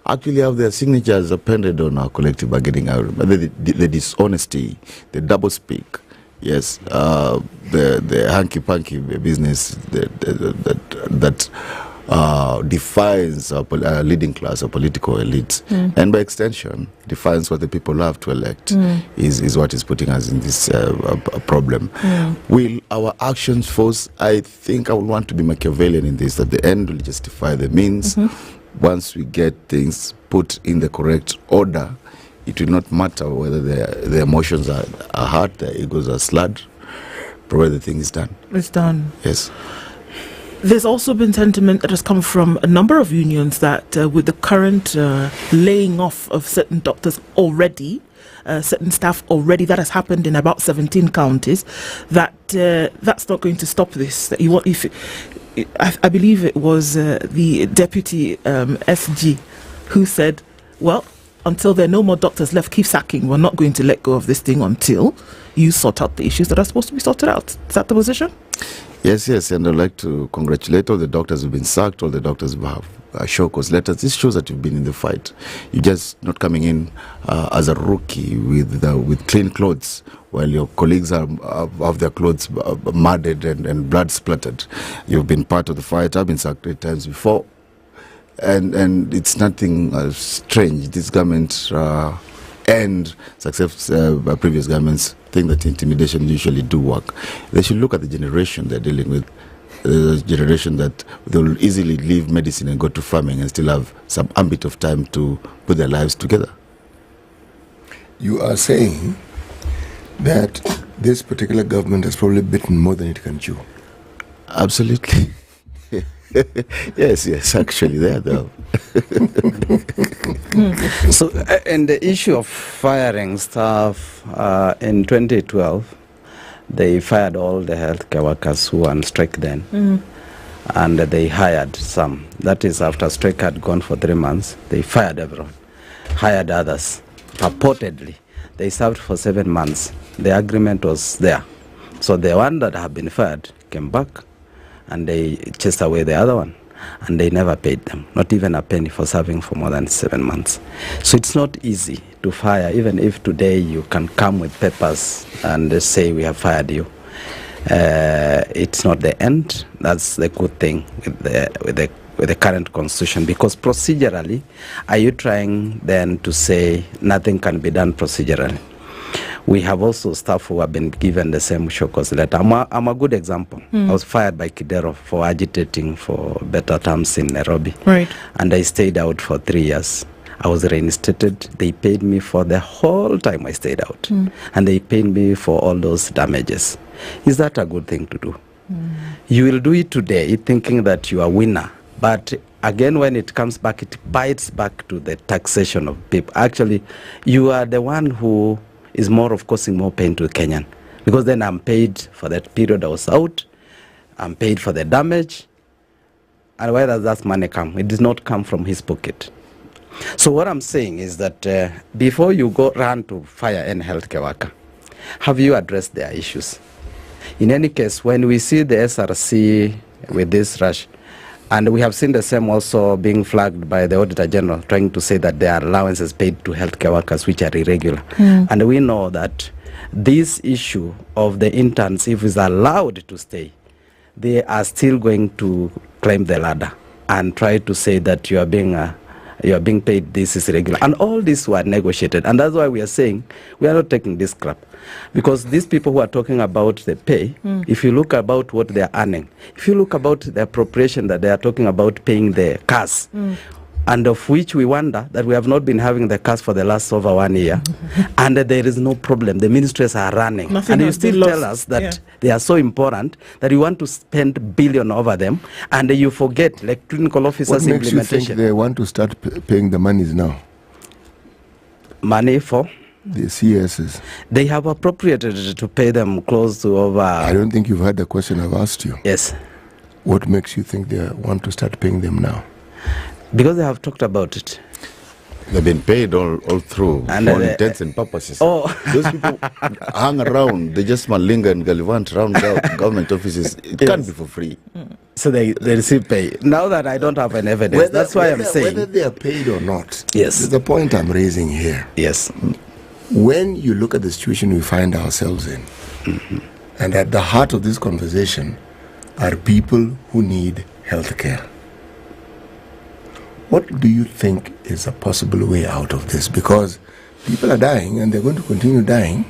actually have their signatures appended on our collective bargaining agreement. The dishonesty, the doublespeak, yes, the hanky-panky business that defines our leading class, our political elites, and by extension defines what the people have to elect, is what is putting us in this problem. Will our actions force? I think I would want to be Machiavellian in this, that the end will justify the means. Once we get things put in the correct order, it will not matter whether the emotions are hurt, the egos are slurred, provided the thing is done. It's done. Yes. There's also been sentiment that has come from a number of unions that with the current laying off of certain doctors already, certain staff already, that has happened in about 17 counties, that that's not going to stop this. That you want, I believe it was the deputy SG who said, well, until there are no more doctors left, keep sacking. We're not going to let go of this thing until you sort out the issues that are supposed to be sorted out. Is that the position? Yes, and I'd like to congratulate all the doctors who've been sacked, all the doctors who have show cause letters. This shows that you've been in the fight. You're just not coming in as a rookie with clean clothes, while your colleagues have their clothes muddied and blood splattered. You've been part of the fight. I've been sacked 3 times before, and it's nothing strange. This government and success previous governments think that intimidation usually do work. They should look at the generation they're dealing with, the generation that they will easily leave medicine and go to farming and still have some ambit of time to put their lives together. You are saying that this particular government has probably bitten more than it can chew. Absolutely. yes, actually, they are though. So, and the issue of firing staff, in 2012, they fired all the healthcare workers who were on strike then, and they hired some. That is, after strike had gone for 3 months, they fired everyone, hired others. Purportedly, they served for 7 months. The agreement was there. So the one that had been fired came back, and they chased away the other one, and they never paid them, not even a penny for serving for more than 7 months. So it's not easy to fire, even if today you can come with papers and say we have fired you. It's not the end. That's the good thing with the current constitution, because procedurally, are you trying then to say nothing can be done procedurally? We have also staff who have been given the same show cause letter. I'm a good example. I was fired by Kidero for agitating for better terms in Nairobi. Right. And I stayed out for 3 years. I was reinstated. They paid me for the whole time I stayed out. And they paid me for all those damages. Is that a good thing to do? You will do it today thinking that you are a winner. But again, when it comes back, it bites back to the taxation of people. Actually, you are the one who is more of causing more pain to Kenyan, because then I'm paid for that period I was out, I'm paid for the damage, And where does that money come? It does not come from his pocket. So what I'm saying is that before you go run to fire any healthcare worker, have you addressed their issues? In any case, when we see the SRC with this rush, and we have seen the same also being flagged by the Auditor General, trying to say that there are allowances paid to healthcare workers which are irregular. And we know that this issue of the interns, if is allowed to stay, they are still going to climb the ladder and try to say that you are being paid, this is irregular. And all these were negotiated. And that's why we are saying we are not taking this crap. Because these people who are talking about the pay, if you look about what they are earning, if you look about the appropriation that they are talking about paying the cars, and of which we wonder that we have not been having the cars for the last over 1 year, and there is no problem. The ministries are running. Nothing and you has still been tell lost. us that they are so important that you want to spend billion over them, and you forget like clinical officers What makes implementation. you think they want to start paying the monies now? Money for? The CSs. They have appropriated to pay them close to over... I don't think you've heard the question I've asked you. Yes. What makes you think they want to start paying them now? Because they have talked about it. They've been paid all through, And, for all intents and purposes. Those people hang around, they just malinga and gallivant around government offices. It can't be for free. So they receive pay. Now that I don't have an evidence, that's why I'm saying... Whether they are paid or not, yes, is the point I'm raising here. Yes. When you look at the situation we find ourselves in, and at the heart of this conversation are people who need health care. What do you think is a possible way out of this? Because people are dying and they're going to continue dying.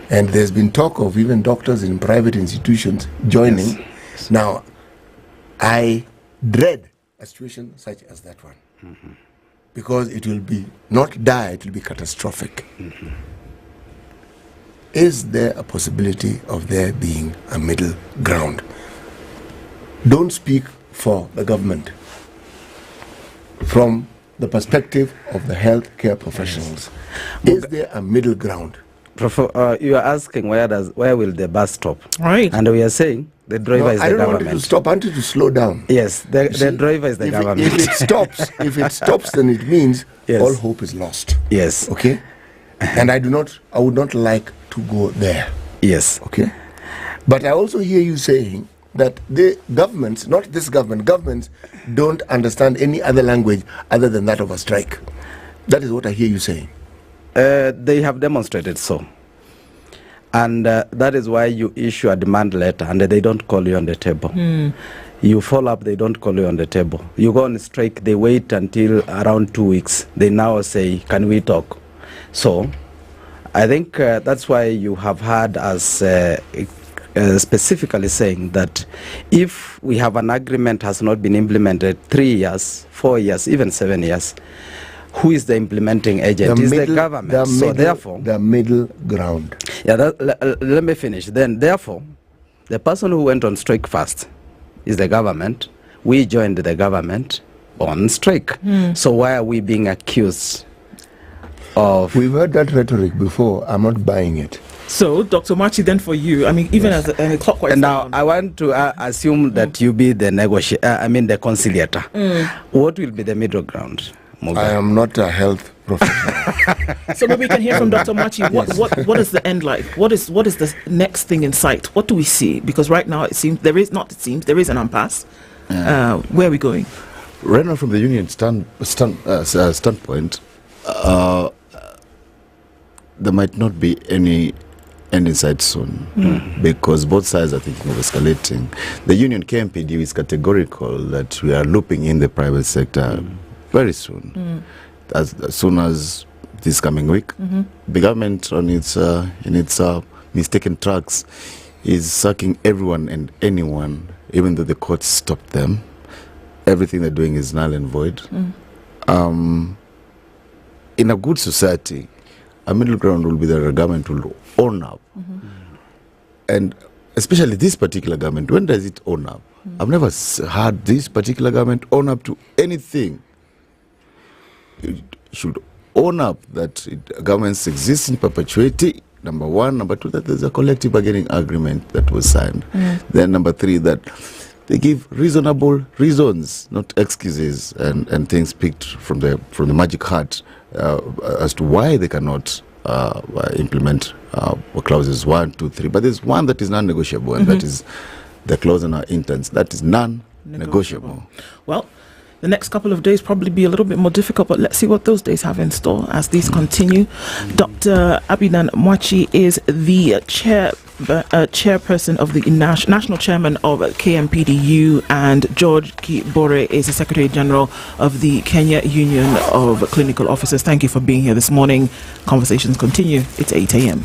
And there's been talk of even doctors in private institutions joining. Yes. Now, I dread a situation such as that one. Because it will be not dire, it will be catastrophic. Is there a possibility of there being a middle ground? Don't speak for the government. From the perspective of the healthcare professionals, is there a middle ground? You are asking where will the bus stop? Right. And we are saying the driver is the government. I don't want it to stop. I want it to slow down. Yes, the driver is the government. If it stops, then it means all hope is lost. Yes. Okay? And I would not like to go there. Yes. Okay? But I also hear you saying that the governments, not this government, governments don't understand any other language other than that of a strike. That is what I hear you saying. They have demonstrated so. And that is why you issue a demand letter and they don't call you on the table. You follow up, they don't call you on the table. You go on strike, they wait until around 2 weeks. They now say, can we talk? So I think that's why you have heard us specifically saying that if we have an agreement has not been implemented 3 years, 4 years, even 7 years, who is the implementing agent? Is the government. So therefore, the middle ground. Yeah, let me finish. Then therefore, the person who went on strike first is the government. We joined the government on strike. So why are we being accused of... We've heard that rhetoric before. I'm not buying it. So, Dr. Machi, then for you, I mean, even as a clockwise... Now, I want to assume that you be the the conciliator. What will be the middle ground, Muga? I am not a health professional. So maybe we can hear from Dr. Machi. What is the end like? What is the next thing in sight? What do we see? Because right now it seems there is an impasse. Where are we going? Right now, from the union standpoint, there might not be any end in sight soon, because both sides are thinking of escalating. The union KMPD is categorical that we are looping in the private sector very soon, as soon as this coming week. The government on its in its mistaken tracks is sucking everyone and anyone, even though the courts stopped them. Everything they're doing is null and void. In a good society, a middle ground will be that the government will own up. And especially this particular government, when does it own up? I've never heard this particular government own up to anything. It should own up that governments exist in perpetuity, number one. Number two, that there's a collective bargaining agreement that was signed. Then number three, that they give reasonable reasons, not excuses and things picked from the magic hat as to why they cannot implement clauses 1, 2, 3. But there's one that is non-negotiable, and that is the clause on our interns. That is non-negotiable. Well, the next couple of days probably be a little bit more difficult, but let's see what those days have in store as these continue. Dr. Abidan Mwachi is the chairperson of the national chairman of KMPDU, and George Kibore is the Secretary General of the Kenya Union of Clinical Officers. Thank you for being here this morning. Conversations continue. It's 8 a.m.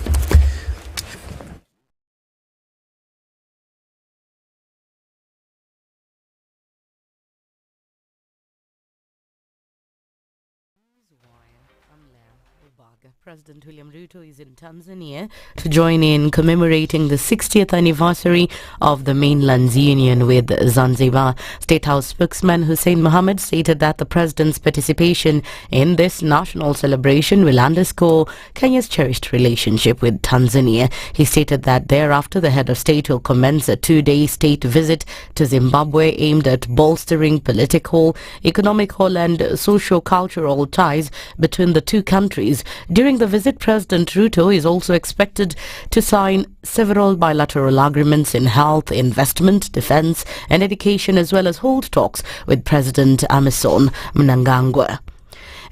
President William Ruto is in Tanzania to join in commemorating the 60th anniversary of the mainland's union with Zanzibar. State House spokesman Hussein Mohammed stated that the president's participation in this national celebration will underscore Kenya's cherished relationship with Tanzania. He stated that thereafter the head of state will commence a 2-day state visit to Zimbabwe aimed at bolstering political, economical and socio-cultural ties between the two countries. During the visit, President Ruto is also expected to sign several bilateral agreements in health, investment, defense and education, as well as hold talks with President Emmerson Mnangagwa.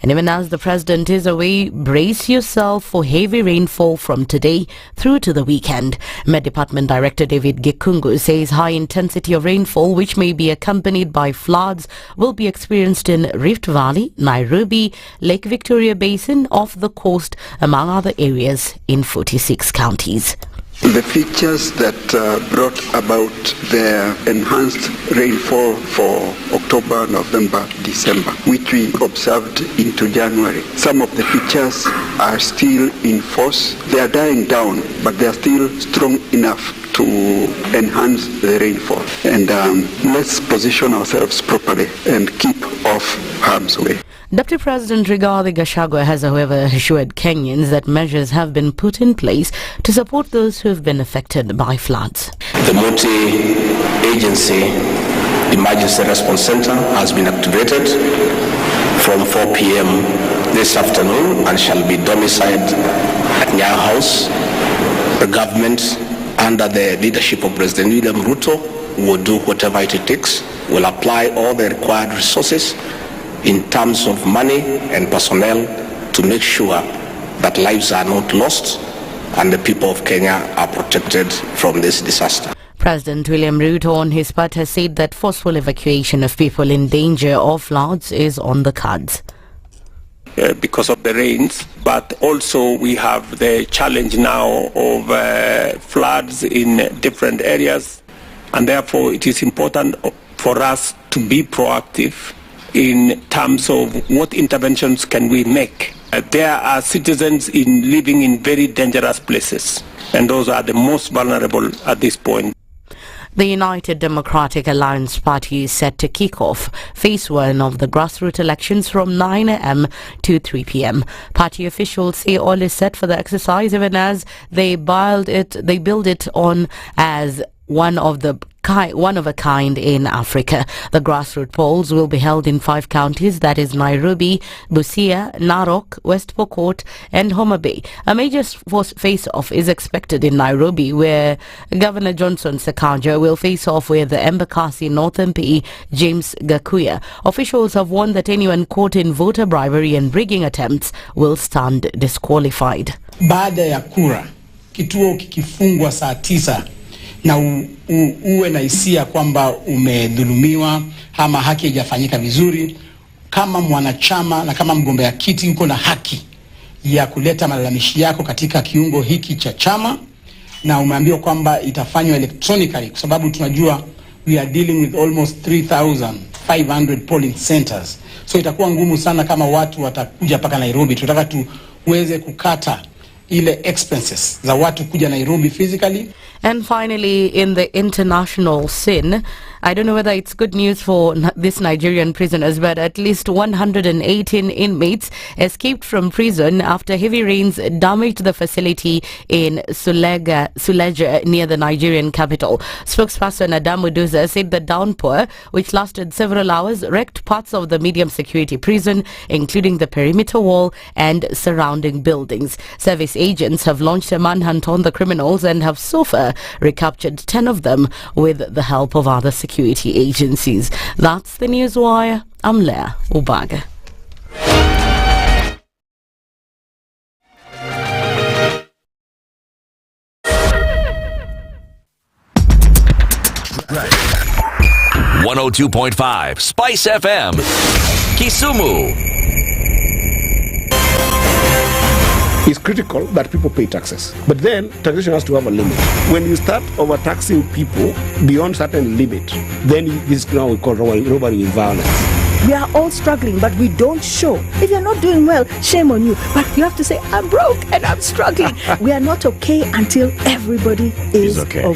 And even as the president is away, brace yourself for heavy rainfall from today through to the weekend. Met Department Director David Gikungu says high intensity of rainfall, which may be accompanied by floods, will be experienced in Rift Valley, Nairobi, Lake Victoria Basin, off the coast, among other areas in 46 counties. The features that brought about the enhanced rainfall for October, November, December, which we observed into January. Some of the features are still in force. They are dying down, but they are still strong enough to enhance the rainfall. And let's position ourselves properly and keep off harm's way. Deputy President Rigathi Gachagua has, however, assured Kenyans that measures have been put in place to support those who have been affected by floods. The multi-agency emergency response center has been activated from 4 p.m. this afternoon and shall be domiciled at Nyeri House. The government, under the leadership of President William Ruto, will do whatever it takes, will apply all the required resources in terms of money and personnel to make sure that lives are not lost and the people of Kenya are protected from this disaster. President William Ruto on his part has said that forceful evacuation of people in danger of floods is on the cards. Because of the rains, but also we have the challenge now of floods in different areas, and therefore it is important for us to be proactive in terms of what interventions can we make. There are citizens living in very dangerous places, and those are the most vulnerable at this point. The United Democratic Alliance Party is set to kick off phase 1 of the grassroots elections from 9 a.m. to 3 p.m. Party officials say all is set for the exercise, even as they build it on as one of a kind in Africa. The grassroots polls will be held in 5 counties, that is Nairobi, Busia, Narok, West Pokot and Homa Bay. A major face-off is expected in Nairobi, where Governor Johnson Sakaja will face off with the Embakasi North MP James Gakuya. Officials have warned that anyone caught in voter bribery and rigging attempts will stand disqualified. Baada ya kura, kituo kikifungwa saa 9 na uwe na hisia kwamba umedhulumiwa ama haki haijafanyika vizuri, kama mwanachama na kama mgombea kiti uko na haki ya kuleta malalamishi yako katika kiungo hiki cha chama, na umeambiwa kwamba itafanywa electronically, kwa sababu tunajua we are dealing with almost 3,500 polling centers. So itakuwa ngumu sana kama watu watakuja paka Nairobi. Tunataka tuweze kukata ile expenses za watu kuja Nairobi physically. And finally, in the international scene, I don't know whether it's good news for these Nigerian prisoners, but at least 118 inmates escaped from prison after heavy rains damaged the facility in Suleja near the Nigerian capital. Spokesperson Adamu Duza said the downpour, which lasted several hours, wrecked parts of the medium security prison, including the perimeter wall and surrounding buildings. Service agents have launched a manhunt on the criminals and have so far recaptured 10 of them with the help of other security agencies. That's the Newswire. I'm Leah Ubaga. Right. 102.5 Spice FM, Kisumu. It's critical that people pay taxes. But then taxation has to have a limit. When you start overtaxing people beyond certain limit, then this now we call robbery with violence. We are all struggling, but we don't show. If you're not doing well, shame on you. But you have to say, I'm broke and I'm struggling. We are not okay until everybody is okay.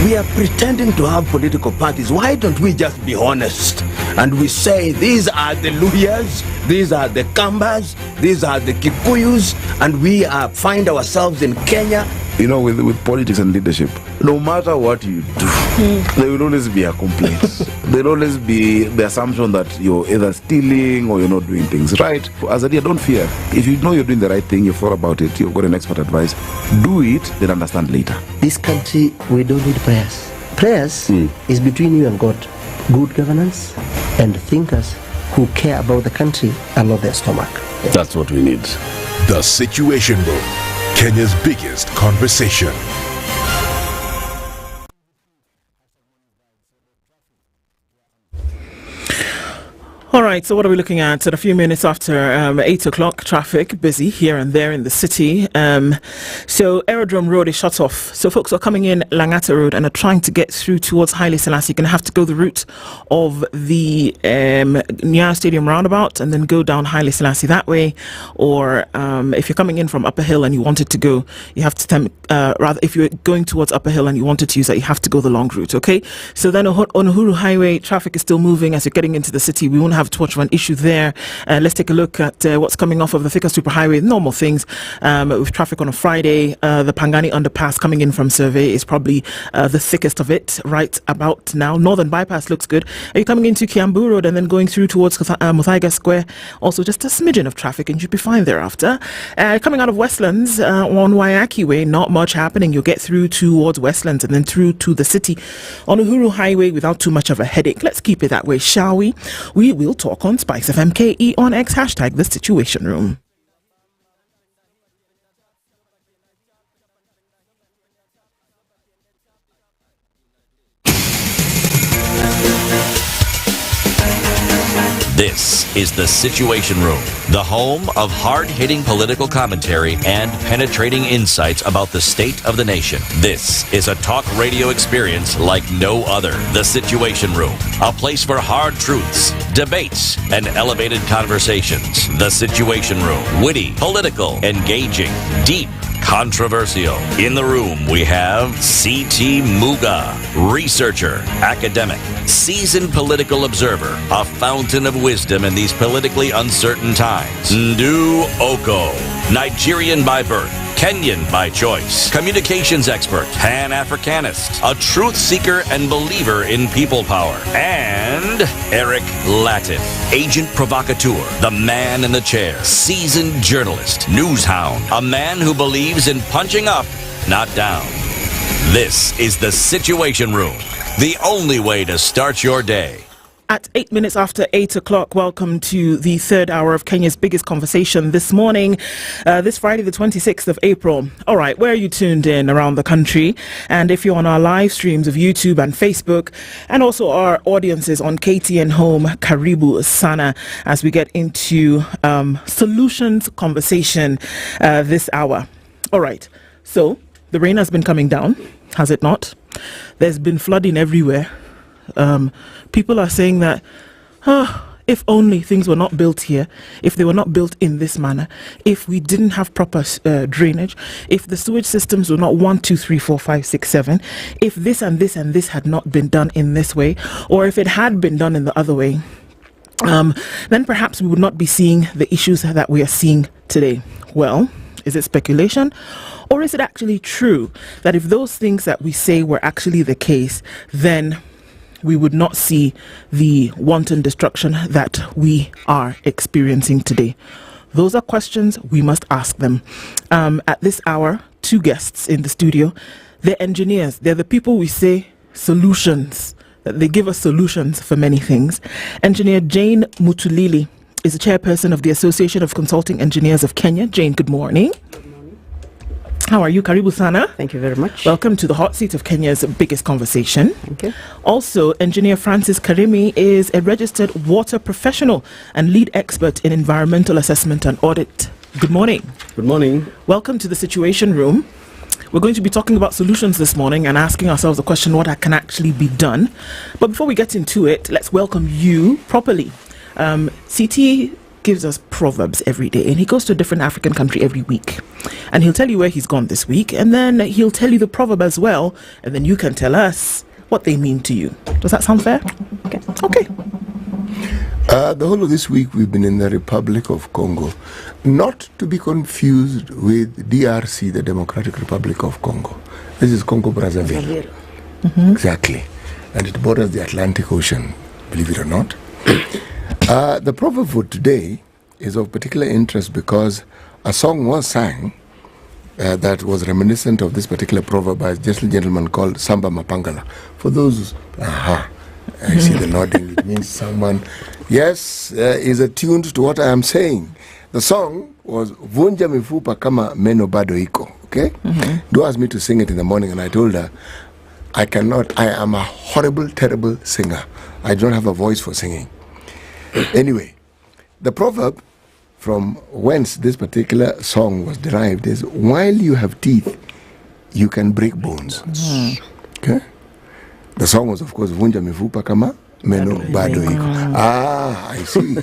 We are pretending to have political parties. Why don't we just be honest? And we say, these are the Luyas, these are the Kambas, these are the Kikuyus, and we find ourselves in Kenya. You know, with politics and leadership, no matter what you do, there will always be a complaint. There will always be the assumption that you're either stealing or you're not doing things right. As a leader, don't fear. If you know you're doing the right thing, you've thought about it, you've got an expert advice, do it, then understand later. This country, we don't need prayers. Prayers is between you and God. Good governance and thinkers who care about the country and not their stomach. That's what we need. The Situation Room, Kenya's biggest conversation. All right, so what are we looking at? At a few minutes after 8 o'clock, traffic busy here and there in the city. So Aerodrome Road is shut off. So folks are coming in Langata Road and are trying to get through towards Haile Selassie. You're going to have to go the route of the Nyeri Stadium roundabout and then go down Haile Selassie that way. Or if you're coming in from Upper Hill and you wanted to go, you have to, rather, if you're going towards Upper Hill and you wanted to use that, you have to go the long route, okay? So then on Uhuru Highway, traffic is still moving as you're getting into the city. We won't have too much of an issue there. Let's take a look at what's coming off of the Thika Superhighway. Normal things with traffic on a Friday. The Pangani underpass coming in from Survey is probably the thickest of it right about now. Northern bypass looks good. Are you coming into Kiambu Road and then going through towards Muthaiga Square? Also just a smidgen of traffic and you'll be fine thereafter. Coming out of Westlands on Waiyaki Way, not much happening. You'll get through towards Westlands and then through to the city on Uhuru Highway without too much of a headache. Let's keep it that way, shall we? We will talk on SpiceFM KE on X, hashtag The Situation Room. This is The Situation Room, the home of hard-hitting political commentary and penetrating insights about the state of the nation. This is a talk radio experience like no other. The Situation Room, a place for hard truths, debates, and elevated conversations. The Situation Room, witty, political, engaging, deep, controversial. In the room, we have C.T. Muga, researcher, academic, seasoned political observer, a fountain of wisdom in these politically uncertain times. Ndu Okoh, Nigerian by birth, Kenyan by choice, communications expert, Pan-Africanist, a truth seeker and believer in people power, and Eric Latiff, agent provocateur, the man in the chair, seasoned journalist, news hound, a man who believes in punching up, not down. This is The Situation Room, the only way to start your day. At 8 minutes after 8 o'clock, welcome to the third hour of Kenya's biggest conversation this morning, this Friday, the 26th of April. All right, where are you tuned in around the country? And if you're on our live streams of YouTube and Facebook, and also our audiences on KTN Home, Karibu Sana, as we get into solutions conversation this hour. All right, so the rain has been coming down, has it not? There's been flooding everywhere. People are saying that If only things were not built here, if they were not built in this manner, if we didn't have proper drainage, if the sewage systems were not 1, 2, 3, 4, 5, 6, 7, if this and this and this had not been done in this way, or if it had been done in the other way, then perhaps we would not be seeing the issues that we are seeing today. Well, is it speculation? Or is it actually true that if those things that we say were actually the case, then we would not see the wanton destruction that we are experiencing today? Those are questions we must ask them. At this hour, 2 guests in the studio. They're engineers. They're the people we say solutions. They give us solutions for many things. Engineer Jane Mutulili is the chairperson of the Association of Consulting Engineers of Kenya. Jane, good morning. How are you? Karibu sana. Thank you very much. Welcome to the hot seat of Kenya's biggest conversation. Thank you. Also, Engineer Francis Karimi is a registered water professional and lead expert in environmental assessment and audit. Good morning. Good morning. Welcome to the Situation Room. We're going to be talking about solutions this morning and asking ourselves the question, what can actually be done? But before we get into it, let's welcome you properly. CT gives us proverbs every day, and he goes to a different African country every week, and he'll tell you where he's gone this week, and then he'll tell you the proverb as well, and then you can tell us what they mean to you. Does that sound fair? Okay. The whole of this week we've been in the Republic of Congo, not to be confused with DRC, the Democratic Republic of Congo. This is Congo Brazzaville. Exactly, and it borders the Atlantic Ocean, believe it or not. The proverb for today is of particular interest because a song was sang that was reminiscent of this particular proverb by a gentleman called Samba Mapangala. For those, I see the nodding, it means someone, yes, is attuned to what I am saying. The song was Vunja Mifupa Kama Meno Bado Iko, okay? Do ask me to sing it in the morning, and I told her, I cannot, I am a horrible, terrible singer. I don't have a voice for singing. Anyway, the proverb from whence this particular song was derived is, while you have teeth, you can break bones. Okay? The song was, of course, Vunja Mifupa Kama Meno Bado Iko. I see.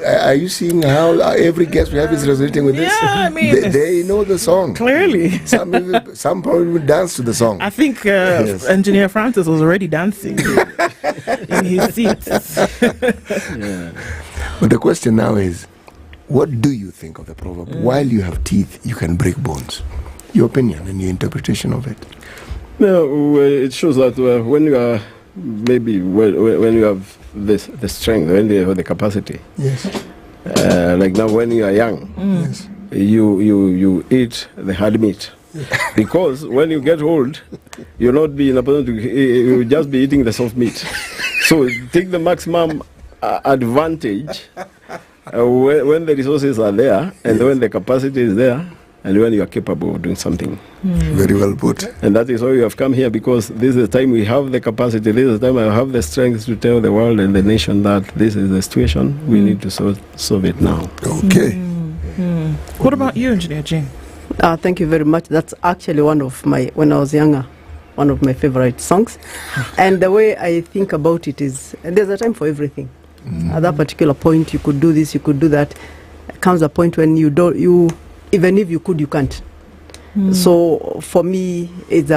Are you seeing how every guest we have is resonating with this? Yeah, I mean, they know the song. Clearly. Some probably dance to the song. I think Engineer Francis was already dancing in his seat. But the question now is, what do you think of the proverb? While you have teeth, you can break bones. Your opinion and your interpretation of it. No, it shows that when you are, maybe when you have the strength, when you have the capacity. Yes. Like now when you are young, yes, you eat the hard meat. Because when you get old, you'll not be in a position to, you'll just be eating the soft meat. So take the maximum advantage when the resources are there, and when the capacity is there, and when you are capable of doing something. Very well put. And that is why we have come here, because this is the time we have the capacity, this is the time I have the strength to tell the world and the nation that this is the situation, we need to solve it now. Okay. What about you, Engineer Jane? Thank you very much. That's actually one of my, when I was younger, one of my favorite songs. And the way I think about it is, there's a time for everything. At that particular point, you could do this, you could do that. Comes a point when you don't, even if you could, you can't. So for me, it's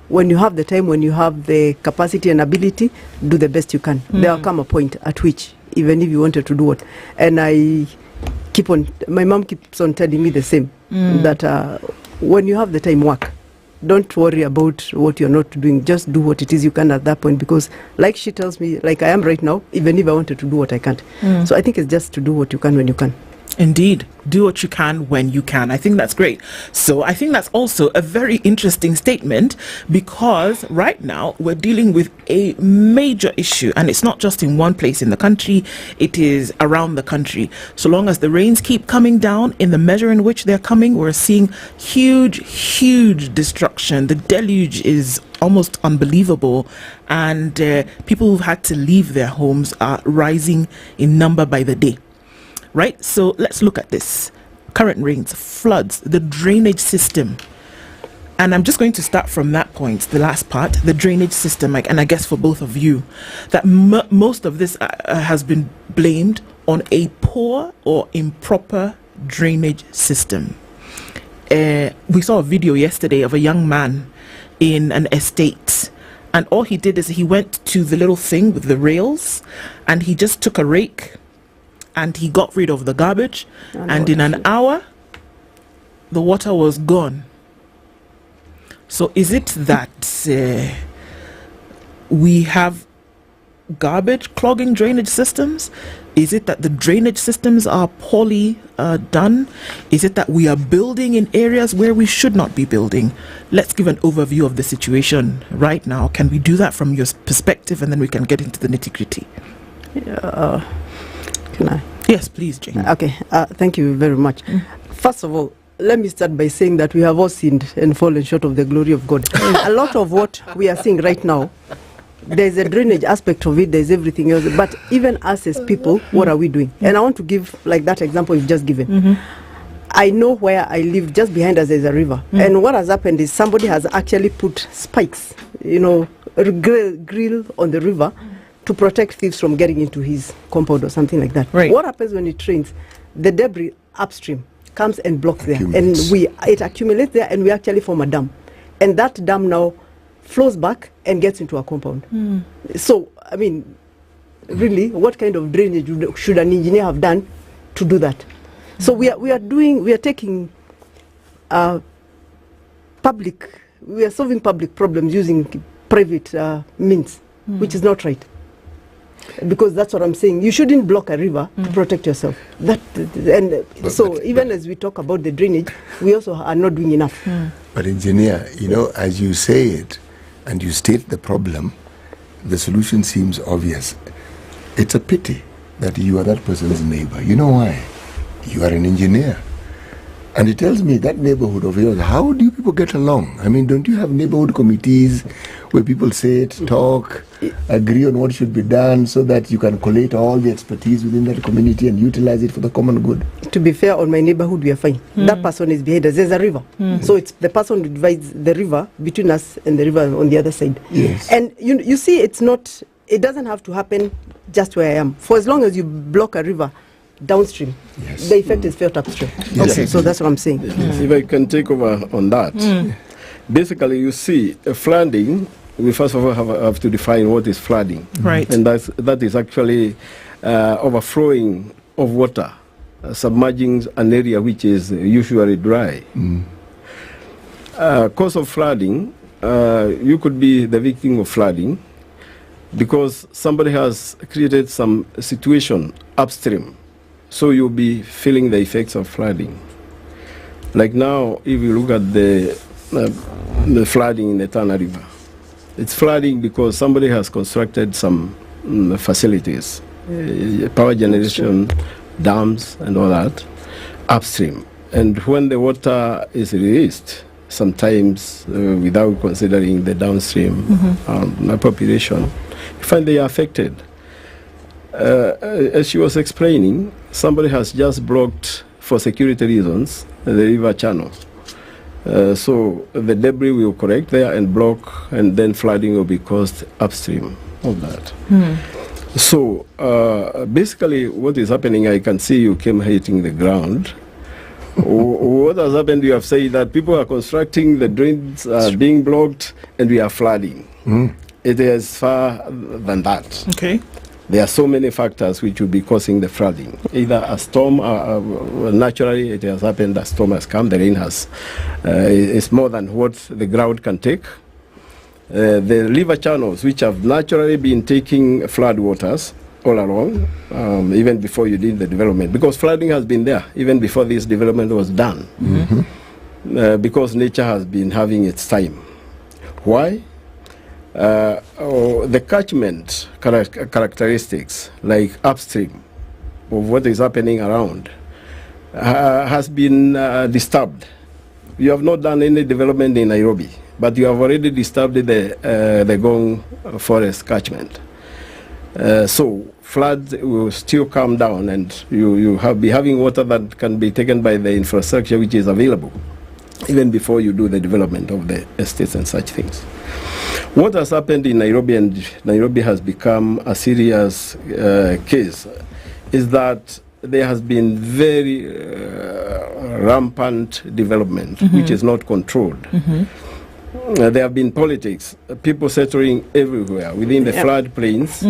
when you have the time, when you have the capacity and ability, do the best you can. There will come a point at which, even if you wanted to do it, and I keep on, my mom keeps on telling me the same, that when you have the time, work. Don't worry about what you're not doing. Just do what it is you can at that point, because like she tells me, like I am right now, even if I wanted to do what I can't. So I think it's just to do what you can when you can. Indeed, do what you can when you can. I think that's great. So I think that's also a very interesting statement, because right now we're dealing with a major issue, and it's not just in one place in the country, it is around the country. So long as the rains keep coming down in the measure in which they're coming, we're seeing huge destruction. The deluge is almost unbelievable, and people who've had to leave their homes are rising in number by the day. Right, so let's look at this. Current rains, floods, the drainage system. And I'm just going to start from that point, the last part, the drainage system, and I guess for both of you, that most of this has been blamed on a poor or improper drainage system. We saw a video yesterday of a young man in an estate, and all he did is he went to the little thing with the rails, and he just took a rake, and he got rid of the garbage, and in an hour, the water was gone. So is it that we have garbage clogging drainage systems? Is it that the drainage systems are poorly done? Is it that we are building in areas where we should not be building? Let's give an overview of the situation right now. Can we do that from your perspective, and then we can get into the nitty-gritty? Can I? Yes, please, Jane. Okay, thank you very much. First of all, let me start by saying that we have all sinned and fallen short of the glory of God. A lot of what we are seeing right now, there's a drainage aspect of it, there's everything else. But even us as people, what are we doing? And I want to give like that example you've just given. I know where I live, just behind us there's a river. And what has happened is somebody has actually put spikes, grill on the river to protect thieves from getting into his compound or something like that. What happens when it rains? The debris upstream comes and blocks there, and it accumulates there, and we actually form a dam, and that dam now flows back and gets into our compound. So I mean, really, what kind of drainage should an engineer have done to do that? So we are taking we are solving public problems using private means, which is not right. Because that's what I'm saying. You shouldn't block a river to protect yourself. Even as we talk about the drainage, we also are not doing enough. But engineer, as you say it and you state the problem, the solution seems obvious. It's a pity that you are that person's neighbor. You know why? You are an engineer. And it tells me that neighborhood of yours, how do you people get along? I mean, don't you have neighborhood committees where people sit, talk, agree on what should be done so that you can collate all the expertise within that community and utilize it for the common good? To be fair, on my neighborhood, we are fine. That person is behind us. There's a river. So it's the person who divides the river between us and the river on the other side. Yes. And you see, it doesn't have to happen just where I am. For as long as you block a river downstream, the effect is felt upstream. Okay, so that's what I'm saying. If I can take over on that. Basically, you see, flooding, we first of all have to define what is flooding. Right. And that is actually overflowing of water, submerging an area which is usually dry. Cause of flooding, you could be the victim of flooding because somebody has created some situation upstream. So you'll be feeling the effects of flooding. Like now, if you look at the flooding in the Tana River, it's flooding because somebody has constructed some facilities, power generation, dams and all that, upstream. And when the water is released, sometimes without considering the downstream population, you find they are affected. As she was explaining, somebody has just blocked, for security reasons, the river channel. So the debris will correct there and block, and then flooding will be caused upstream of that. So basically what is happening, I can see you came hitting the ground. What has happened, you have said that people are constructing, the drains are being blocked, and we are flooding. It is far than that. Okay. There are so many factors which will be causing the flooding. Either a storm, naturally it has happened, a storm has come, the rain has, it's more than what the ground can take. The river channels, which have naturally been taking flood waters all along, even before you did the development, because flooding has been there, even before this development was done, because nature has been having its time. Why? The catchment characteristics, like upstream of what is happening around, has been disturbed. You have not done any development in Nairobi, but you have already disturbed the Gong forest catchment. So floods will still come down, and you be having water that can be taken by the infrastructure which is available. even before you do the development of the estates and such things. What has happened in Nairobi, and Nairobi has become a serious case, is that there has been very rampant development, which is not controlled. There have been politics, people settling everywhere within the floodplains,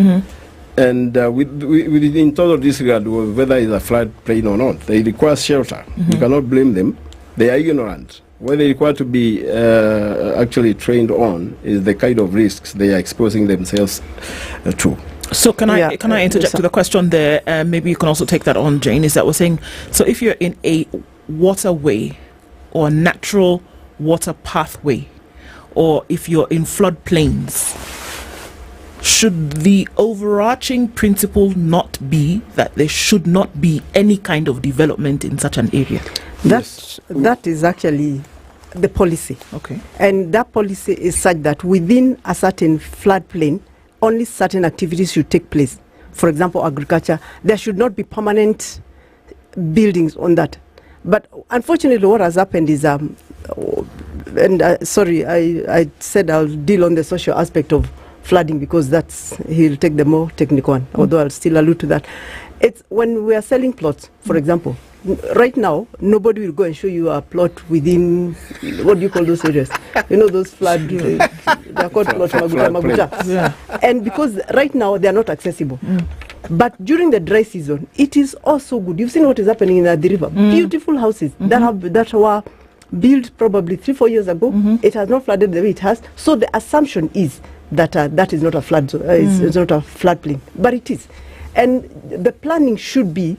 and in total disregard of whether it's a floodplain or not. They require shelter. You cannot blame them. They are ignorant. What they require to be actually trained on is the kind of risks they are exposing themselves to. So can I interject to the question there? Maybe you can also take that on, Jane. Is that we're saying, so if you're in a waterway or natural water pathway, or if you're in floodplains, should the overarching principle not be that there should not be any kind of development in such an area? That is actually the policy. Okay. And that policy is such that within a certain floodplain, only certain activities should take place. For example, agriculture. There should not be permanent buildings on that. But unfortunately, what has happened is, I said I'll deal on the social aspect of flooding because he'll take the more technical one, although I'll still allude to that. It's when we are selling plots, for example. Right now, nobody will go and show you a plot within, what do you call those areas? You know, those flood, they're called plots, Maguta. Yeah. And because right now, they are not accessible. But during the dry season, it is also good. You've seen what is happening in the river. Beautiful houses that were built probably 3-4 years ago. It has not flooded the way it has. So the assumption is that that is not a flood, it's not a floodplain, but it is. And the planning should be.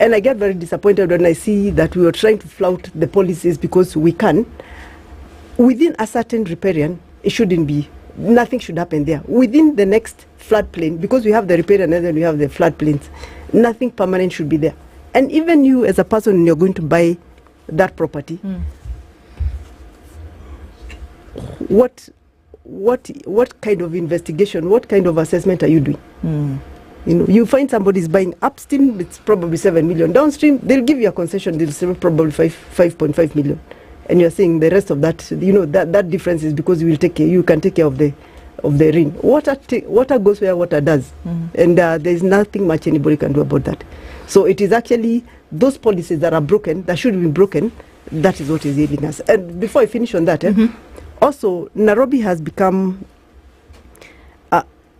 And I get very disappointed when I see that we are trying to flout the policies because we can. Within a certain riparian, it shouldn't be. Nothing should happen there. Within the next floodplain, because we have the riparian and then we have the floodplains, nothing permanent should be there. And even you as a person, when you're going to buy that property, what kind of investigation, what kind of assessment are you doing? You know, you find somebody's buying upstream, it's probably 7 million. Downstream, they'll give you a concession, they'll say probably 5.5 million. And you're saying the rest of that, you know, that difference is because you can take care of the rain. Water goes where water does. And there's nothing much anybody can do about that. So it is actually those policies that are broken, that should be broken, that is what is ailing us. And before I finish on that, also, Nairobi has become,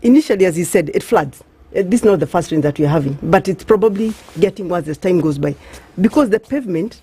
initially, as he said, it floods. This is not the first rain that we're having, but it's probably getting worse as time goes by. Because the pavement,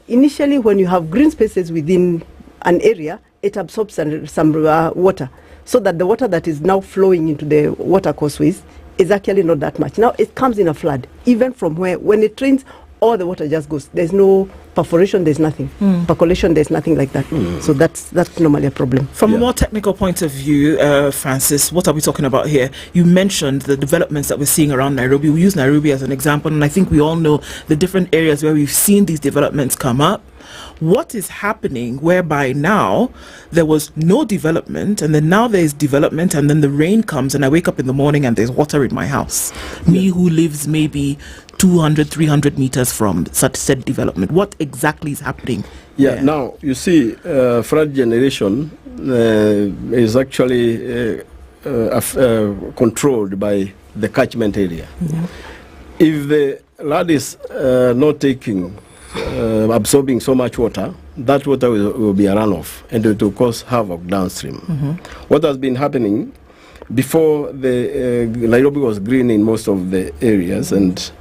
initially when you have green spaces within an area, it absorbs some water. So that the water that is now flowing into the water causeways is actually not that much. Now it comes in a flood, even from when it rains, all the water just goes. There's no perforation, there's nothing. Percolation, there's nothing like that. So that's normally a problem. From a more technical point of view, Francis, what are we talking about here? You mentioned the developments that we're seeing around Nairobi. We use Nairobi as an example, and I think we all know the different areas where we've seen these developments come up. What is happening whereby now there was no development, and then now there's development, and then the rain comes and I wake up in the morning and there's water in my house? Me who lives maybe 200, 300 meters from such said development. What exactly is happening? Yeah, now you see, flood generation is actually controlled by the catchment area. If the land is not absorbing so much water, that water will be a runoff and it will cause havoc downstream. What has been happening before, Nairobi was green in most of the areas, and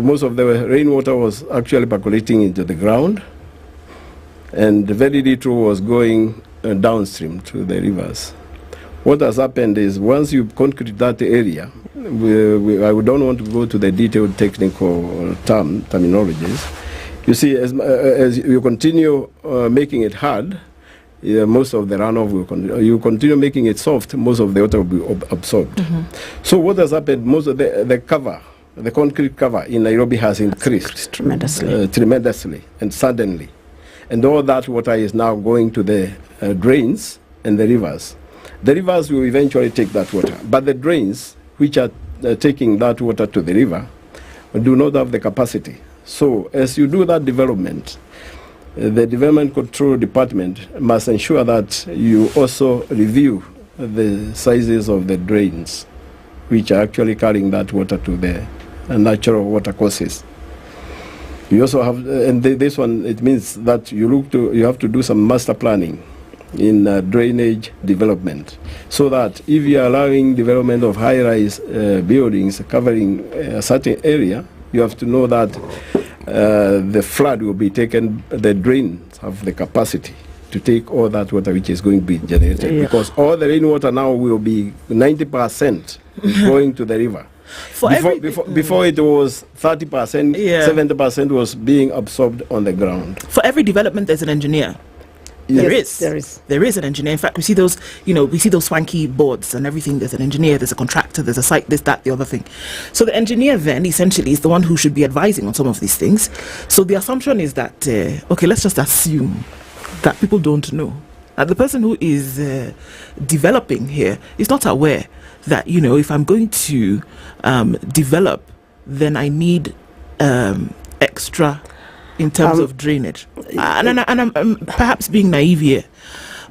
most of the rainwater was actually percolating into the ground, and very little was going downstream to the rivers. What has happened is, once you concrete that area, I don't want to go to the detailed technical terminologies. You see, as you continue making it hard, most of the runoff will continue. You continue making it soft, most of the water will be absorbed. So what has happened, most of the cover, the concrete cover in Nairobi has increased tremendously and suddenly. And all that water is now going to the drains and the rivers. The rivers will eventually take that water, but the drains, which are taking that water to the river, do not have the capacity. So as you do that development, the Development Control Department must ensure that you also review the sizes of the drains, which are actually carrying that water to the natural water courses. You also have, and this one, it means that you have to do some master planning in drainage development, so that if you are allowing development of high-rise buildings covering a certain area, you have to know that the flood will be taken, the drains have the capacity to take all that water which is going to be generated, because all the rainwater now will be 90% going to the river. Before it was 30%, 70% was being absorbed on the ground. For every development, there's an engineer. Yes. There is an engineer. In fact, we see those, those swanky boards and everything. There's an engineer, there's a contractor, there's a site, this, that, the other thing. So the engineer then essentially is the one who should be advising on some of these things. So the assumption is that, okay, let's just assume that people don't know. That the person who is developing here is not aware that, if I'm going to develop, then I need extra in terms of drainage. And I'm perhaps being naive here,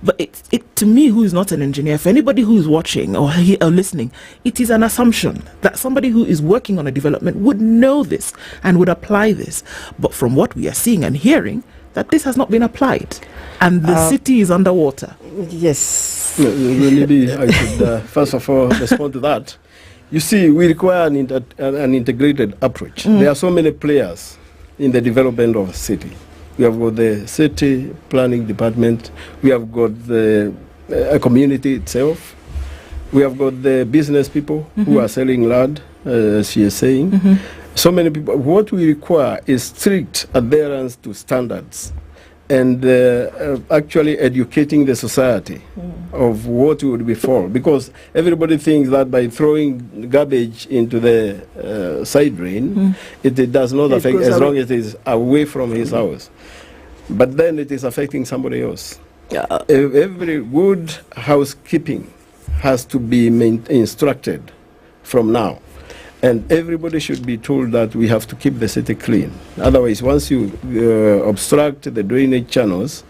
but it to me, who is not an engineer, for anybody who is watching or listening, it is an assumption that somebody who is working on a development would know this and would apply this. But from what we are seeing and hearing, that this has not been applied, and the city is underwater. Yes. Maybe I should first of all respond to that. You see, we require an integrated approach. There are so many players in the development of a city. We have got the city planning department, we have got the community itself, we have got the business people who are selling land, she is saying. So many people. What we require is strict adherence to standards, and actually educating the society of what would befall. Because everybody thinks that by throwing garbage into the side drain, it does not affect, as long as it is away from his house. But then it is affecting somebody else. Every good housekeeping has to be instructed from now. And everybody should be told that we have to keep the city clean. Otherwise, once you obstruct the drainage channels,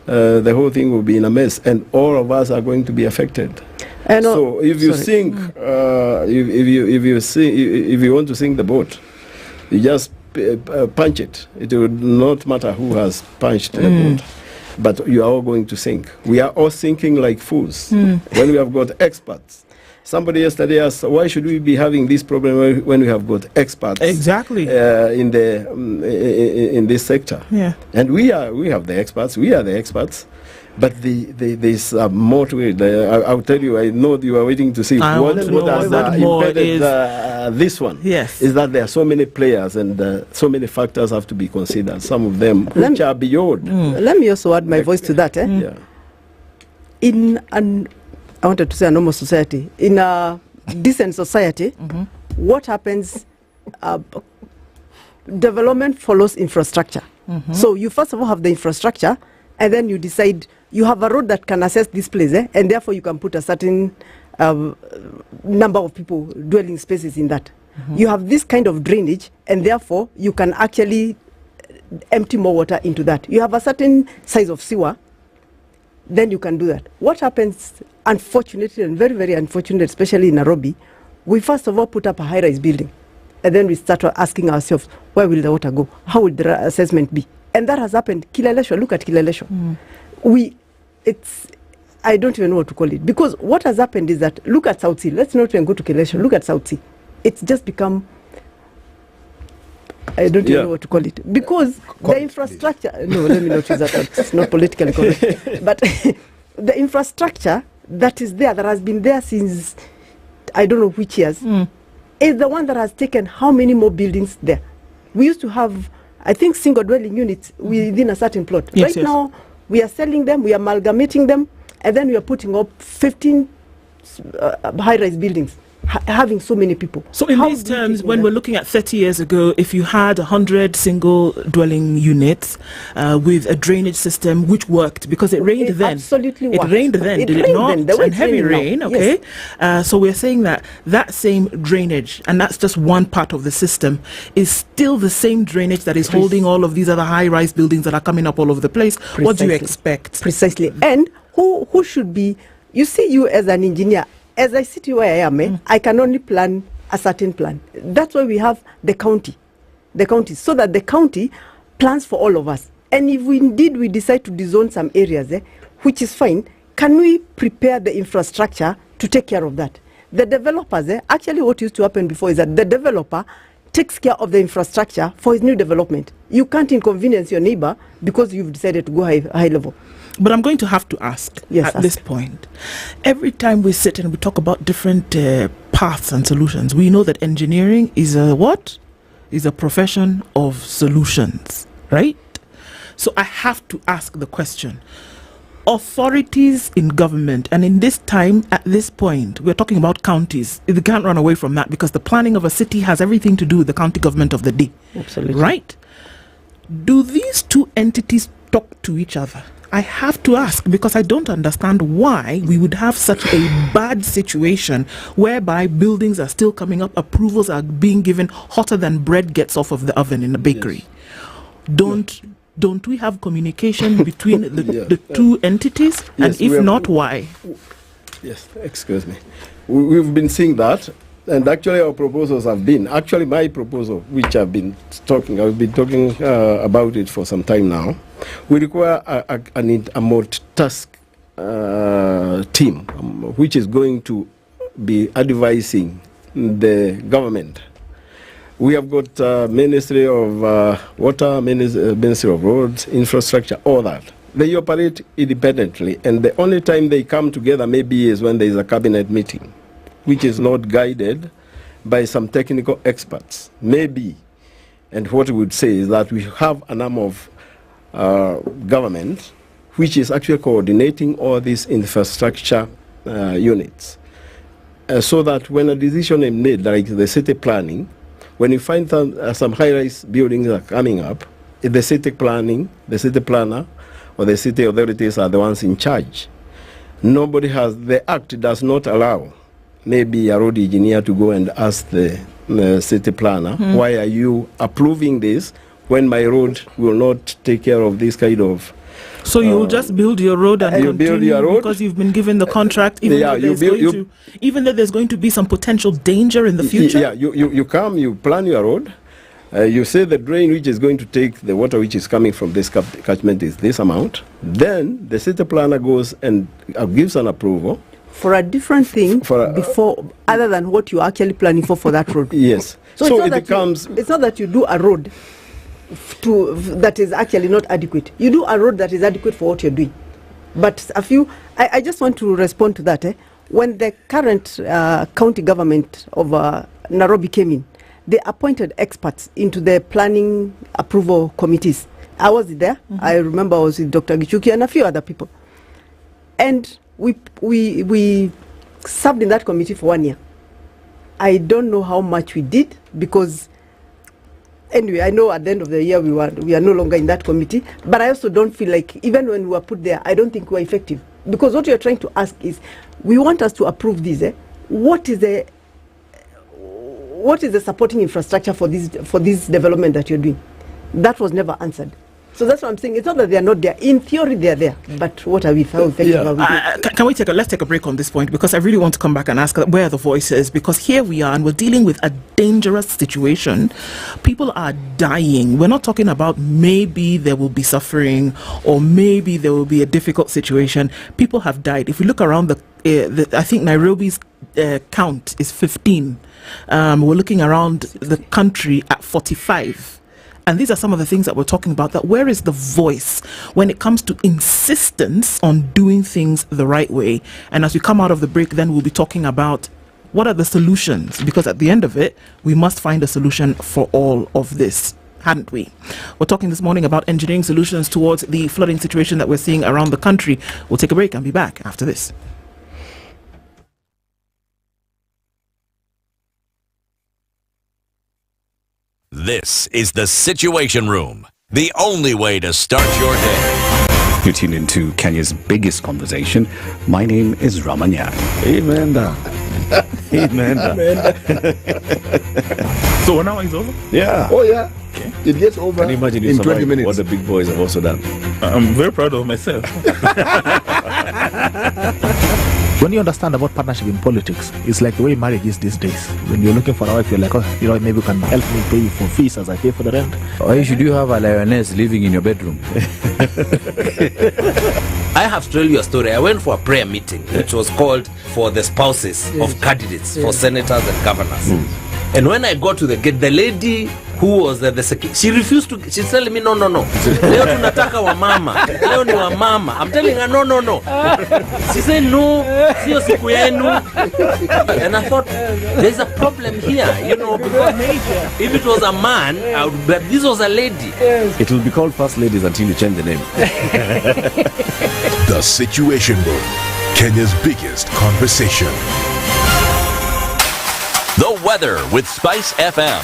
the whole thing will be in a mess, and all of us are going to be affected. So if you sink, if you want to sink the boat, you just punch it. It will not matter who has punched the boat, but you are all going to sink. We are all sinking like fools when we have got experts. Somebody yesterday asked, why should we be having this problem when we have got experts in this sector? Yeah. And we have the experts, we are the experts, but there's more to it. I'll tell you, I know you are waiting to see what has embedded this one. Yes. Is that there are so many players and so many factors have to be considered, some of them which are beyond. Let me also add my voice to that. Yeah. I wanted to say a normal society. In a decent society, what happens? Development follows infrastructure. So you first of all have the infrastructure, and then you decide you have a road that can access this place, and therefore you can put a certain number of people dwelling spaces in that. You have this kind of drainage, and therefore you can actually empty more water into that. You have a certain size of sewer, then you can do that. What happens, unfortunately, and very, very unfortunate, especially in Nairobi, we first of all put up a high-rise building, and then we start asking ourselves, where will the water go? How will the assessment be? And that has happened. Kileleshwa, look at Kileleshwa. I don't even know what to call it, because what has happened is that, look at South Sea. Let's not even go to Kileleshwa. Look at South Sea. It's just become, I don't even know what to call it, because the infrastructure, no, let me not use that word, it's not politically correct, but the infrastructure that is there, that has been there since I don't know which years, is the one that has taken how many more buildings there. We used to have, I think, single dwelling units within a certain plot. Right now, we are selling them, we are amalgamating them, and then we are putting up 15 high-rise buildings having so many people. So in these terms, when we're looking at 30 years ago, if you had 100 single dwelling units with a drainage system which worked, because it rained then. Absolutely it worked. rained then, did it not? And heavy rain, okay. Yes. So we're saying that same drainage, and that's just one part of the system, is still the same drainage that is holding all of these other high-rise buildings that are coming up all over the place. Precisely. What do you expect? Precisely. And who should be, you see, you as an engineer, as I sit where I am, I can only plan a certain plan. That's why we have the county, so that the county plans for all of us. And if we decide to dezone some areas, which is fine, can we prepare the infrastructure to take care of that? The developers, actually what used to happen before is that the developer takes care of the infrastructure for his new development. You can't inconvenience your neighbor because you've decided to go high level. But I'm going to have to ask this point. Every time we sit and we talk about different paths and solutions, we know that engineering is a what? Is a profession of solutions, right? So I have to ask the question. Authorities in government, and in this time, at this point, we're talking about counties. They can't run away from that because the planning of a city has everything to do with the county government of the day. Absolutely. Right? Do these two entities talk to each other? I have to ask because I don't understand why we would have such a bad situation whereby buildings are still coming up, approvals are being given hotter than bread gets off of the oven in a bakery. Yes. Don't we have communication between the two entities? Yes, and if not, why? Yes, excuse me. We've been seeing that, and actually our proposals have been, actually my proposal, which I've been talking about it for some time now. We require a multitask team, which is going to be advising the government. We have got Ministry of Water, Ministry of Roads, Infrastructure, all that. They operate independently, and the only time they come together maybe is when there is a cabinet meeting, which is not guided by some technical experts. Maybe, and what we would say is that we have an arm of government which is actually coordinating all these infrastructure units, so that when a decision is made, like the city planning, when you find some high-rise buildings are coming up, the city planner, or the city authorities are the ones in charge. The act does not allow maybe a road engineer to go and ask the city planner, why are you approving this when my road will not take care of this kind of... So you'll just build your road and you build your road because you've been given the contract, even though there's going to be some potential danger in the future? Yeah, you come, you plan your road, you say the drain which is going to take the water which is coming from this catchment is this amount. Then the city planner goes and gives an approval. For a different thing before, other than what you're actually planning for that road. Yes. So it becomes... It's not that you do a road that is actually not adequate. You do a road that is adequate for what you're doing. But I just want to respond to that. When the current county government of Nairobi came in, they appointed experts into the planning approval committees. I was there. I remember I was with Dr. Gichuki and a few other people. And we served in that committee for 1 year. I don't know how much we did because anyway, I know at the end of the year we are no longer in that committee, but I also don't feel like even when we were put there, I don't think we're effective. Because what you're trying to ask is, we want us to approve this. What is the supporting infrastructure for this development that you're doing? That was never answered. So that's what I'm saying. It's not that they are not there. In theory, they are there. But what are we? How effective are we? Let's take a break on this point, because I really want to come back and ask where are the voices, because here we are and we're dealing with a dangerous situation. People are dying. We're not talking about maybe there will be suffering or maybe there will be a difficult situation. People have died. If we look around I think Nairobi's count is 15. We're looking around the country at 45. And these are some of the things that we're talking about, that where is the voice when it comes to insistence on doing things the right way? And as we come out of the break, then we'll be talking about what are the solutions, because at the end of it, we must find a solution for all of this, hadn't we? We're talking this morning about engineering solutions towards the flooding situation that we're seeing around the country. We'll take a break and be back after this. This is the Situation Room, the only way to start your day. You tune into Kenya's biggest conversation. My name is Ramanya. Amen. Amen. So 1 hour is over? Yeah. Oh, yeah. Okay. It gets over Can you imagine in 20 minutes. what the big boys have also done? I'm very proud of myself. When you understand about partnership in politics, it's like the way marriage is these days. When you're looking for a wife, you're like, oh, maybe you can help me pay for fees as I pay for the rent. Why should you have a lioness living in your bedroom? I have to tell you a story. I went for a prayer meeting, which was called for the spouses of candidates for senators and governors. And when I got to the gate, the lady who was the secretary, she refused to. She's telling me, no. Leo tunataka wa mama. Leo ni wa mama. I'm telling her, no. She said, no, sio siku yenu. And I thought, there's a problem here, because if it was a man, but this was a lady. It will be called First Ladies until you change the name. The Situation Room, Kenya's biggest conversation. The weather with SpiceFM.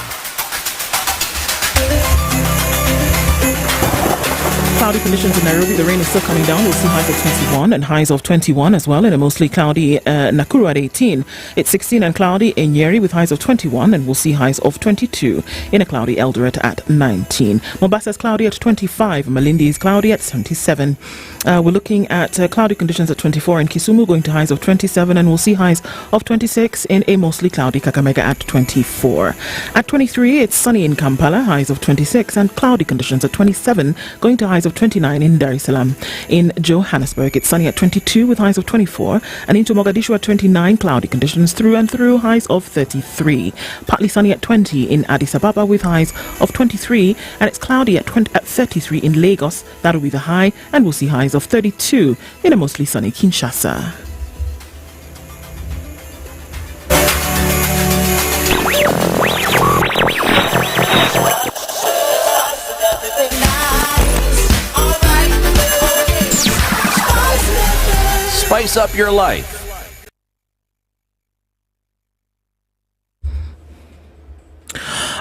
Cloudy conditions in Nairobi. The rain is still coming down. We'll see highs of 21 and highs of 21 as well. In a mostly cloudy Nakuru at 18. It's 16 and cloudy in Nyeri with highs of 21, and we'll see highs of 22. In a cloudy Eldoret at 19. Mombasa is cloudy at 25. Malindi is cloudy at 77. We're looking at cloudy conditions at 24 in Kisumu, going to highs of 27, and we'll see highs of 26 in a mostly cloudy Kakamega at 24. At 23, it's sunny in Kampala, highs of 26, and cloudy conditions at 27, going to highs of 29 in Dar es Salaam. In Johannesburg, it's sunny at 22 with highs of 24, and into Mogadishu at 29, cloudy conditions through and through, highs of 33. Partly sunny at 20 in Addis Ababa with highs of 23, and it's cloudy at 33 in Lagos. That'll be the high, and we'll see highs of 32 in a mostly sunny Kinshasa. Spice up your life.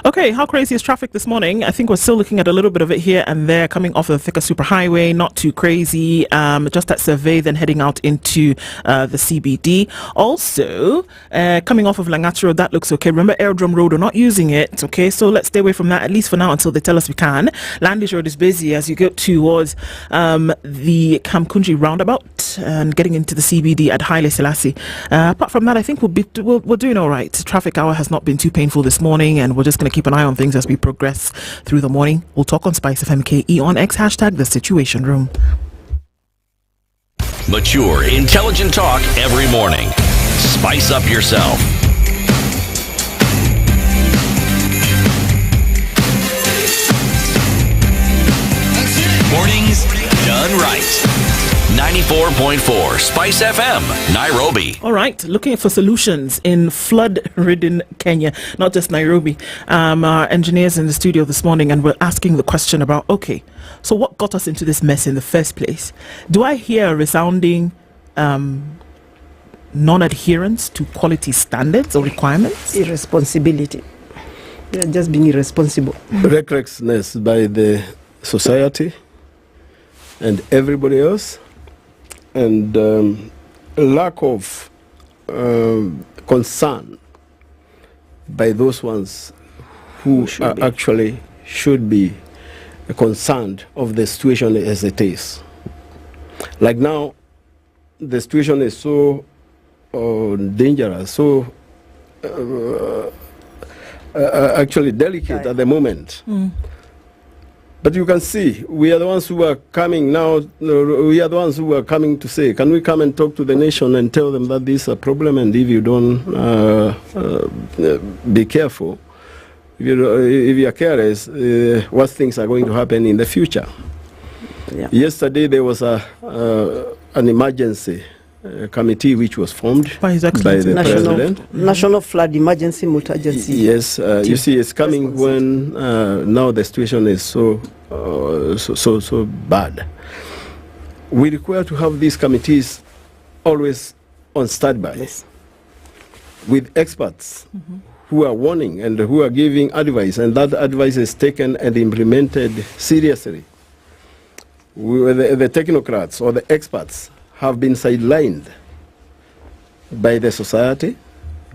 Okay, how crazy is traffic this morning? I think we're still looking at a little bit of it here and there, coming off of the Thika Superhighway, not too crazy. Just that survey, then heading out into the CBD. Also, coming off of Langata Road, that looks okay. Remember, Airdrome Road, we're not using it, okay? So let's stay away from that, at least for now, until they tell us we can. Landish Road is busy as you go towards the Kamkunji roundabout and getting into the CBD at Haile Selassie. Apart from that, I think we're doing all right. Traffic hour has not been too painful this morning, and we're just going to keep an eye on things as we progress through the morning. We'll talk on SpiceFM KE on X, hashtag The Situation Room. Mature, intelligent talk every morning. Spice up yourself. Mornings done right. 94.4 Spice FM, Nairobi. All right, looking for solutions in flood-ridden Kenya, not just Nairobi. Our engineers in the studio this morning, and we're asking the question about, okay, so what got us into this mess in the first place? Do I hear a resounding non-adherence to quality standards or requirements? Irresponsibility. They're just being irresponsible. Recklessness by the society and everybody else. And lack of concern by those ones who actually should be concerned of the situation as it is. Like now, the situation is so dangerous, so actually delicate at the moment. But you can see, we are the ones who are coming now, we are the ones who are coming to say, can we come and talk to the nation and tell them that this is a problem, and if you don't be careful, if you are careless, what things are going to happen in the future. Yeah. Yesterday there was an emergency committee which was formed by the President. National Flood Emergency Multi-Agency. Yes, you see, it's coming when now the situation is so bad. We require to have these committees always on standby. Yes. with experts who are warning and who are giving advice, and that advice is taken and implemented seriously. The technocrats or the experts have been sidelined by the society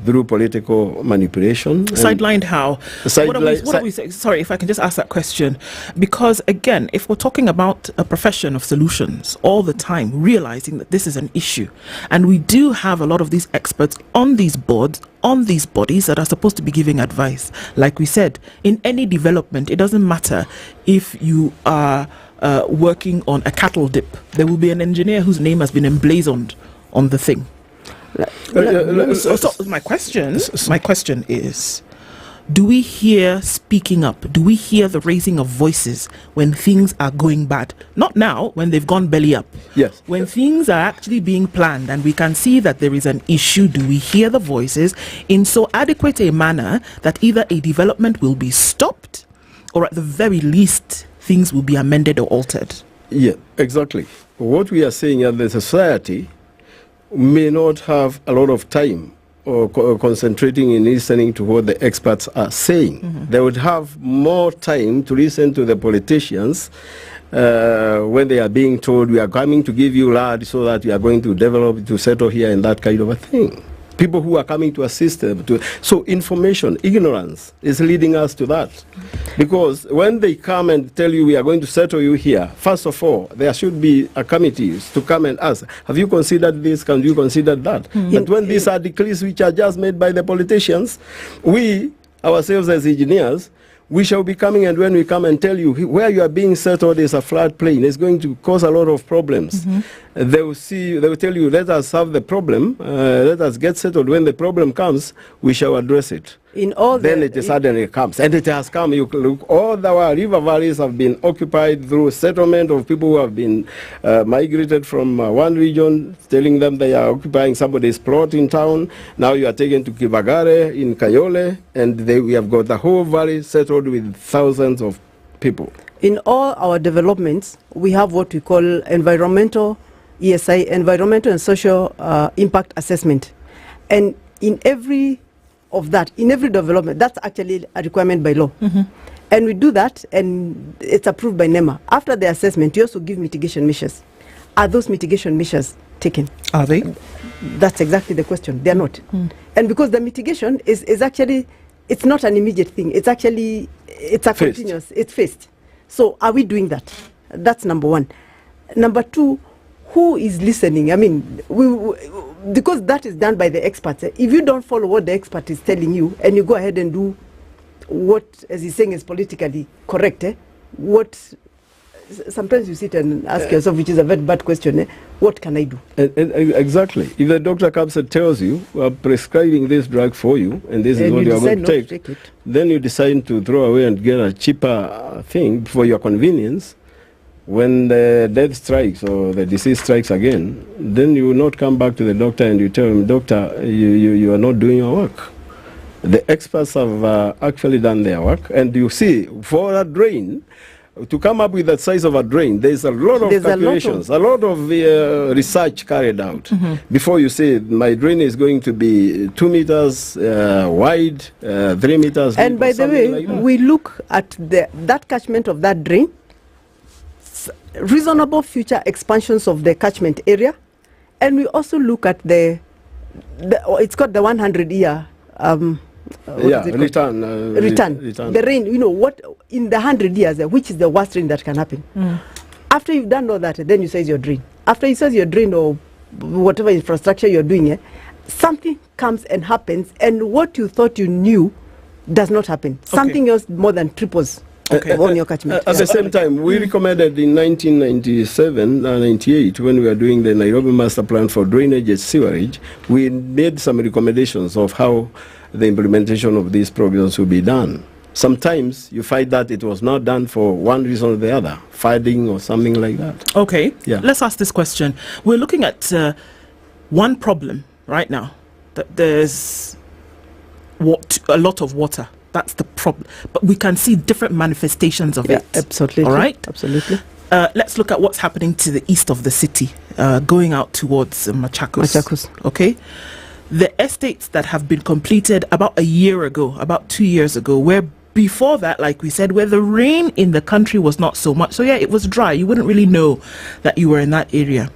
through political manipulation. Sidelined how? What are we saying? Sorry, if I can just ask that question. Because again, if we're talking about a profession of solutions all the time, realizing that this is an issue, and we do have a lot of these experts on these boards, on these bodies that are supposed to be giving advice. Like we said, in any development, it doesn't matter if you are working on a cattle dip. There will be an engineer whose name has been emblazoned on the thing. So my question is, do we hear speaking up? Do we hear the raising of voices when things are going bad? Not now, when they've gone belly up. Yes. When things are actually being planned and we can see that there is an issue, do we hear the voices in so adequate a manner that either a development will be stopped or at the very least things will be amended or altered? Yeah, exactly. What we are saying is the society may not have a lot of time or concentrating in listening to what the experts are saying. They would have more time to listen to the politicians when they are being told, we are coming to give you land so that we are going to develop, to settle here, and that kind of a thing. People who are coming to assist them. So information, ignorance is leading us to that. Because when they come and tell you we are going to settle you here, first of all, there should be a committee to come and ask, have you considered this? Can you consider that? But when these are decrees which are just made by the politicians, we, ourselves as engineers, we shall be coming, and when we come and tell you where you are being settled is a floodplain, it's going to cause a lot of problems. They will tell you, let us have the problem, let us get settled. When the problem comes, we shall address it. Then it suddenly comes, and it has come. You look, all our river valleys have been occupied through settlement of people who have been migrated from one region, telling them they are occupying somebody's plot in town. Now you are taken to Kibagare in Kayole, and we have got the whole valley settled with thousands of people. In all our developments, we have what we call environmental ESI, environmental and social impact assessment. And in every development, that's actually a requirement by law. And we do that, and it's approved by NEMA. After the assessment, you also give mitigation measures. Are those mitigation measures taken? Are they? That's exactly the question. They're not. And because the mitigation is actually, it's not an immediate thing. It's actually, it's a continuous, it's phased. So are we doing that? That's number one. Number two, who is listening? I mean, because that is done by the experts. If you don't follow what the expert is telling you and you go ahead and do what, as he's saying, is politically correct, sometimes you sit and ask yourself, which is a very bad question, what can I do? Exactly. If the doctor comes and tells you, we are prescribing this drug for you, and this is what you are going to take, then you decide to throw away and get a cheaper thing for your convenience. When the death strikes or the disease strikes again, then you will not come back to the doctor and you tell him, doctor, you are not doing your work. The experts have actually done their work, and you see, for a drain, to come up with the size of a drain, there's a lot of calculations, a lot of research carried out before you say my drain is going to be 2 meters wide, 3 meters. And by the way, we look at that catchment of that drain, reasonable future expansions of the catchment area, and we also look at it's got the 100-year return. The rain, what in the 100 years, which is the worst rain that can happen. After you've done all that, then you size your drain. After you size your drain or whatever infrastructure you're doing, something comes and happens, and what you thought you knew does not happen. Something else more than triples. On your catchment. At the same time, we recommended in 1997 and 98, when we were doing the Nairobi Master Plan for Drainage and Sewerage, we made some recommendations of how the implementation of these programs will be done. Sometimes you find that it was not done for one reason or the other, flooding or something like that. Okay, let's ask this question. We're looking at one problem right now, that there's a lot of water. That's the problem. But we can see different manifestations of it. Absolutely. All right? Absolutely. Let's look at what's happening to the east of the city, going out towards Machakos. Machakos. Okay? the estates that have been completed about a year ago, about 2 years ago, where before that, like we said, where the rain in the country was not so much. So yeah, it was dry. You wouldn't really know that you were in that area.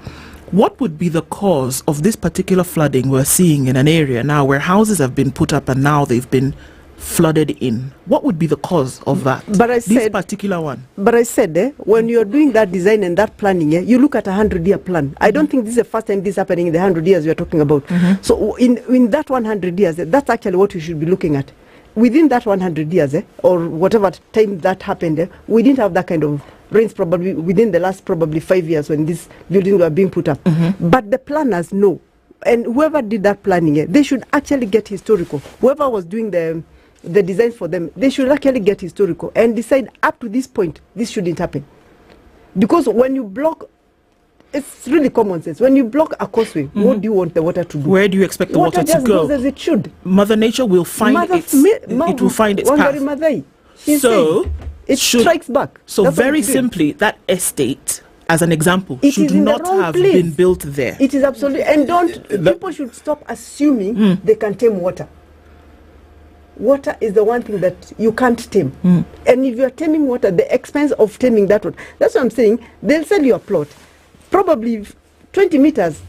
What would be the cause of this particular flooding we're seeing in an area now where houses have been put up and now they've been flooded in? What would be the cause of that? But I said, this particular one. But I said, when you're doing that design and that planning, you look at 100-year plan. I don't think this is the first time this is happening in the 100 years we're talking about. So in that 100 years, that's actually what you should be looking at. Within that 100 years, or whatever time that happened, we didn't have that kind of rains probably within the last probably 5 years when these buildings were being put up. But the planners know. And whoever did that planning, they should actually get historical. Whoever was doing the designs for them, they should actually get historical and decide up to this point, this shouldn't happen. Because when you block, it's really common sense. When you block a causeway, what do you want the water to do? Where do you expect the water to just go? Goes as it should. Mother Nature will find it will find its path. So it strikes back. So That's very simply, that estate, as an example, should not have been built there. It is absolutely, and people should stop assuming they can tame water. Water is the one thing that you can't tame. And if you are taming water, the expense of taming that water, that's what I'm saying, they'll sell you a plot. Probably 20 meters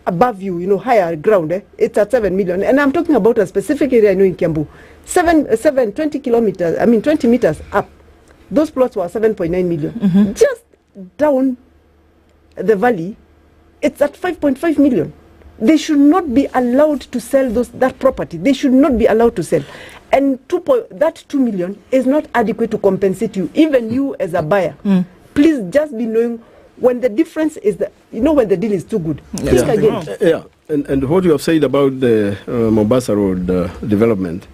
above you, higher ground, it's at 7 million. And I'm talking about a specific area I know in Kiambu. 20 meters up. Those plots were 7.9 million. Just down the valley, it's at 5.5 million. They should not be allowed to sell that property. They should not be allowed to sell. And that 2 million is not adequate to compensate you, even you as a buyer. Please just be knowing when the difference is when the deal is too good. And what you have said about the Mombasa Road development,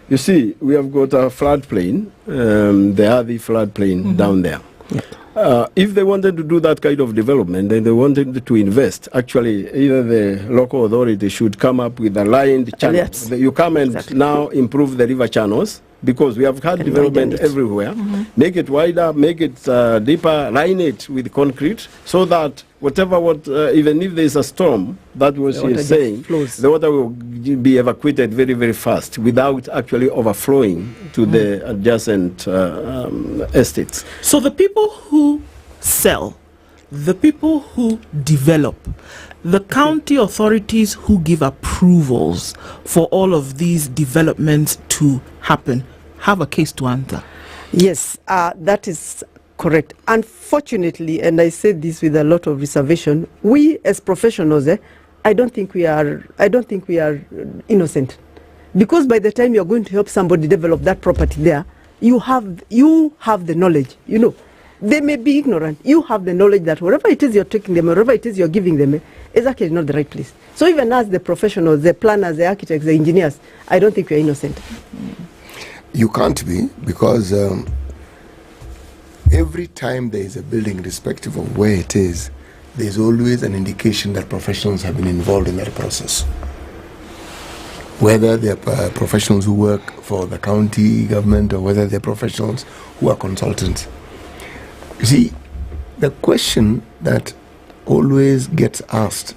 you see, we have got a floodplain, the Adi floodplain down there. If they wanted to do that kind of development, then they wanted to invest. Actually, either the local authority should come up with a lined channel. You come and now improve the river channels, because we have had development everywhere. Make it wider, make it deeper, line it with concrete, so that even if there's a storm, that was saying, the water will be evacuated very, very fast without actually overflowing to the adjacent estates. So the people who sell, the people who develop, the county authorities who give approvals for all of these developments to happen have a case to answer. Yes, that is correct. Unfortunately, and I say this with a lot of reservation, we as professionals, I don't think we are innocent. Because by the time you're going to help somebody develop that property there, you have the knowledge. They may be ignorant. You have the knowledge that wherever it is you're taking them, wherever it is you're giving them, is actually not the right place. So even as the professionals, the planners, the architects, the engineers, I don't think we're innocent. You can't be, because every time there is a building, irrespective of where it is, there's always an indication that professionals have been involved in that process. Whether they're professionals who work for the county government or whether they're professionals who are consultants. You see, the question that always gets asked,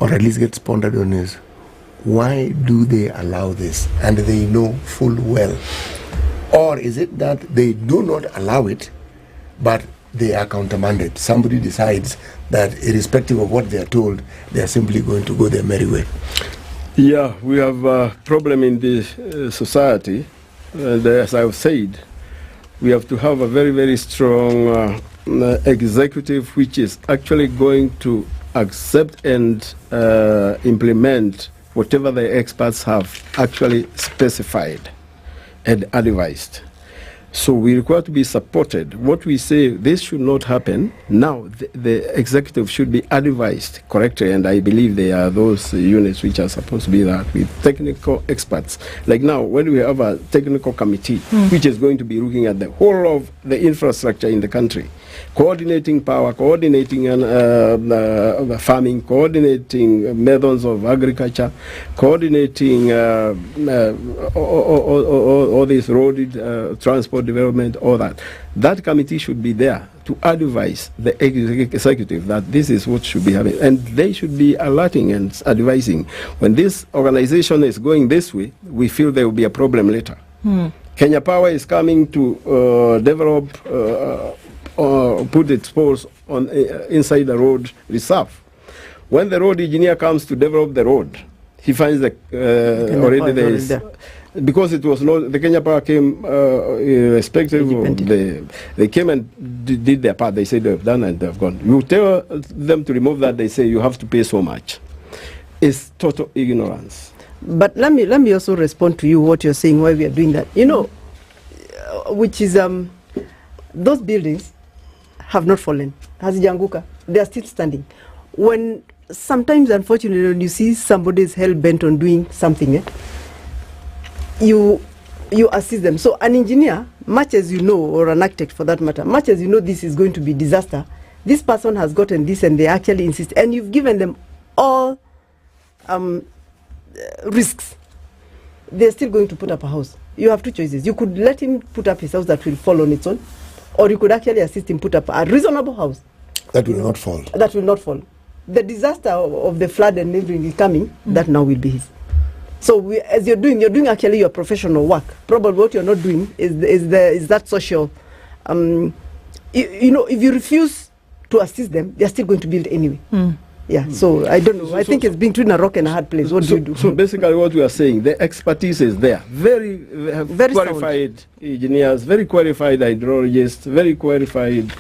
or at least gets pondered on, is why do they allow this and they know full well? Or is it that they do not allow it, but they are countermanded? Somebody decides that irrespective of what they are told, they are simply going to go their merry way. Yeah, we have a problem in this society. As I've said, we have to have a very, very strong executive which is actually going to accept and implement whatever the experts have actually specified and advised. So we require to be supported. What we say, this should not happen. Now, the executive should be advised correctly, and I believe there are those units which are supposed to be that with technical experts. Like now, when we have a technical committee, which is going to be looking at the whole of the infrastructure in the country, coordinating power, coordinating farming, coordinating methods of agriculture, coordinating all this road transport development, all that. That committee should be there to advise the executive that this is what should be happening, and they should be alerting and advising. When this organization is going this way, we feel there will be a problem later. Kenya Power is coming to develop, put its poles on inside the road reserve. When the road engineer comes to develop the road, he finds that already there is, because it was not, the Kenya Power came irrespective of they came and did their part. They said they've done and they've gone. You tell them to remove that, they say you have to pay so much. It's total ignorance. But let me also respond to you what you're saying why we are doing that. You know, which is those buildings have not fallen. Hazijanguka. They are still standing. When sometimes, unfortunately, when you see somebody is hell bent on doing something, you assist them. So an engineer, much as you know, or an architect for that matter, much as you know this is going to be disaster, this person has gotten this and they actually insist, and you've given them all risks. They're still going to put up a house. You have two choices. You could let him put up his house that will fall on its own, or you could actually assist him put up a reasonable house. That will not fall. That will not fall. The disaster of the flood and everything is coming, that now will be his. So as you're doing actually your professional work. Probably what you're not doing is that social. You know, if you refuse to assist them, they're still going to build anyway. Yeah, so I don't know. I think it's being between a rock and a hard place. What do you do? So basically what we are saying, the expertise is there. Very qualified engineers, very qualified hydrologists, very qualified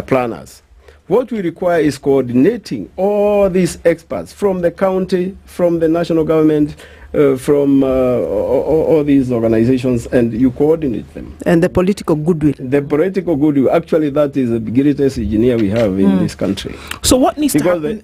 planners. What we require is coordinating all these experts from the county, from the national government, from all these organizations, and you coordinate them. And the political goodwill. The political goodwill. Actually, that is the greatest engineer we have in this country. So what needs to happen?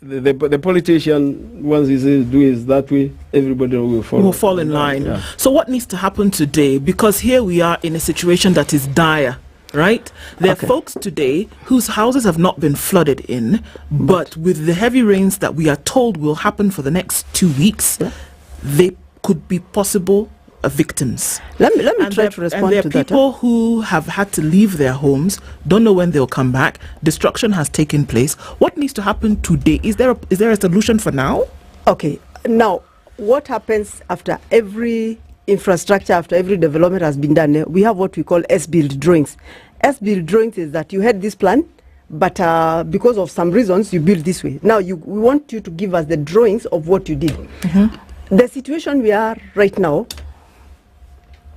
The politician, once he says do it that way, everybody will follow. Will fall in line. Yeah. So what needs to happen today? Because here we are in a situation that is dire. Right? There are folks today whose houses have not been flooded in, but with the heavy rains that we are told will happen for the next 2 weeks, they could be possible victims. Let me try to respond to that. And there are people who have had to leave their homes, don't know when they'll come back. Destruction has taken place. What needs to happen today? Is there a solution for now? Okay. Now, what happens after every infrastructure, after every development has been done? We have what we call S-build drawings. S-build drawings is that you had this plan, but because of some reasons you build this way. Now we want you to give us the drawings of what you did. The situation we are right now,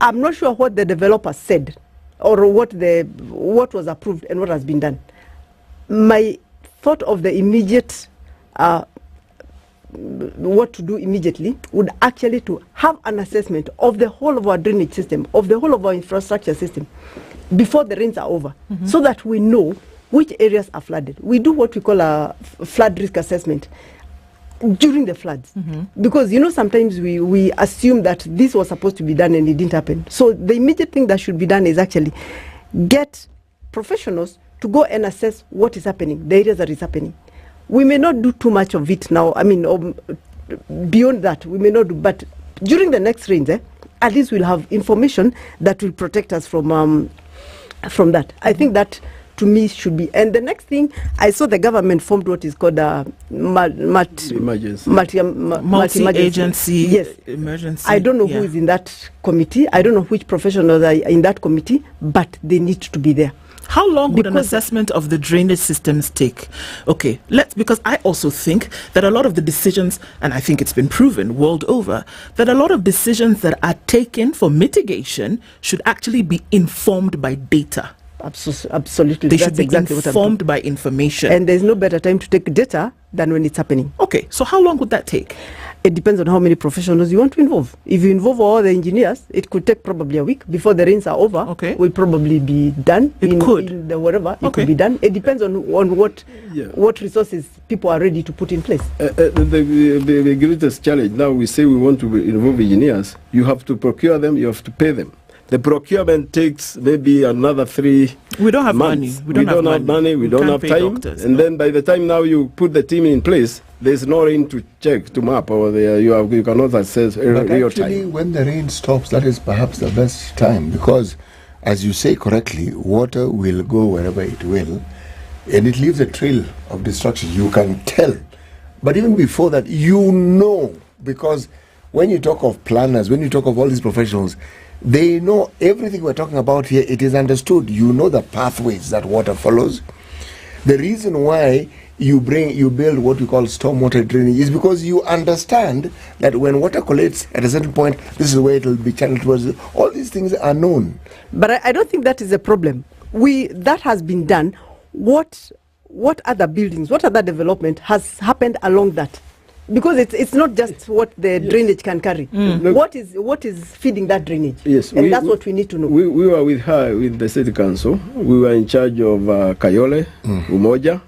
I'm not sure what the developer said or what was approved and what has been done. My thought of the immediate what to do immediately would actually to have an assessment of the whole of our drainage system, of the whole of our infrastructure system before the rains are over, so that we know which areas are flooded. We do what we call a flood risk assessment during the floods, because sometimes we assume that this was supposed to be done and it didn't happen. So the immediate thing that should be done is actually get professionals to go and assess what is happening, the areas that is happening. We may not do too much of it now. I mean, beyond that, we may not do. But during the next rains, at least we'll have information that will protect us from that. I think that, to me, should be. And the next thing, I saw the government formed what is called a multi-agency emergency. I don't know who is in that committee. I don't know which professionals are in that committee, but they need to be there. How long would an assessment of the drainage systems take? Okay, because I also think that a lot of the decisions, and I think it's been proven world over, that a lot of decisions that are taken for mitigation should actually be informed by data. Absolutely. They should be informed by information. And there's no better time to take data than when it's happening. Okay, so how long would that take? It depends on how many professionals you want to involve. If you involve all the engineers, it could take probably a week before the rains are over. Okay. Will probably be done. It could be done. It depends on what resources people are ready to put in place. The greatest challenge now, we say we want to involve engineers. You have to procure them. You have to pay them. The procurement takes maybe another 3 We don't have months. money. We don't have money. We don't have time. Doctors, and then by the time now you put the team in place, there's no rain to check, to map, or you cannot assess real actually, time. when the rain stops, that is perhaps the best time, because as you say correctly, water will go wherever it will, and it leaves a trail of destruction. You can tell. But even before that, you know, because when you talk of planners, when you talk of all these professionals, they know everything we're talking about here. It is understood. You know the pathways that water follows. The reason why you build what we call stormwater drainage is because you understand that when water collects at a certain point, this is where it will be channeled towards. All these things are known. But I don't think that is a problem. That has been done. What other buildings, what other development has happened along that? Because it's not just what the drainage can carry. What is feeding that drainage? Yes, and that's what we need to know. We were with her, with the city council. We were in charge of Kayole, Umoja,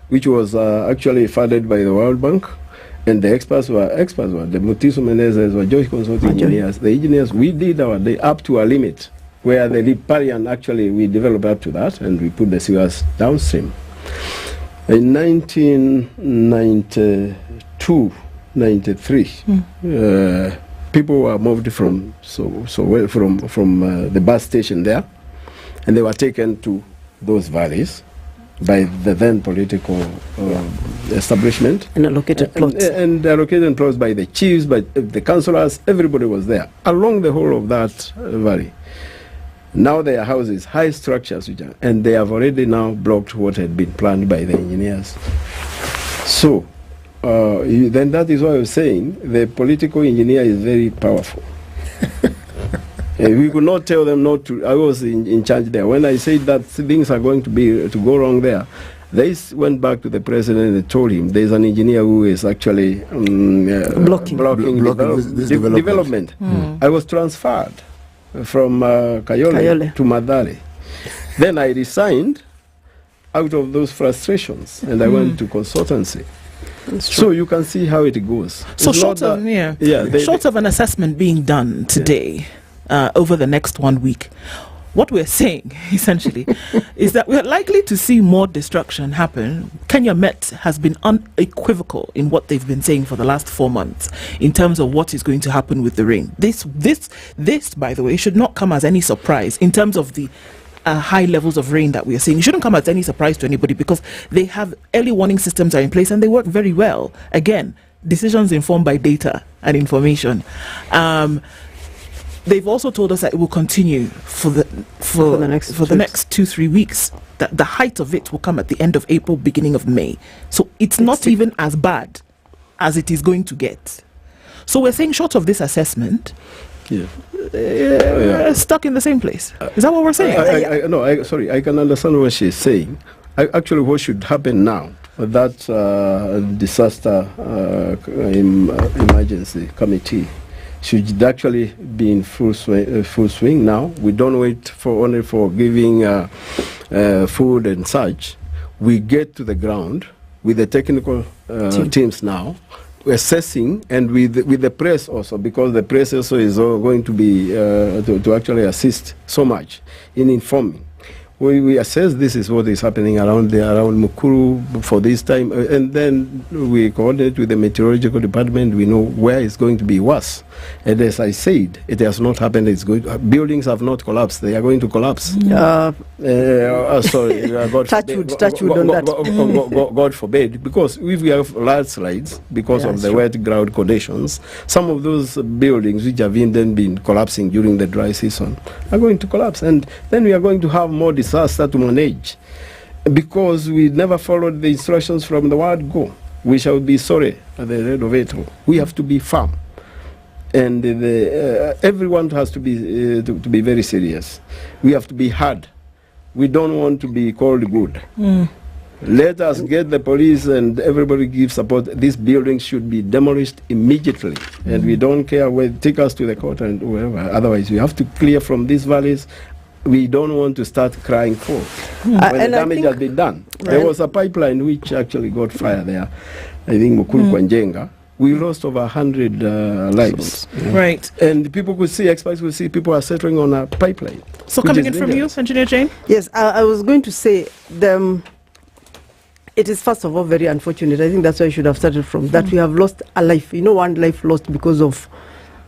which was actually funded by the World Bank. And the experts were the Mutiso Menezes were Joint Consulting Engineers. The engineers, we did our day up to a limit, where the riparian actually we developed up to that, and we put the sewers downstream. In 1992, 93, people were moved from the bus station there, and they were taken to those valleys by the then political establishment, and allocated plots, and allocated plots by the chiefs, by the councillors. Everybody was there along the whole of that valley. Now their houses, high structures, and they have already now blocked what had been planned by the engineers. So, then that is why I was saying the political engineer is very powerful. We could not tell them not to. I was in charge there. When I said that things are going to go wrong there, they went back to the president and told him there's an engineer who is actually blocking this development. I was transferred from Kayole to Madale. Then I resigned out of those frustrations, and I went to consultancy. So you can see how it goes. So short of an assessment being done today, over the next 1 week, what we're saying essentially is that we're likely to see more destruction happen. Kenya Met has been unequivocal in what they've been saying for the last 4 months in terms of what is going to happen with the rain. This, by the way, should not come as any surprise in terms of the high levels of rain that we are seeing. It shouldn't come as any surprise to anybody because they have early warning systems are in place and they work very well. Again, decisions informed by data and information. They've also told us that it will continue for the next 2-3 weeks. That the height of it will come at the end of April, beginning of May. So it's not even as bad as it is going to get. So we're saying short of this assessment, stuck in the same place. Is that what we're saying? Sorry, I can understand what she's saying. Actually, what should happen now, that disaster emergency committee should actually be in full swing now. We don't wait only for giving food and such. We get to the ground with the technical teams now, assessing, and with the press also, because the press also is going to be to actually assist so much in informing. We assess this is what is happening around Nakuru for this time, and then we coordinate with the meteorological department. We know where it's going to be worse. And as I said, it has not happened. Buildings have not collapsed. They are going to collapse. Sorry, touch wood on that. God forbid, because if we have landslides because of the wet ground conditions, some of those buildings which have been collapsing during the dry season are going to collapse, and then we are going to have more disaster to manage because we never followed the instructions from the word go. We shall be sorry at the end of it. We have to be firm, and everyone has to be very serious. We have to be hard. We don't want to be called good. Let us get the police and everybody give support. These buildings should be demolished immediately, and we don't care where. Take us to the court and wherever. Otherwise, we have to clear from these valleys. We don't want to start crying for when the damage has been done. Right. There was a pipeline which actually got fire there. I think Mukuru Kwanjenga. We lost over 100 lives. Right. And people could see, experts could see, people are settling on a pipeline. So coming in from you, Engineer Jane? Yes, I was going to say it is first of all very unfortunate. I think that's why I should have started from that. We have lost a life. You know, one life lost because of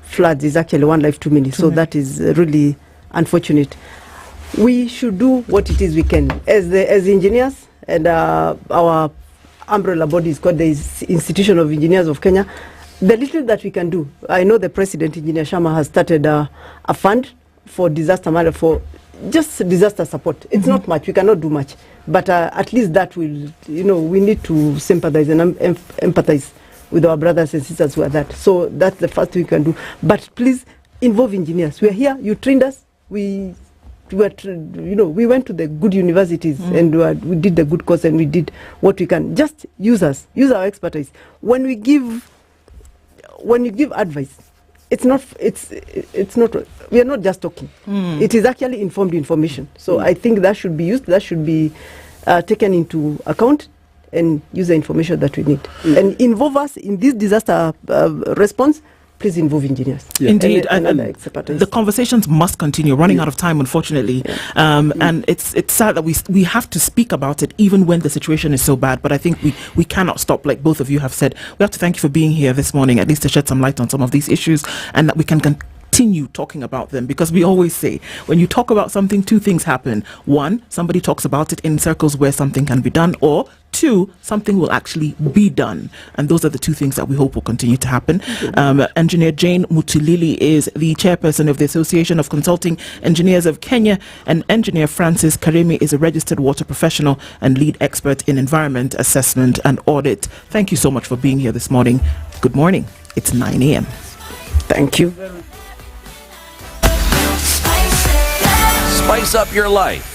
floods is actually one life too many. So that is really unfortunate. we should do what it is we can as engineers, and our umbrella body is called the Institution of Engineers of Kenya. The little that we can do, I know the President, Engineer Sharma, has started a fund for disaster for just disaster support. It's not much, we cannot do much, but at least that will, we need to sympathize and empathize with our brothers and sisters who are that. So that's the first thing we can do. But please involve engineers. We are here, you trained us, we went to the good universities and we did the good course and we did what we can. Just use us, use our expertise. When you give advice, it's not, we are not just talking. It is actually informed information. So I think that should be used, that should be taken into account and use the information that we need. And involve us in this disaster response. Please involve engineers. Indeed, and the conversations must continue. Running out of time, unfortunately, and it's sad that we have to speak about it even when the situation is so bad. But I think we cannot stop, like both of you have said. We have to thank you for being here this morning, at least to shed some light on some of these issues, and that we can continue talking about them, because we always say when you talk about something, two things happen. One, somebody talks about it in circles where something can be done, or two, something will actually be done. And those are the two things that we hope will continue to happen. Engineer Jane Mutulili is the chairperson of the Association of Consulting Engineers of Kenya, and Engineer Francis Karemi is a registered water professional and lead expert in environment assessment and audit. Thank you so much for being here this morning. Good morning. It's 9 a.m. Thank you. Spice up your life.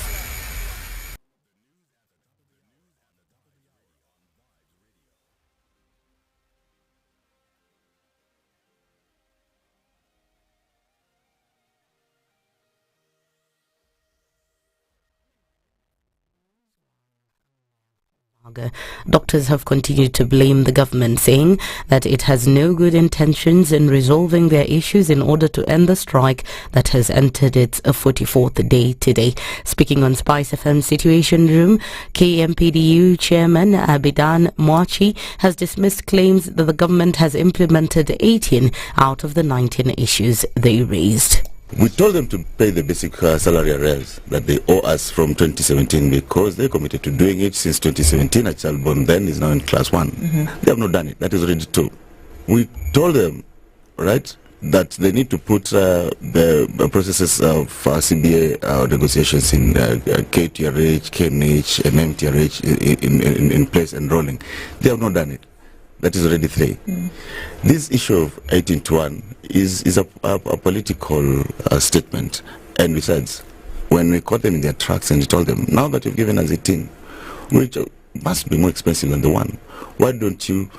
Doctors have continued to blame the government, saying that it has no good intentions in resolving their issues in order to end the strike that has entered its 44th day today. Speaking on SpiceFM Situation Room, KMPDU Chairman Abidan Mwachi has dismissed claims that the government has implemented 18 out of the 19 issues they raised. We told them to pay the basic salary arrears that they owe us from 2017 because they committed to doing it since 2017. A child born then is now in class 1. They have not done it. That is already 2. We told them, right, that they need to put the processes of CBA negotiations in KTRH, KNH, and MTRH in place and rolling. They have not done it. That is already 3. This issue of 18 to 1 is a political statement. And besides, when we caught them in their tracks and we told them, now that you've given us 18, which must be more expensive than the 1, why don't you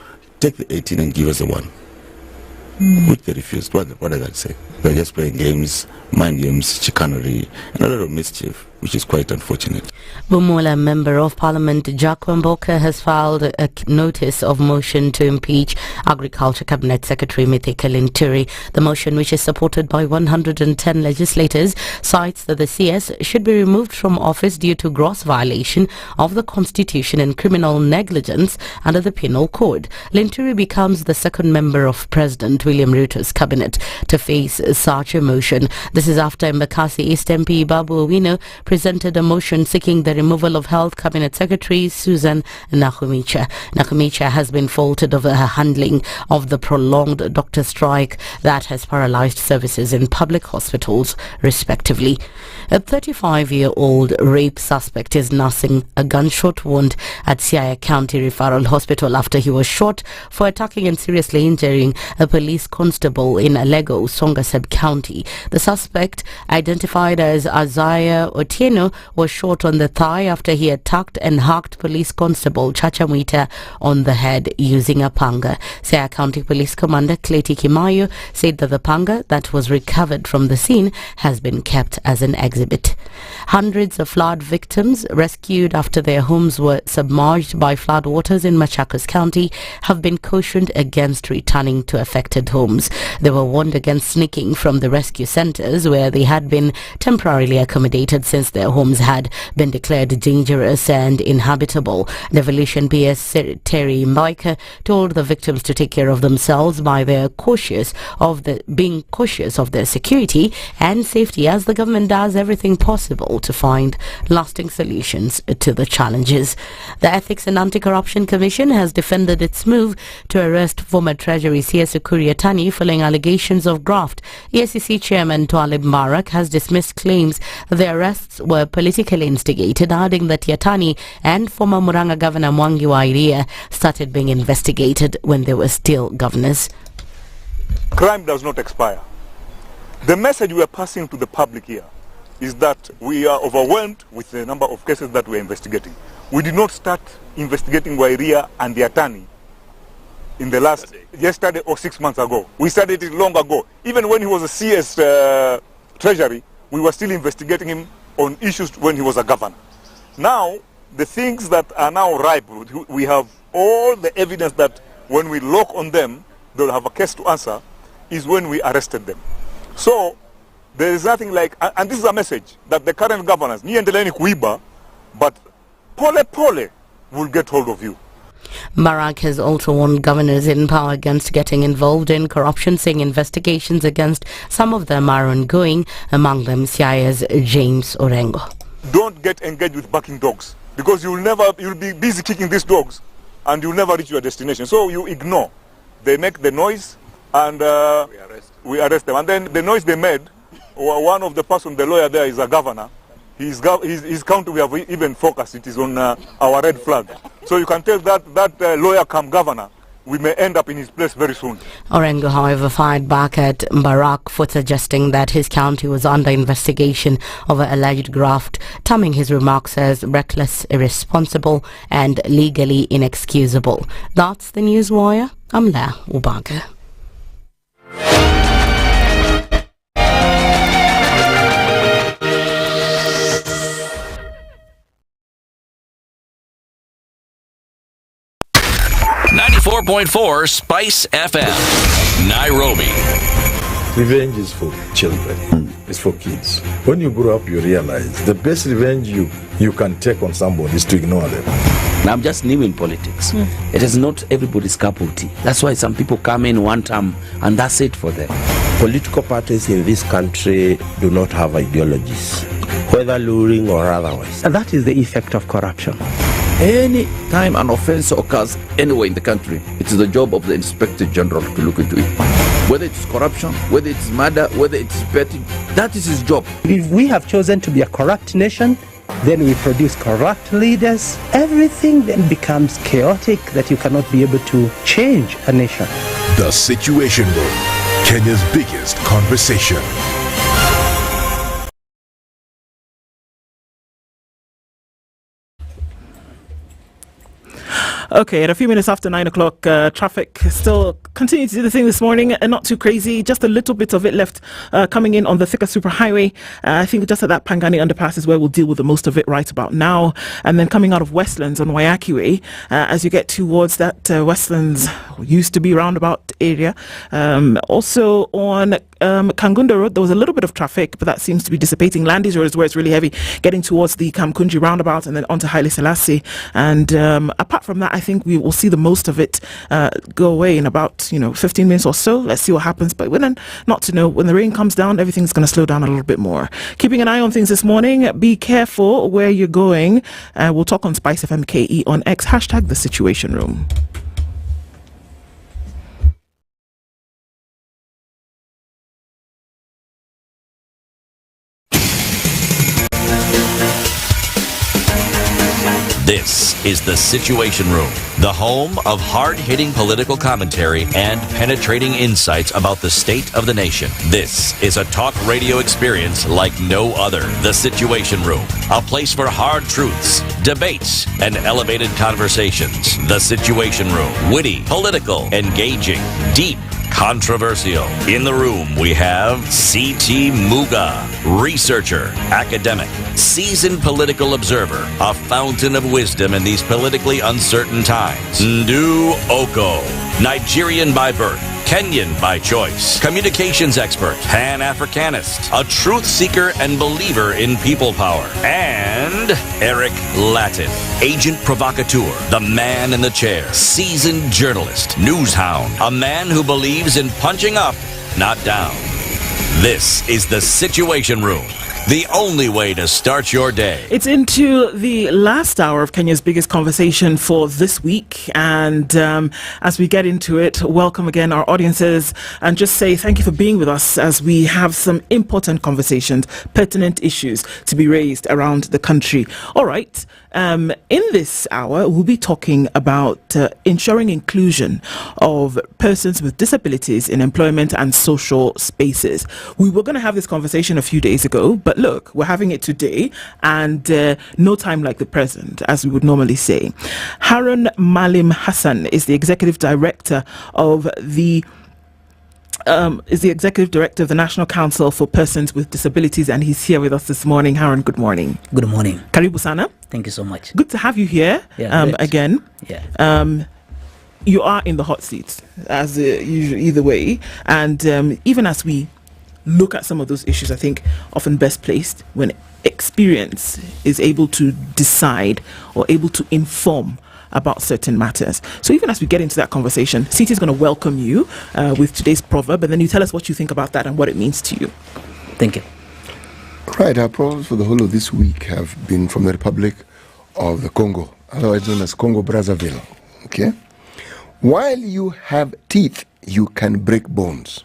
take the 18 and give us the 1? Which they refused. What does that say? They're just playing games, mind games, chicanery, and a lot of mischief, which is quite unfortunate. Bumola Member of Parliament Jack Wamboka has filed a notice of motion to impeach Agriculture Cabinet Secretary Mithika Linturi. The motion, which is supported by 110 legislators, cites that the CS should be removed from office due to gross violation of the Constitution and criminal negligence under the Penal Code. Linturi becomes the second member of President William Ruto's cabinet to face such a motion. This is after Embakasi East MP Babu Owino presented a motion seeking the removal of Health Cabinet Secretary Susan Nakhumicha. Nakhumicha has been faulted over her handling of the prolonged doctor strike that has paralyzed services in public hospitals, respectively. A 35-year-old rape suspect is nursing a gunshot wound at Siaya County Referral Hospital after he was shot for attacking and seriously injuring a police constable in Alego, Songaseb County. The suspect, identified as Isaiah Otieno, was shot on the thigh after he attacked and hacked police constable Chacha Mwita on the head using a panga. Siaya County Police Commander Cleti Kimayo said that the panga that was recovered from the scene has been kept as an exhibit. Hundreds of flood victims rescued after their homes were submerged by floodwaters in Machakos County have been cautioned against returning to affected homes. They were warned against sneaking from the rescue centers where they had been temporarily accommodated since since their homes had been declared dangerous and inhabitable. Devolution PS Terry Mbaika told the victims to take care of themselves by being cautious of their security and safety, as the government does everything possible to find lasting solutions to the challenges. The Ethics and Anti-Corruption Commission has defended its move to arrest former Treasury CS Kuriatani following allegations of graft. EACC Chairman Twalib Mbarak has dismissed claims the arrests were politically instigated, adding that Yatani and former Muranga Governor Mwangi wa Iria started being investigated when they were still governors. Crime does not expire. The message we are passing to the public here is that we are overwhelmed with the number of cases that we are investigating. We did not start investigating Wairia and the Atani in the yesterday or 6 months ago. We started it long ago. Even when he was a CS Treasury, we were still investigating him on issues when he was a governor. Now, the things that are now ripe, we have all the evidence that when we lock on them, they'll have a case to answer, is when we arrested them. So, there is nothing like, and this is a message that the current governors, niendeleni kuiba, but pole will get hold of you. Mbarak has also warned governors in power against getting involved in corruption, saying investigations against some of them are ongoing, among them Siaya's James Orengo. Don't get engaged with barking dogs, because you'll be busy kicking these dogs and you'll never reach your destination. So you ignore. They make the noise and we arrest them. And then the noise they made, one of the person, the lawyer there is a governor. His county, we have even focused, it is on our red flag. So you can tell that lawyer come governor, we may end up in his place very soon. Orengo, however, fired back at Mbarak for suggesting that his county was under investigation over alleged graft, terming his remarks as reckless, irresponsible and legally inexcusable. That's the News Wire. I'm La Ubaga. .4 Spice FM, Nairobi. Revenge is for children. It's for kids. When you grow up, you realize the best revenge you can take on somebody is to ignore them. I'm just new in politics. It is not everybody's cup of tea. That's why some people come in one term and that's it for them. Political parties in this country do not have ideologies, whether luring or otherwise. And that is the effect of corruption. Any time an offense occurs anywhere in the country, it is the job of the Inspector General to look into it. Whether it's corruption, whether it's murder, whether it's betting, that is his job. If we have chosen to be a corrupt nation, then we produce corrupt leaders. Everything then becomes chaotic that you cannot be able to change a nation. The Situation Room, Kenya's biggest conversation. Okay, at a few minutes after 9 o'clock, traffic still continues to do the thing this morning, and not too crazy, just a little bit of it left coming in on the Thika Superhighway. I think just at that Pangani underpass is where we'll deal with the most of it right about now. And then coming out of Westlands on Wayaki Way, as you get towards that Westlands used to be roundabout area. Also on Kangunda Road, there was a little bit of traffic, but that seems to be dissipating. Landis Road is where it's really heavy, getting towards the Kamkunji roundabout and then onto Haile Selassie. And apart from that, I think we will see the most of it go away in about 15 minutes or so. Let's see what happens. But not to know, when the rain comes down, everything's going to slow down a little bit more. Keeping an eye on things this morning. Be careful where you're going. We'll talk on SpiceFM KE on X. # The Situation Room. This is The Situation Room, the home of hard-hitting political commentary and penetrating insights about the state of the nation. This is a talk radio experience like no other. The Situation Room, a place for hard truths, debates, and elevated conversations. The Situation Room, witty, political, engaging, deep, controversial. In the room, we have C.T. Muga, researcher, academic, seasoned political observer, a fountain of wisdom in these politically uncertain times. Ndu Okoh, Nigerian by birth, Kenyan by choice, communications expert, Pan-Africanist, a truth seeker and believer in people power, and Eric Latiff, agent provocateur, the man in the chair, seasoned journalist, news hound, a man who believes in punching up, not down. This is the Situation Room, the only way to start your day. It's into the last hour of Kenya's biggest conversation for this week. And as we get into it, welcome again our audiences and just say thank you for being with us as we have some important conversations, pertinent issues to be raised around the country. All right. In this hour, we'll be talking about ensuring inclusion of persons with disabilities in employment and social spaces. We were going to have this conversation a few days ago, but look, we're having it today, and no time like the present, as we would normally say. Harun Malim Hassan is the executive director of the National Council for Persons with Disabilities, and he's here with us this morning. Harun, good morning. Good morning. Karibu sana. Thank you so much. Good to have you here again. Yeah. You are in the hot seat, as usual, either way. And even as we look at some of those issues, I think often best placed when experience is able to decide or able to inform about certain matters. So even as we get into that conversation, Siti is going to welcome you with today's proverb, and then you tell us what you think about that and what it means to you. Thank you. Right, our proverbs for the whole of this week have been from the Republic of the Congo, otherwise known as Congo Brazzaville. Okay? While you have teeth, you can break bones.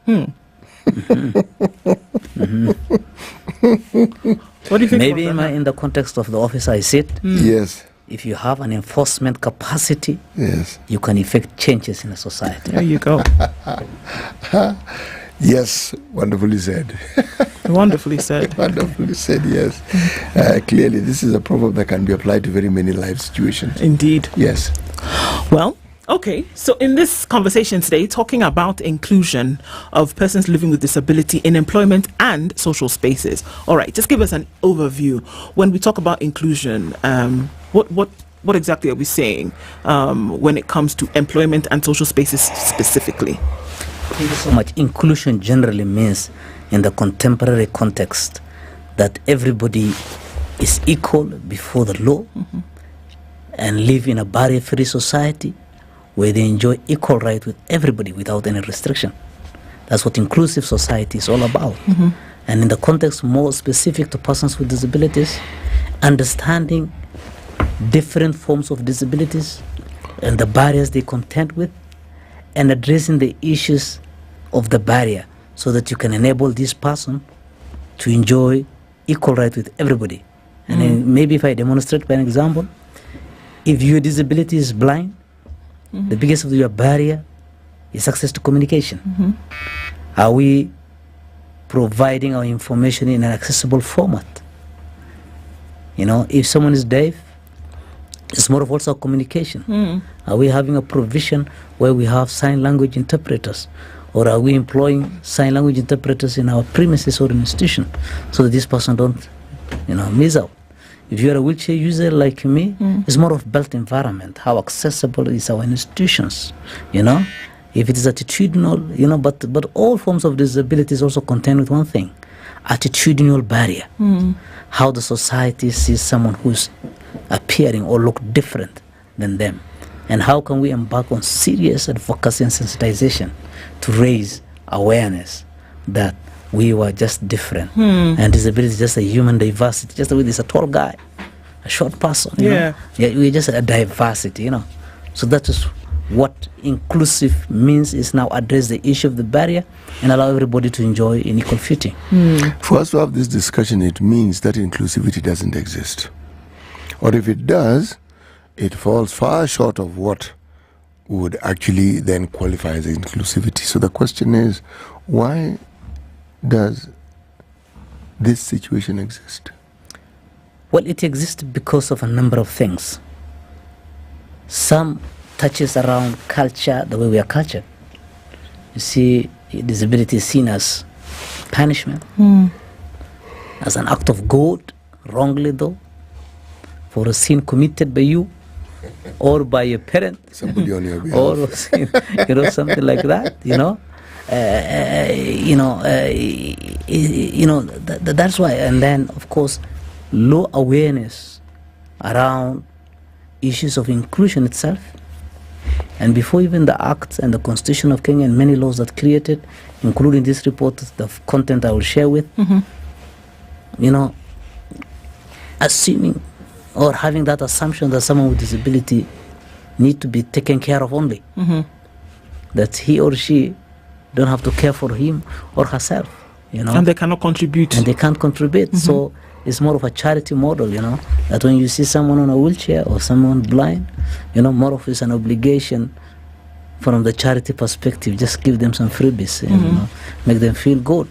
What do you think? Maybe in the context of the office I sit. Yes. If you have an enforcement capacity, yes, you can effect changes in a society. There you go. Yes, wonderfully said. Wonderfully said. Wonderfully said, yes. Clearly, this is a proverb that can be applied to very many life situations. Indeed. Yes. Well, okay, so in this conversation today, talking about inclusion of persons living with disability in employment and social spaces. All right, just give us an overview. When we talk about inclusion, what exactly are we saying when it comes to employment and social spaces specifically? Thank you so much. Inclusion generally means, in the contemporary context, that everybody is equal before the law and live in a barrier-free society where they enjoy equal right with everybody without any restriction. That's what inclusive society is all about. And in the context more specific to persons with disabilities, understanding different forms of disabilities and the barriers they contend with, and addressing the issues of the barrier so that you can enable this person to enjoy equal right with everybody. And then maybe if I demonstrate by an example, if your disability is blind, the biggest of your barrier is access to communication. Are we providing our information in an accessible format? You know, if someone is deaf, it's more of also communication. Are we having a provision where we have sign language interpreters? Or are we employing sign language interpreters in our premises or institution so that this person don't, miss out? If you're a wheelchair user like me, it's more of built environment. How accessible is our institutions, If it is attitudinal, but all forms of disability is also contained with one thing, attitudinal barrier. How the society sees someone who's appearing or look different than them. And how can we embark on serious advocacy and sensitization to raise awareness that we were just different. And disability is just a human diversity. Just the way there's a tall guy, a short person. Yeah, we're just a diversity, So that is what inclusive means, is now address the issue of the barrier and allow everybody to enjoy in equal footing. For us to have this discussion, it means that inclusivity doesn't exist. Or if it does, it falls far short of what would actually then qualify as inclusivity. So the question is, why does this situation exist? Well, it exists because of a number of things. Some touches around culture, the way we are cultured. You see, disability is seen as punishment, as an act of God, wrongly though, for a sin committed by you, or by a parent, somebody on your behalf, or something like that. That's why. And then, of course, low awareness around issues of inclusion itself. And before even the Acts and the Constitution of Kenya and many laws that created, including this report, the content I will share with, assuming or having that assumption that someone with disability need to be taken care of only, that he or she don't have to care for him or herself, and they cannot contribute, and they can't contribute. So it's more of a charity model, that when you see someone on a wheelchair or someone blind, more of it's an obligation from the charity perspective. Just give them some freebies, make them feel good.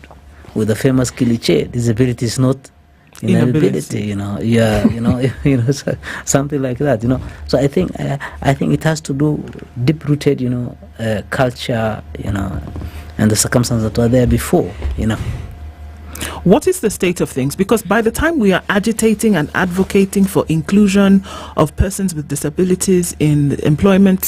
With the famous cliche, disability is not inability, so something like that, So I think it has to do deep-rooted, culture, and the circumstances that were there before, What is the state of things? Because by the time we are agitating and advocating for inclusion of persons with disabilities in the employment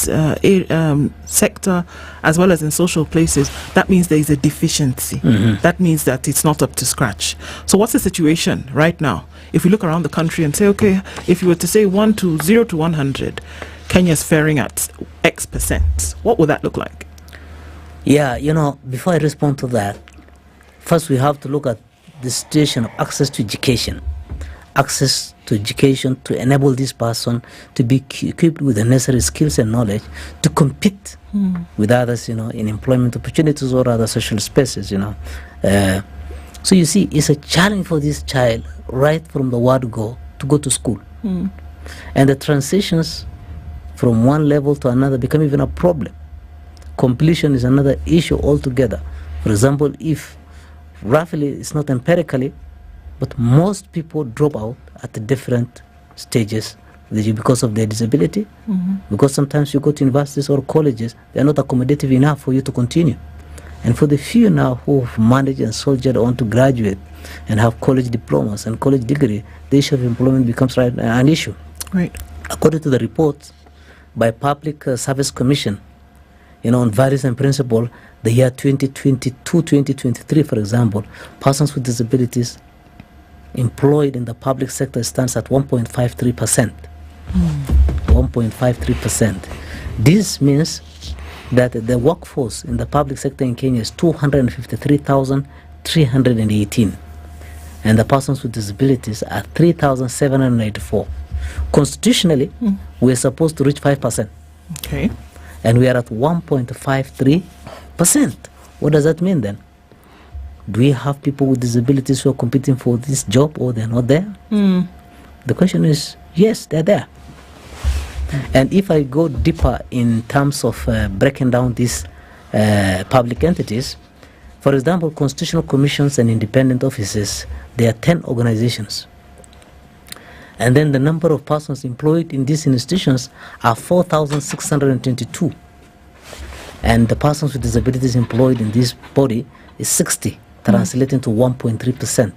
sector as well as in social places, that means there is a deficiency. That means that it's not up to scratch. So what's the situation right now? If we look around the country and say, okay, if you were to say 0 to 100, Kenya's faring at X percent, what would that look like? Yeah, before I respond to that, first we have to look at the situation of access to education. Access to education to enable this person to be equipped with the necessary skills and knowledge to compete with others, in employment opportunities or other social spaces, So you see, it's a challenge for this child right from the word go to go to school. And the transitions from one level to another become even a problem. Completion is another issue altogether. For example, if roughly, it's not empirically, but most people drop out at the different stages because of their disability, because sometimes you go to universities or colleges, they're not accommodative enough for you to continue. And for the few now who have managed and soldiered on to graduate and have college diplomas and college degree, the issue of employment becomes an issue. Right. According to the reports by Public Service Commission, on values and principle, the year 2022-2023, for example, persons with disabilities employed in the public sector stands at 1.53%. 1.53%. This means that the workforce in the public sector in Kenya is 253,318, and the persons with disabilities are 3,794. Constitutionally, we are supposed to reach 5%. Okay. And we are at 1.53%. What does that mean then? Do we have people with disabilities who are competing for this job or they're not there? The question is, yes, they're there. And if I go deeper in terms of breaking down these public entities, for example, constitutional commissions and independent offices, there are 10 organizations. And then the number of persons employed in these institutions are 4,622. And the persons with disabilities employed in this body is 60, translating to 1.3%.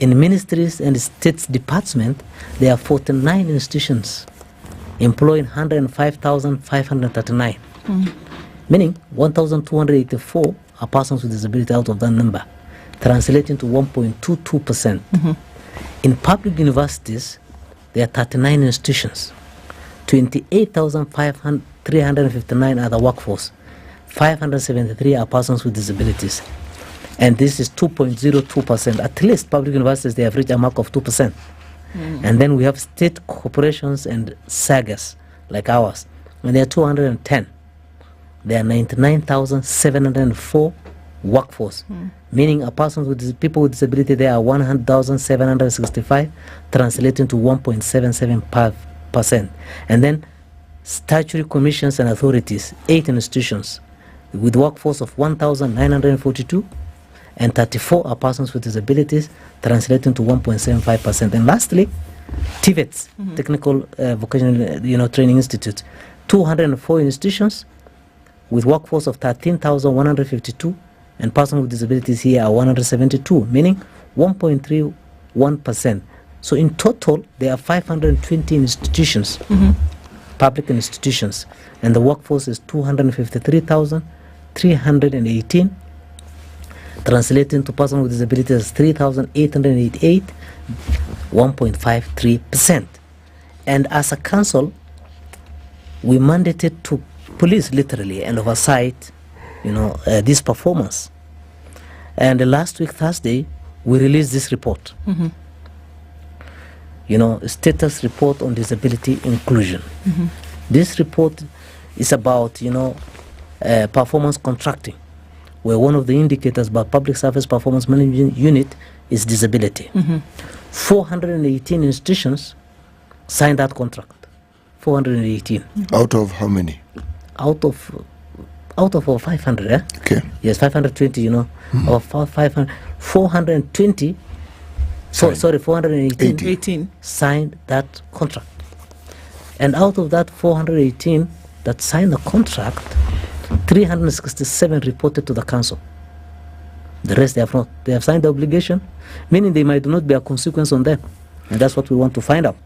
In ministries and states departments, there are 49 institutions employing 105,539, meaning 1,284 are persons with disability out of that number, translating to 1.22%. In public universities, there are 39 institutions, 28,359 are the workforce, 573 are persons with disabilities, and this is 2.02%. At least public universities, they have reached a mark of 2%. And then we have state corporations and sagas like ours, and there are 210. There are 99,704 workforce, meaning a person with people with disability, there are 100,765, translating to 1.77%. And then statutory commissions and authorities, 8 institutions with workforce of 1,942, and 34 are persons with disabilities, translating to 1.75%. And lastly, TVETs, Technical Vocational Training Institute, 204 institutions with workforce of 13,152, and persons with disabilities here are 172, meaning 1.31%. So in total, there are 520 institutions public institutions, and the workforce is 253,318, translating to persons with disabilities as 3,888, 1.53%. And as a council, we mandated to police literally and oversight, this performance. And last week, Thursday, we released this report. Status report on disability inclusion. This report is about, performance contracting, where one of the indicators about public service performance management unit is disability. 418 institutions signed that contract. 418. Out of how many? Out of 500, eh? Okay. Yes, 520, of 500, 420, sorry, 418 signed that contract. And out of that 418 that signed the contract, 367 reported to the council. The rest they have not. They have signed the obligation, meaning there might not be a consequence on them. And that's what we want to find out.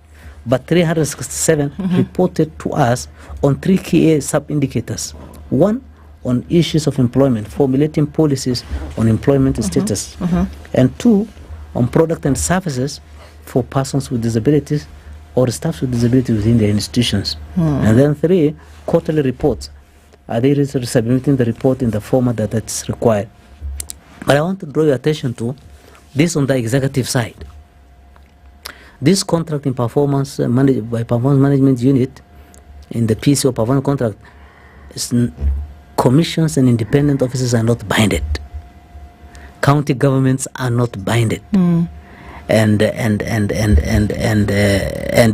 But 367 reported to us on 3 key sub-indicators. 1, on issues of employment, formulating policies on employment status. And 2, on product and services for persons with disabilities or staff with disabilities within their institutions. And then 3, quarterly reports. Are they submitting the report in the format that's required? But I want to draw your attention to this on the executive side. This contract in performance managed by performance management unit in the PCO performance contract is commissions and independent officers are not binded. County governments are not binded. And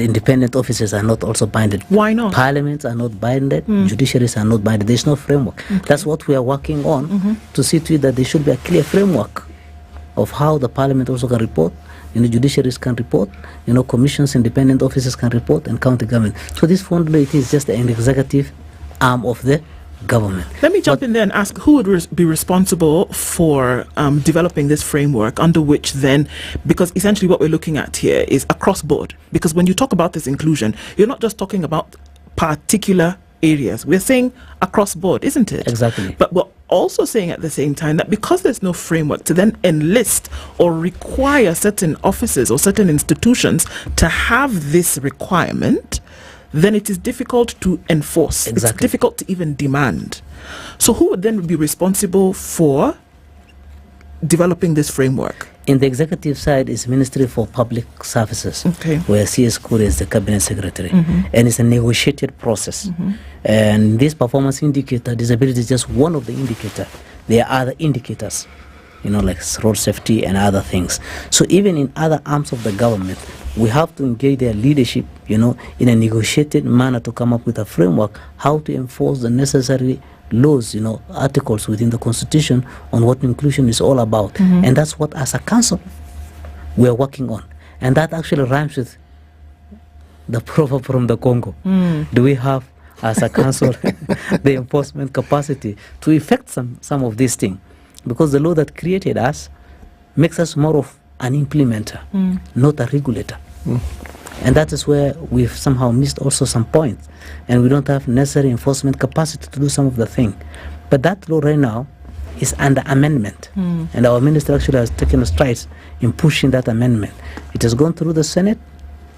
independent officers are not also binded. Why not? Parliaments are not binded. Judiciaries are not binded. There's no framework. That's what we are working on to see to it that there should be a clear framework of how the parliament also can report, judiciaries can report, commissions, independent officers can report, and county government. So this 480 is just an executive arm of the government. Let me jump in there and ask who would be responsible for developing this framework under which then, because essentially what we're looking at here is across board, because when you talk about this inclusion, you're not just talking about particular areas, we're saying across board, isn't it? Exactly. But we're also saying at the same time that because there's no framework to then enlist or require certain offices or certain institutions to have this requirement, then it is difficult to enforce. It's difficult to even demand. So who would then be responsible for developing this framework? In the executive side is Ministry for Public Services, where CS Kure is the cabinet secretary, and it's a negotiated process. And this performance indicator, disability is just one of the indicators. There are other indicators, like road safety and other things. So even in other arms of the government, we have to engage their leadership, in a negotiated manner to come up with a framework, how to enforce the necessary laws, articles within the constitution on what inclusion is all about. And that's what, as a council, we are working on. And that actually rhymes with the proverb from the Congo. Do we have, as a council, the enforcement capacity to effect some of these things? Because the law that created us makes us more of an implementer, not a regulator. And that is where we've somehow missed also some points, and we don't have necessary enforcement capacity to do some of the thing. But that law right now is under amendment, and our minister actually has taken strides in pushing that amendment. It has gone through the Senate,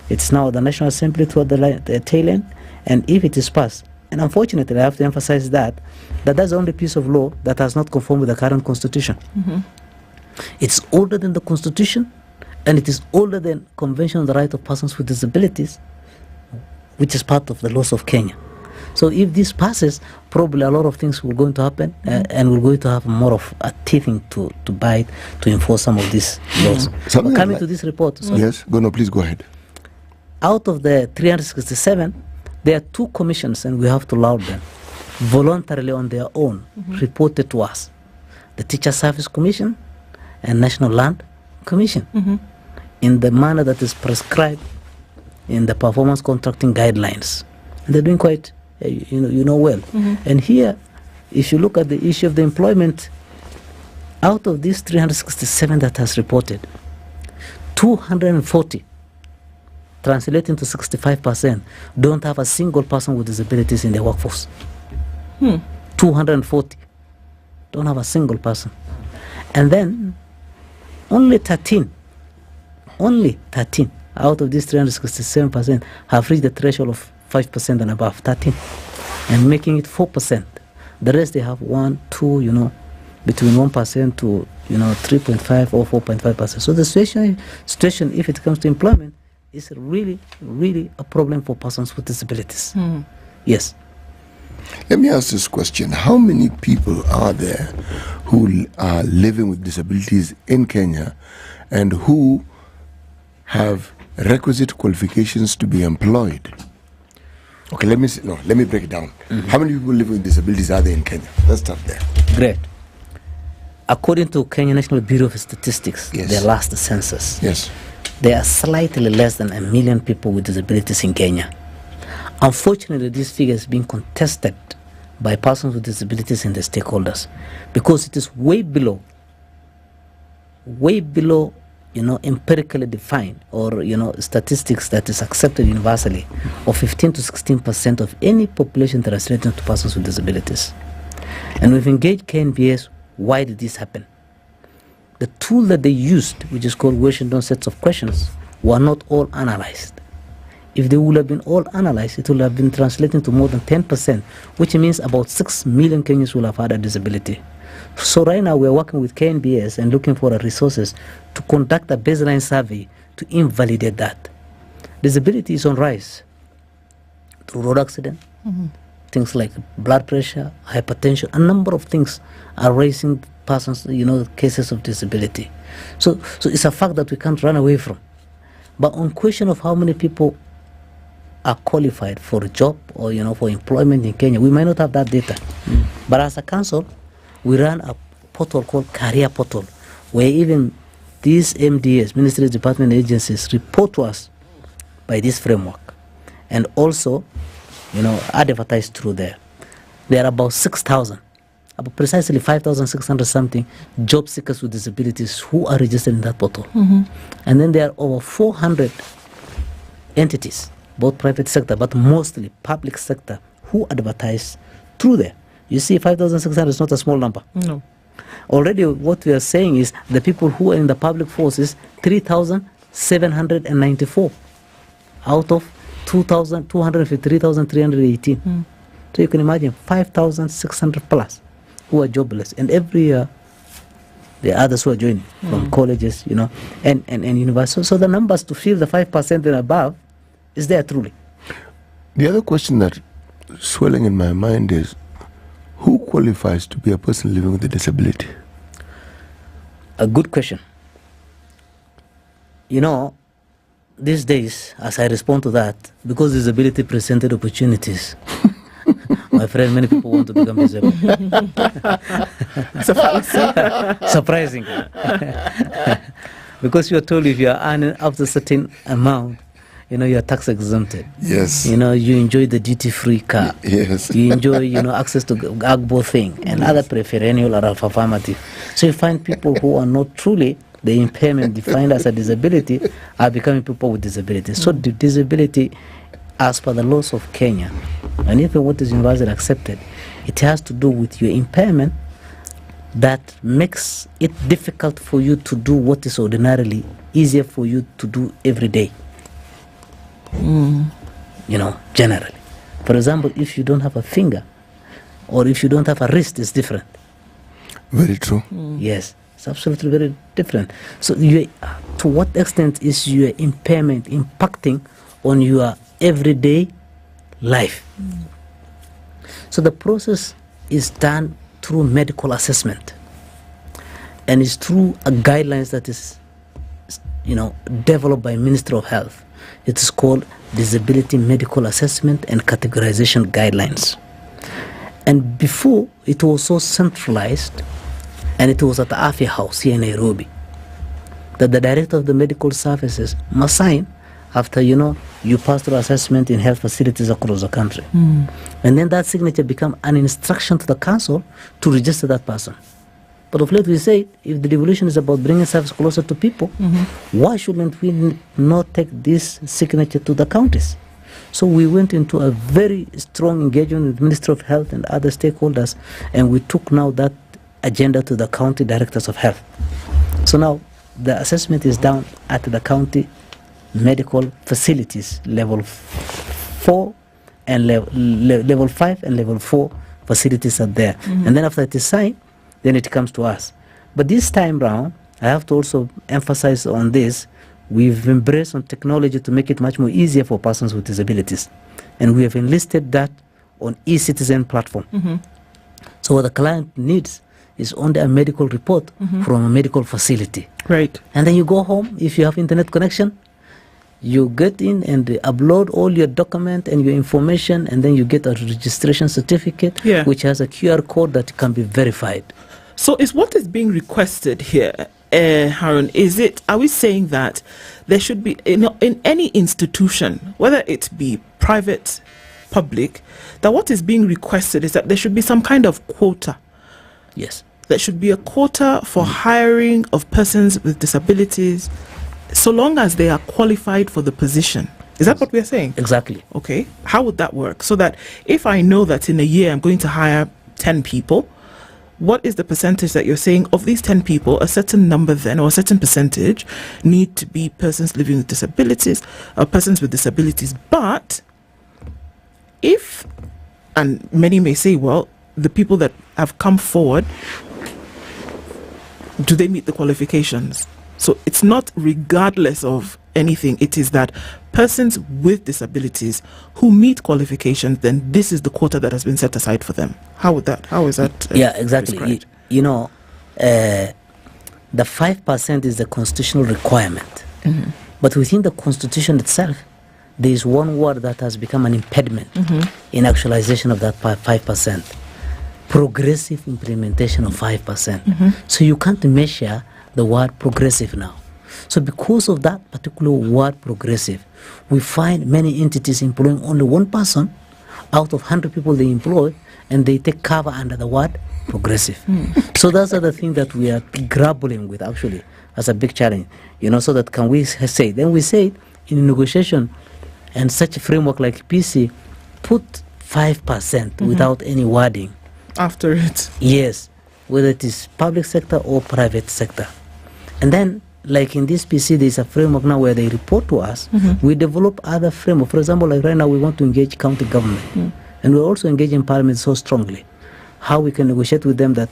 it's now the National Assembly toward the tail end, and if it is passed, and unfortunately I have to emphasize that's the only piece of law that has not conformed with the current constitution. It's older than the constitution, and it is older than Convention on the Right of Persons with Disabilities, which is part of the laws of Kenya. So if this passes, probably a lot of things will going to happen, and we're going to have more of a teething to bite to enforce some of these laws. Coming to this report. Yes, please go ahead. Out of the 367, there are 2 commissions, and we have to laud them, voluntarily on their own, reported to us. The Teacher Service Commission and National Land Commission, in the manner that is prescribed in the performance contracting guidelines. And they're doing quite, well. And here, if you look at the issue of the employment, out of these 367 that has reported, 240 translating to 65%, don't have a single person with disabilities in their workforce. 240 don't have a single person. And then only 13 out of these 367% have reached the threshold of 5% and above, 13, and making it 4%. The rest, they have 1, 2, between 1% to 3.5 or 4.5%. So the situation, if it comes to employment, is really, really a problem for persons with disabilities. Yes. Let me ask this question. How many people are there who are living with disabilities in Kenya and who have requisite qualifications to be employed? Okay, let me break it down. How many people living with disabilities are there in Kenya? Let's start there. Great. According to Kenya National Bureau of Statistics, their last census, there are slightly less than 1 million people with disabilities in Kenya. Unfortunately, this figure is being contested by persons with disabilities and the stakeholders because it is way below, empirically defined or, statistics that is accepted universally of 15 to 16% of any population translated to persons with disabilities. And we've engaged KNBS. Why did this happen? The tool that they used, which is called Washington sets of questions, were not all analyzed. If they would have been all analyzed, it would have been translated to more than 10%, which means about 6 million Kenyans will have had a disability. So right now we're working with KNBS and looking for resources to conduct a baseline survey to invalidate that. Disability is on rise through road accident, things like blood pressure, hypertension, a number of things are raising persons, cases of disability. So it's a fact that we can't run away from. But on question of how many people are qualified for a job or, for employment in Kenya, we might not have that data. But as a council, we run a portal called Career Portal, where even these MDAs, Ministry, Department, agencies, report to us by this framework. And also, advertise through there. There are about 6,000, about precisely 5,600 something job seekers with disabilities who are registered in that portal. And then there are over 400 entities, both private sector, but mostly public sector, who advertise through there. You see, 5,600 is not a small number. No. Already what we are saying is the people who are in the public force is 3,794 out of 253,318. So you can imagine 5,600 plus who are jobless. And every year there are others who are joining from colleges, and universities. So the numbers to fill the 5% and above is there truly. The other question that swelling in my mind is, who qualifies to be a person living with a disability? A good question. These days, as I respond to that, because disability presented opportunities, my friend, many people want to become disabled. Surprising. Because you are told if you are earning up to a certain amount, you are tax exempted. Yes. You enjoy the duty-free car. Yes. You enjoy, access to Agbo thing and other preferential or affirmative. So you find people who are not truly the impairment defined as a disability are becoming people with disabilities. So the disability, as per the laws of Kenya, and even what is universally accepted, it has to do with your impairment that makes it difficult for you to do what is ordinarily easier for you to do every day. Generally. For example, if you don't have a finger or if you don't have a wrist, it's different. Very true. Yes, it's absolutely very different. So to what extent is your impairment impacting on your everyday life? So the process is done through medical assessment, and it's through a guidelines that is developed by Ministry of Health. It is called Disability Medical Assessment and Categorization Guidelines. And before, it was so centralized, and it was at the Afya House here in Nairobi, that the director of the medical services must sign after, you pass through assessment in health facilities across the country. And then that signature become an instruction to the council to register that person. But of late we say, if the devolution is about bringing service closer to people, why shouldn't we not take this signature to the counties? So we went into a very strong engagement with the Ministry of Health and other stakeholders, and we took now that agenda to the county directors of health. So now the assessment is down at the county medical facilities, level 4 and level 5 and level 4 facilities are there. And then after it is signed, then it comes to us. But this time round, I have to also emphasize on this, we've embraced on technology to make it much more easier for persons with disabilities. And we have enlisted that on e-citizen platform. So what the client needs is only a medical report from a medical facility. Right. And then you go home, if you have internet connection, you get in and upload all your document and your information, and then you get a registration certificate, which has a QR code that can be verified. So is what is being requested here, Harun, are we saying that there should be, in any institution, whether it be private, public, that what is being requested is that there should be some kind of quota? Yes. There should be a quota for hiring of persons with disabilities, so long as they are qualified for the position. Is that what we're saying? Exactly. Okay. How would that work? So that if I know that in a year I'm going to hire 10 people, what is the percentage that you're saying of these 10 people, a certain number then, or a certain percentage, need to be persons living with disabilities, or persons with disabilities? But if, and many may say, well, the people that have come forward, do they meet the qualifications? So it's not regardless of anything, it is that persons with disabilities who meet qualifications, then this is the quota that has been set aside for them. How is that yeah, exactly. You know, the 5% is the constitutional requirement. But within the constitution itself, there is one word that has become an impediment in actualization of that 5%. Progressive implementation of 5%. So you can't measure the word progressive now. So because of that particular word progressive, we find many entities employing only one person out of 100 people they employ, and they take cover under the word progressive. So that's the thing that we are grappling with actually as a big challenge. So that can we say, then we say in negotiation and such a framework like PC, put 5% without any wording after it. Yes, whether it is public sector or private sector. And then, like in this PC, there is a framework now where they report to us. We develop other framework. For example, like right now, we want to engage county government. And we're also engaging parliament so strongly. How we can negotiate with them that,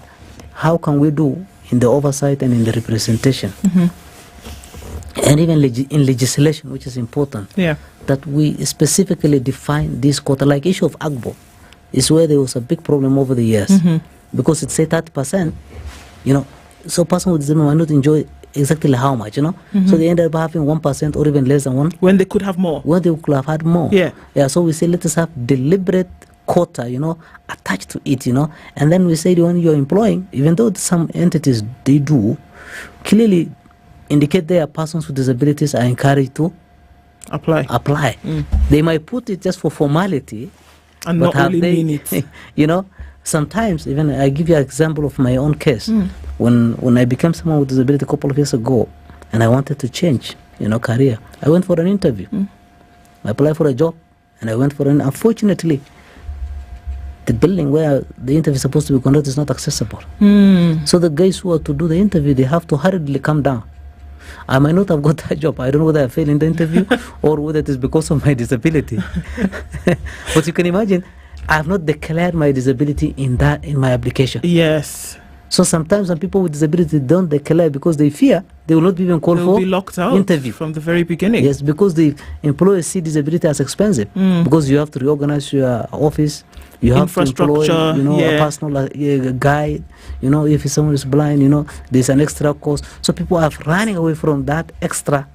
how can we do in the oversight and in the representation? And even in legislation, which is important, that we specifically define this quota. Like issue of AGBO is where there was a big problem over the years. Because it said 30%, so person with disability might not enjoy exactly how much, So they ended up having 1% or even less than 1. When they could have more. When they could have had more. Yeah, so we say let us have deliberate quota, attached to it, And then we say when you're employing, even though some entities, they do, clearly indicate their persons with disabilities are encouraged to apply. They might put it just for formality. And not really mean it. Sometimes, even I give you an example of my own case. When I became someone with disability a couple of years ago, and I wanted to change, career, I went for an interview. I applied for a job, and I went for an. Unfortunately, the building where the interview is supposed to be conducted is not accessible. So the guys who are to do the interview, they have to hurriedly come down. I might not have got that job. I don't know whether I failed in the interview or whether it is because of my disability. But you can imagine, I have not declared my disability in my application. Yes. So sometimes when people with disability don't declare because they fear they will not be even called for be locked out interview from the very beginning. Yes, because the employers see disability as expensive because you have to reorganize your office, you have to employ a personal guide, if someone is blind, there's an extra cost. So people are running away from that extra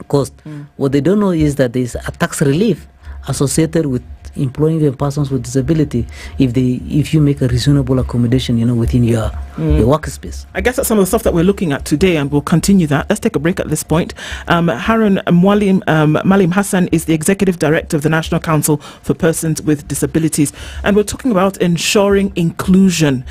cost. What they don't know is that there's a tax relief associated with employing the persons with disability if you make a reasonable accommodation, within your workspace. I guess that's some of the stuff that we're looking at today, and we'll continue that. Let's take a break at this point. Harun Malim Hassan is the Executive Director of the National Council for Persons with Disabilities, and we're talking about ensuring inclusion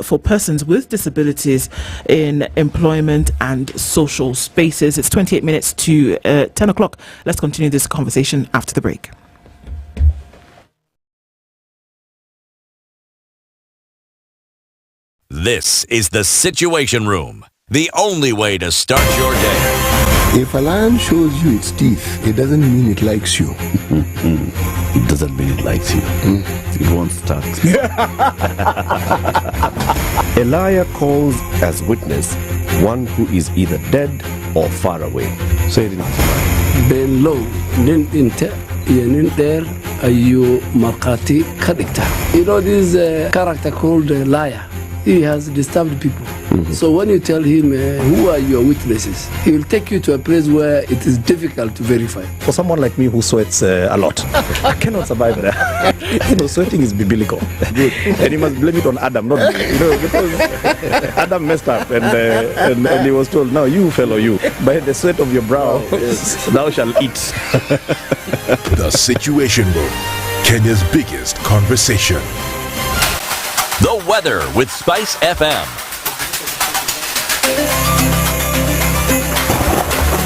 for persons with disabilities in employment and social spaces. It's 28 minutes to 10 o'clock. Let's continue this conversation after the break. This is the Situation Room, the only way to start your day. If a lion shows you its teeth, it doesn't mean it likes you. It doesn't mean it likes you. It won't start. A liar calls as witness one who is either dead or far away. Say it in Below, you markati kadikta. You know this character called a liar. He has disturbed people. So when you tell him who are your witnesses, he will take you to a place where it is difficult to verify. For someone like me who sweats a lot, I cannot survive there. Sweating is biblical. And you must blame it on Adam, not me. Because Adam messed up and he was told, now you fellow you, by the sweat of your brow, thou shalt eat. The Situation Room, Kenya's biggest conversation. The weather with SpiceFM.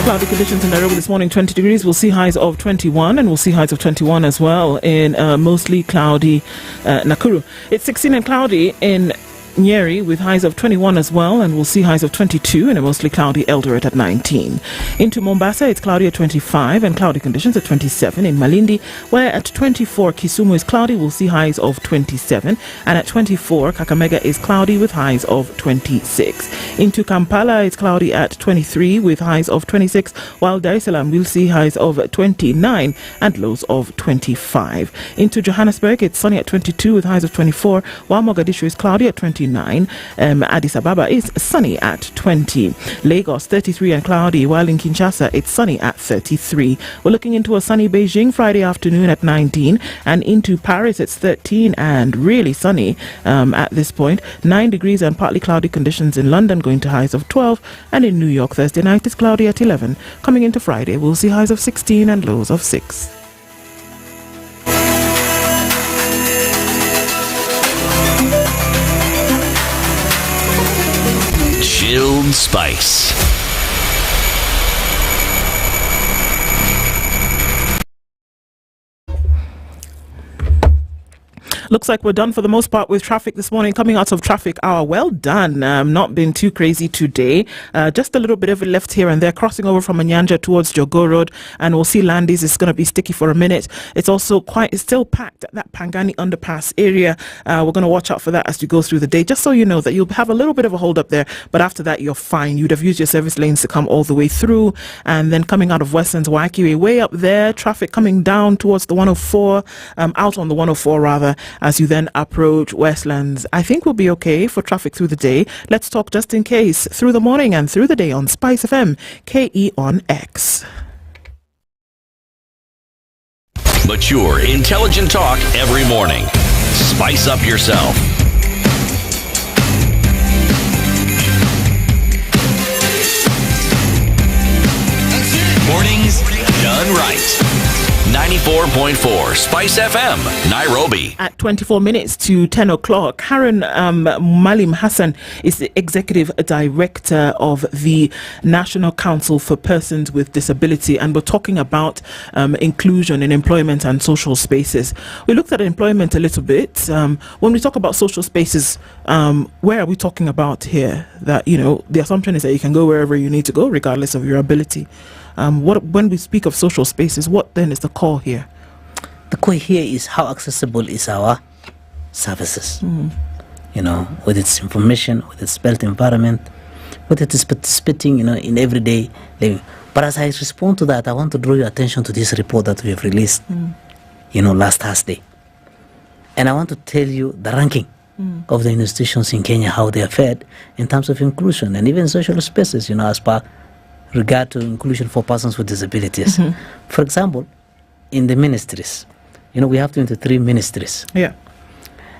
Cloudy conditions in Nairobi this morning, 20 degrees. We'll see highs of 21, and we'll see highs of 21 as well in mostly cloudy Nakuru. It's 16 and cloudy in Nyeri with highs of 21 as well, and we'll see highs of 22 in a mostly cloudy Eldoret at 19. Into Mombasa, it's cloudy at 25 and cloudy conditions at 27. In Malindi, where at 24 Kisumu is cloudy, we'll see highs of 27, and at 24 Kakamega is cloudy with highs of 26. Into Kampala, it's cloudy at 23 with highs of 26, while Dar es Salaam will see highs of 29 and lows of 25. Into Johannesburg, it's sunny at 22 with highs of 24, while Mogadishu is cloudy at 29. Addis Ababa is sunny at 20. Lagos 33 and cloudy, while in Kinshasa it's sunny at 33. We're looking into a sunny Beijing Friday afternoon at 19, and into Paris it's 13 and really sunny at this point. 9 degrees and partly cloudy conditions in London, going to highs of 12, and in New York Thursday night it's cloudy at 11. Coming into Friday we'll see highs of 16 and lows of 6. Chilled Spice. Looks like we're done for the most part with traffic this morning. Coming out of traffic hour, well done. Not been too crazy today. Just a little bit of a left here and there, crossing over from Anyanja towards Jogoo Road, and we'll see Landis. It's going to be sticky for a minute. It's also it's still packed at that Pangani underpass area. We're going to watch out for that as we go through the day, just so you know that you'll have a little bit of a hold up there, but after that you're fine. You'd have used your service lanes to come all the way through, and then coming out of Westlands Waikiki way up there, traffic coming down towards the 104, out on the 104 rather, as you then approach Westlands. I think we'll be okay for traffic through the day. Let's talk just in case through the morning and through the day on SpiceFM, KE on X. Mature, intelligent talk every morning. Spice up yourself. Mornings done right. 94.4 Spice FM, Nairobi. At 24 minutes to 10 o'clock, Harun Malim Hassan is the Executive Director of the National Council for Persons with Disability, and we're talking about inclusion in employment and social spaces. We looked at employment a little bit. When we talk about social spaces, where are we talking about here? That, the assumption is that you can go wherever you need to go, regardless of your ability. When we speak of social spaces, what then is the core here? The core here is how accessible is our services. With its information, with its built environment, with its participating, in everyday living. But as I respond to that, I want to draw your attention to this report that we have released, last Thursday. And I want to tell you the ranking of the institutions in Kenya, how they are fared in terms of inclusion and even social spaces, as per regard to inclusion for persons with disabilities. For example, in the ministries, we have 23 ministries. Yeah.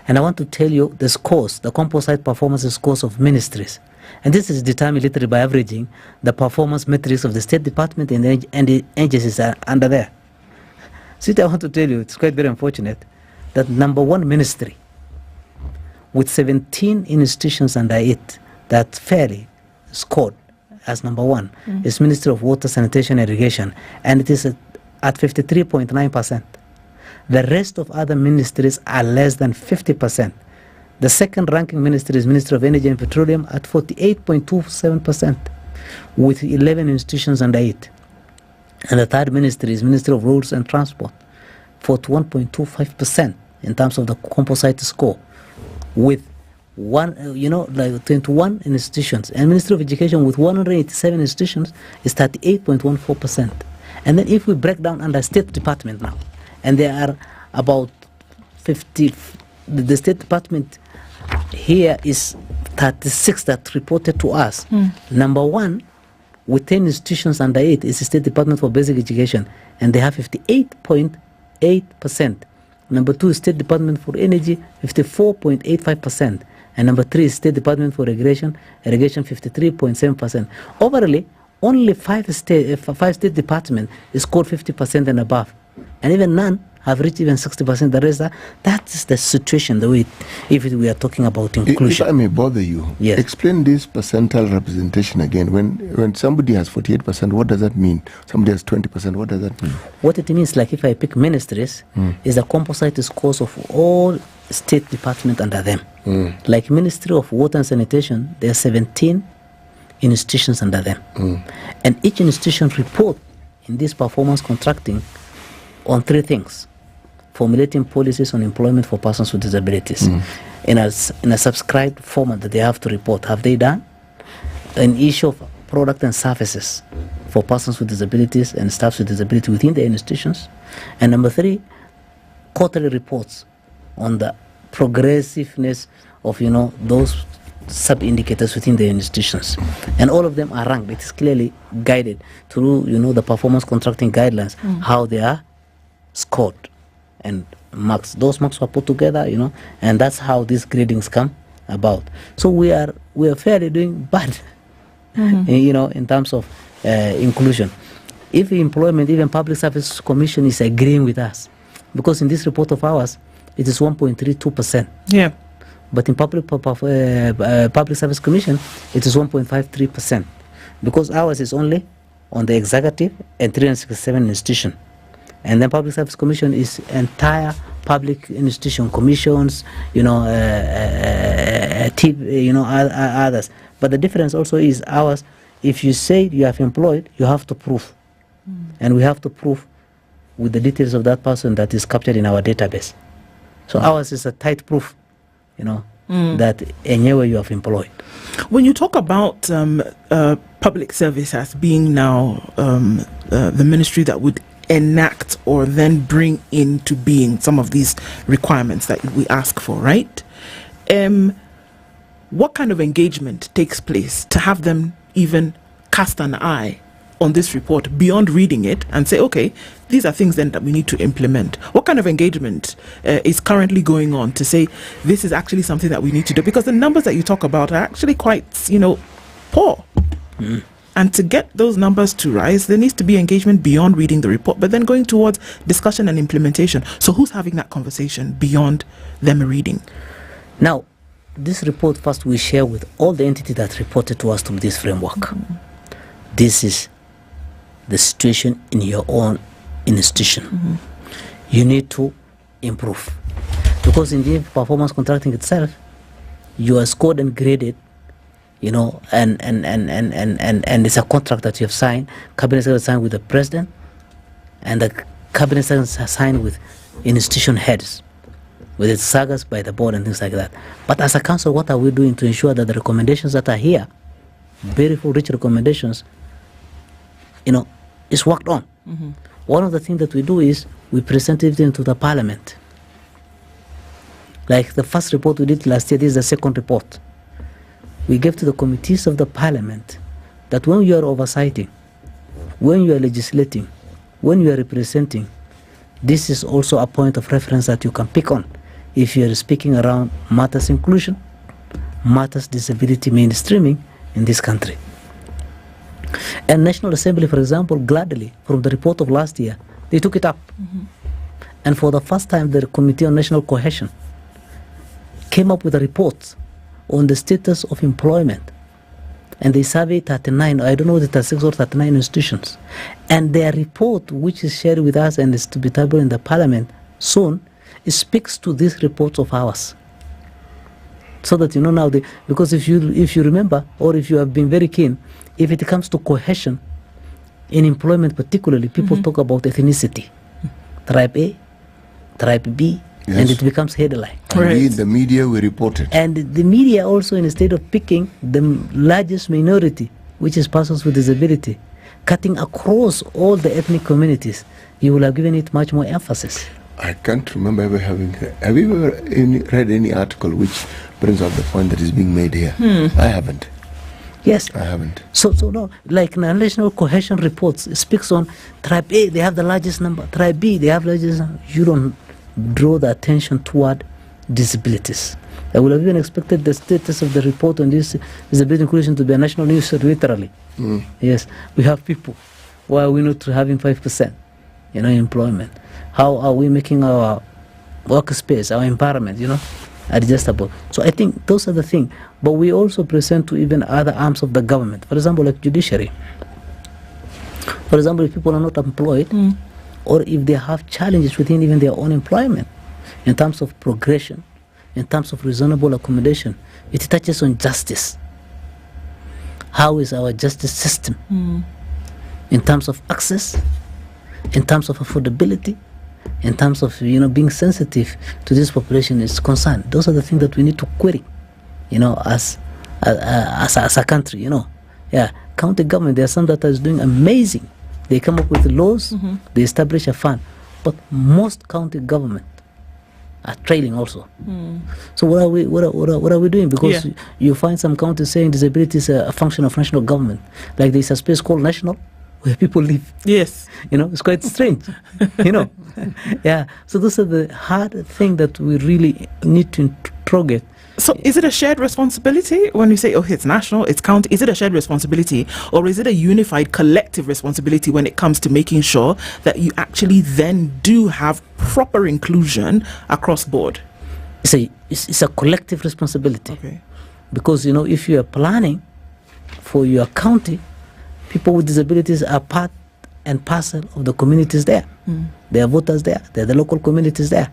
And I want to tell you the scores, the composite performance scores of ministries. And this is determined literally by averaging the performance metrics of the State Department and the agencies are under there. So I want to tell you, it's quite very unfortunate that number one ministry with 17 institutions under it that fairly scored as number one is Ministry of Water, Sanitation, Irrigation, and it is at 53.9%. The rest of other ministries are less than 50%. The second ranking ministry is Ministry of Energy and Petroleum at 48.27%, with 11 institutions under it. And the third ministry is Ministry of Roads and Transport, 41.25% in terms of the composite score, with 21 institutions. And Ministry of Education with 187 institutions is 38.14%. And then if we break down under State Department now, and there are about 50, the State Department here is 36 that reported to us. Number one, with 10 institutions under it, is the State Department for Basic Education, and they have 58.8%. Number two is State Department for Energy, 54.85%. And number three is State Department for Irrigation 53.7%. Overall, only five state departments scored 50% and above. And even none have reached even 60%. The rest that is the situation, the way we are talking about inclusion. If I may bother you, yes. Explain this percentile representation again. When somebody has 48%, what does that mean? Somebody has 20%, what does that mean? What it means, like if I pick ministries, is the composite scores of all state departments under them. Like Ministry of Water and Sanitation, there are 17 institutions under them. And each institution report in this performance contracting on three things: formulating policies on employment for persons with disabilities in a subscribed format that they have to report. Have they done an issue of product and services for persons with disabilities and staff with disability within the institutions? And number three, quarterly reports on the progressiveness of those sub-indicators within the institutions. And all of them are ranked. It is clearly guided through the performance contracting guidelines, how they are scored and marks. Those marks were put together, and that's how these gradings come about. So we are fairly doing bad, in terms of inclusion. If employment, even Public Service Commission is agreeing with us, because in this report of ours, it is 1.32%. Yeah. But in Public Service Commission, it is 1.53%, because ours is only on the executive and 367 institution. And then Public Service Commission is entire public institution, commissions, others. But the difference also is ours, if you say you have employed, you have to prove. And we have to prove with the details of that person that is captured in our database. So ours is a tight proof, that anywhere you have employed. When you talk about public service as being now the ministry that would enact or then bring into being some of these requirements that we ask for, right? What kind of engagement takes place to have them even cast an eye on this report beyond reading it and say, okay, these are things then that we need to implement? What kind of engagement is currently going on to say this is actually something that we need to do? Because the numbers that you talk about are actually quite, poor. And to get those numbers to rise, there needs to be engagement beyond reading the report, but then going towards discussion and implementation. So who's having that conversation beyond them reading? Now, this report first we share with all the entities that reported to us through this framework. This is the situation in your own institution. You need to improve, because in the performance contracting itself, you are scored and graded, and it's a contract that you have signed. Cabinet has signed with the president, and the cabinet has signed with institution heads, with its sagas by the board and things like that. But as a council, what are we doing to ensure that the recommendations that are here, beautiful, rich recommendations, is worked on? One of the things that we do is we present it into the parliament. Like the first report we did last year, this is the second report. We gave to the committees of the parliament that when you are oversighting, when you are legislating, when you are representing, this is also a point of reference that you can pick on if you are speaking around matters inclusion, matters disability mainstreaming in this country. And National Assembly, for example, gladly, from the report of last year, they took it up. And for the first time, the Committee on National Cohesion came up with a report on the status of employment. And they surveyed 39, I don't know whether 36 or 39 institutions. And their report, which is shared with us and is to be tabled in the Parliament soon, it speaks to these reports of ours. So that you know now, because if you remember, or if you have been very keen, if it comes to cohesion, in employment particularly, people talk about ethnicity. Tribe A, Tribe B, Yes. and it becomes headline. Indeed, the media will report it. And the media also, instead of picking the largest minority, which is persons with disability, cutting across all the ethnic communities, you will have given it much more emphasis. I can't remember ever having... Have you ever read any article which brings out the point that is being made here? I haven't. Yes. I haven't. So no, like the National Cohesion Reports, it speaks on Tribe A, they have the largest number. Tribe B, they have the largest number. You don't draw the attention toward disabilities. I would have even expected the status of the report on this disability inclusion to be a national news, literally. Yes, we have people. Why are we not having 5%, employment? How are we making our workspace, our environment, adjustable? So I think those are the things. But we also present to even other arms of the government. For example, like judiciary. For example, if people are not employed, or if they have challenges within even their own employment, in terms of progression, in terms of reasonable accommodation, it touches on justice. How is our justice system? In terms of access, in terms of affordability, in terms of being sensitive to this population is concerned. Those are the things that we need to query, as a country. County government, there are some that are doing amazing. They come up with laws, they establish a fund, but most county government are trailing also. So what are we doing? Because you find some counties saying disability is a function of national government. Like there's a space called national where people live. Yes. It's quite strange. Yeah. So those are the hard thing that we really need to interrogate. So is it a shared responsibility when you say, it's national, it's county? Is it a shared responsibility, or is it a unified collective responsibility when it comes to making sure that you actually then do have proper inclusion across board? It's a collective responsibility. Okay. Because, if you are planning for your county, people with disabilities are part and parcel of the communities there. They are voters there. They are the local communities there.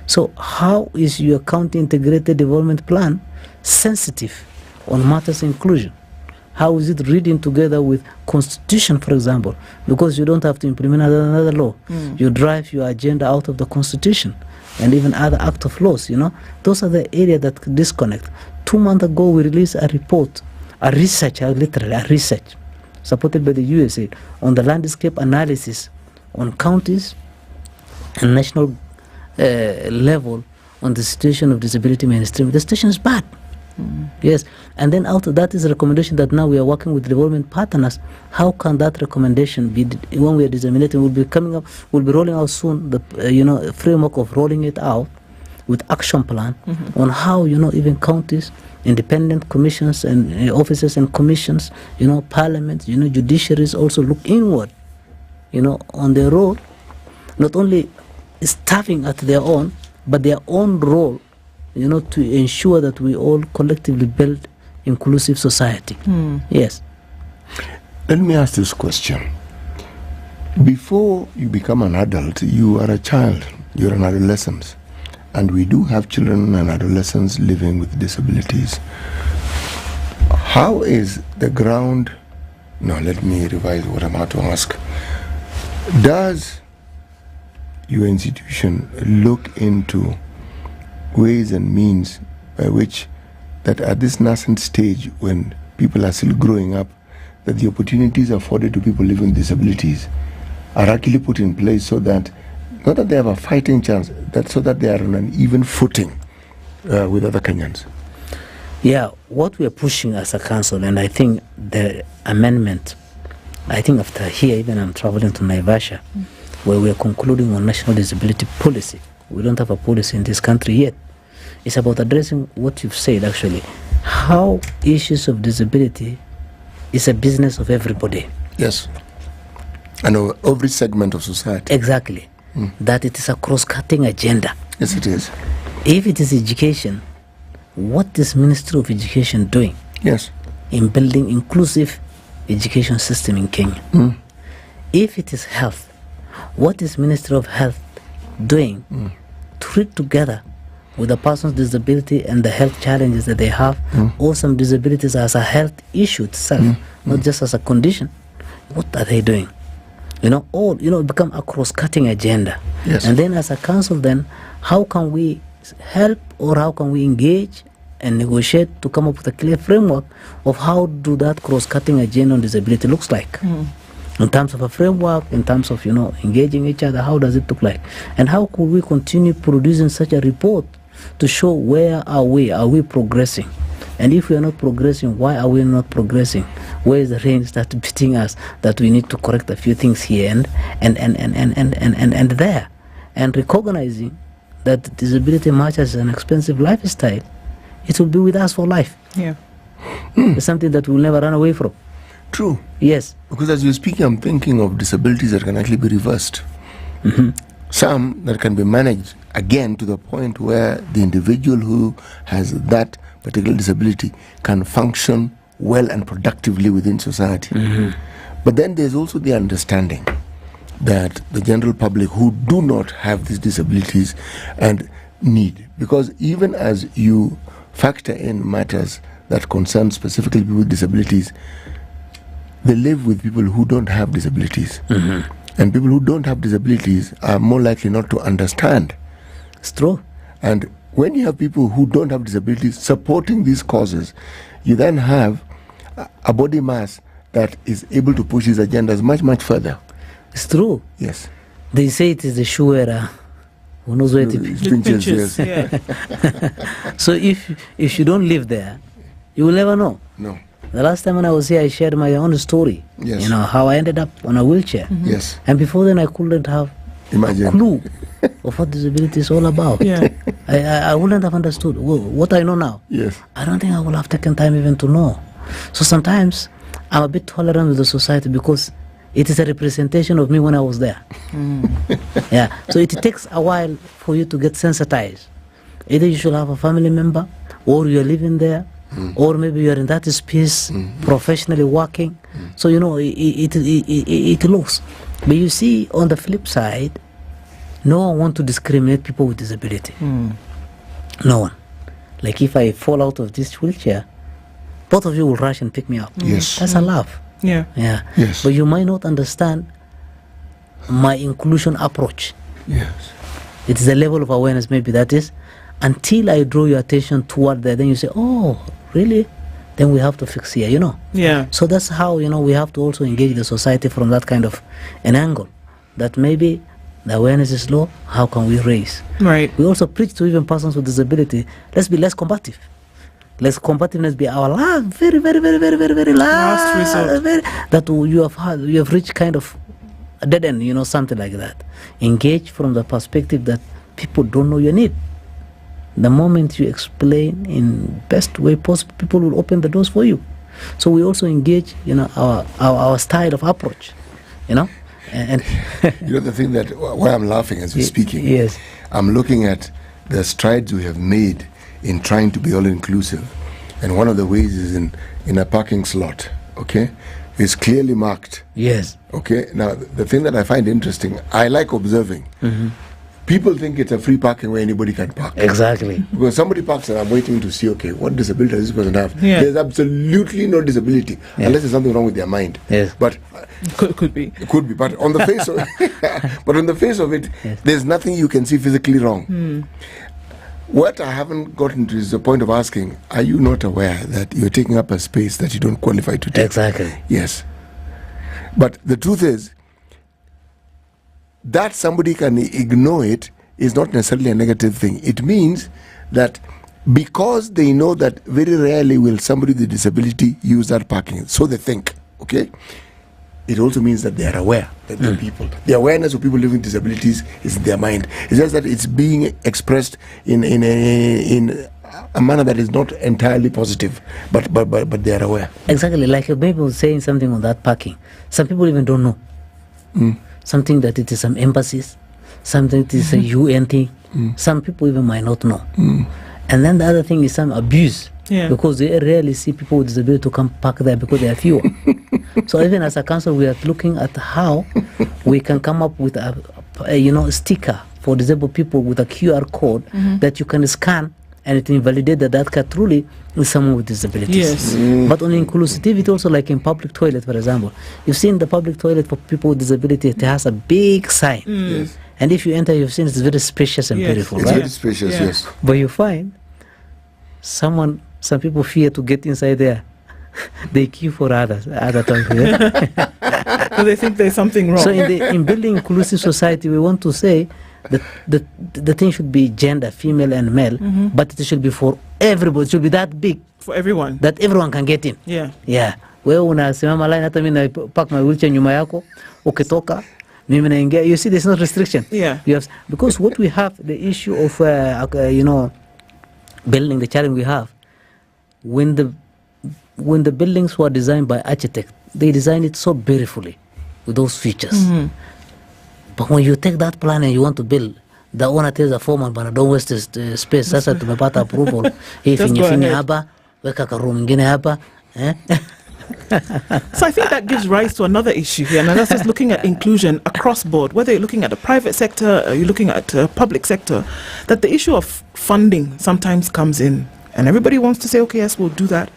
So how is your county integrated development plan sensitive on matters inclusion? How is it reading together with constitution, for example? Because you don't have to implement another law. You drive your agenda out of the constitution and even other act of laws, Those are the areas that disconnect. 2 months ago, we released a report, a research, supported by the USAID on the landscape analysis on counties and national level on the situation of disability mainstream. The situation is bad. Yes, and then out of that is a recommendation that now we are working with development partners. How can that recommendation be, when we are disseminating, we'll be rolling out soon the framework of rolling it out with action plan on how even counties, independent commissions and offices and commissions, parliament, judiciaries also look inward, on their role, not only staffing at their own, but their own role, to ensure that we all collectively build inclusive society. Yes. Let me ask this question. Before you become an adult, you are a child, you're an adolescent, and we do have children and adolescents living with disabilities. How is the ground... No, let me revise what I'm about to ask. Does your institution look into ways and means by which that at this nascent stage when people are still growing up, that the opportunities afforded to people living with disabilities are actually put in place so that, not that they have a fighting chance, so that they are on an even footing with other Kenyans? Yeah, what we are pushing as a council, and I think the amendment, after here, even I'm traveling to Naivasha, where we are concluding on national disability policy. We don't have a policy in this country yet. It's about addressing what you've said, actually. How issues of disability is a business of everybody. Yes. And of every segment of society. Exactly. That it is a cross-cutting agenda. Yes, it is. If it is education, what is Ministry of Education doing? Yes. In building inclusive education system in Kenya? If it is health, what is Ministry of Health doing to treat together with the person's disability and the health challenges that they have, or some disabilities as a health issue itself, not just as a condition? What are they doing? Become a cross-cutting agenda. Yes. And then as a council, then, how can we help or how can we engage and negotiate to come up with a clear framework of how do that cross-cutting agenda on disability looks like? In terms of a framework, in terms of, engaging each other, how does it look like? And how could we continue producing such a report to show where are we progressing? And if we are not progressing, why are we not progressing? Where is the rain start beating us that we need to correct a few things here and there? And recognizing that disability matches an expensive lifestyle, it will be with us for life. Yeah. It's something that we'll never run away from. True. Yes. Because as you're speaking, I'm thinking of disabilities that can actually be reversed. Some that can be managed, again, to the point where the individual who has that particular disability can function well and productively within society. But then there's also the understanding that the general public who do not have these disabilities and need, because even as you factor in matters that concern specifically people with disabilities, they live with people who don't have disabilities. And people who don't have disabilities are more likely not to understand. It's true. And when you have people who don't have disabilities supporting these causes, you then have a body mass that is able to push these agendas much, much further. It's true. Yes. They say it is the shoe wearer who knows where it pinches. Yes. So if you don't live there, you will never know. No. The last time when I was here, I shared my own story. Yes. How I ended up on a wheelchair. Yes. And before then, I couldn't have a clue of what disability is all about. Yeah. I wouldn't have understood what I know now. Yes. I don't think I would have taken time even to know. So sometimes I'm a bit tolerant with the society because it is a representation of me when I was there. Yeah. So it takes a while for you to get sensitized. Either you should have a family member, or you're living there, or maybe you're in that space professionally working. So it looks. But you see, on the flip side, no one wants to discriminate people with disability. No one. Like if I fall out of this wheelchair, both of you will rush and pick me up. Yes. That's a love. Yeah. Yeah. Yes. But you might not understand my inclusion approach. Yes. It is a level of awareness maybe that is, until I draw your attention toward that, then you say, oh, really? Then we have to fix here, Yeah. So that's how, we have to also engage the society from that kind of an angle. That maybe the awareness is low, how can we raise? Right. We also preach to even persons with disability, let's be less combative. Let's combativeness be our last, very, very, very, very, very, very last resort. That you have reached kind of a dead end, something like that. Engage from the perspective that people don't know your need. The moment you explain in best way possible, people will open the doors for you. So we also engage, our style of approach, and the thing that why I'm laughing as we're speaking. Yes. I'm looking at the strides we have made in trying to be all inclusive, and one of the ways is in a parking slot. Okay, it's clearly marked. Yes. Okay. Now the thing that I find interesting, I like observing. People think it's a free parking where anybody can park. Exactly. Because somebody parks and I'm waiting to see, okay, what disability does this person have? Yeah. There's absolutely no disability, unless there's something wrong with their mind. Yes. But could be. Could be. But on the face of it, there's nothing you can see physically wrong. What I haven't gotten to is the point of asking, are you not aware that you're taking up a space that you don't qualify to take? Exactly. Yes. But the truth is, that somebody can ignore it is not necessarily a negative thing. It means that because they know that very rarely will somebody with a disability use that parking, so they think, okay? it also means that they are aware that the people, the awareness of people living with disabilities is in their mind. It's just that it's being expressed in a manner that is not entirely positive, but they are aware. Exactly, like maybe was saying something on that parking. Some people even don't know. Something that it is some embassies, something it is a UN thing. Some people even might not know. And then the other thing is some abuse. Because they rarely see people with disability to come park there because there are fewer. So even as a council, we are looking at how we can come up with a sticker for disabled people with a QR code that you can scan and it invalidates that car truly is someone with disabilities. Yes. But on inclusivity, also like in public toilet, for example, you've seen the public toilet for people with disability, it has a big sign. Yes. And if you enter, you've seen it's very spacious and beautiful, it's right? very spacious, yes. But you find some people fear to get inside there. They queue for other times. So they think there's something wrong. So in building inclusive society, we want to say that the thing should be gender, female and male, but it should be for everybody. It should be that big. For everyone. That everyone can get in. Yeah. Wewe unasimama line, hata mimi na park my wheelchair nyuma yako, ukitoka mimi naingia. You see, there's no restriction. Because what we have, the issue of building, the challenge we have, when the buildings were designed by architects, they designed it so beautifully with those features. But when you take that plan and you want to build, the owner tells the foreman, but don't waste the space. Sasa tumepata approval. Finye hapa, weka ka room ingine hapa. So I think that gives rise to another issue here, and that's just looking at inclusion across board, whether you're looking at the private sector or you're looking at public sector, that the issue of funding sometimes comes in. And everybody wants to say, okay, yes, we'll do that.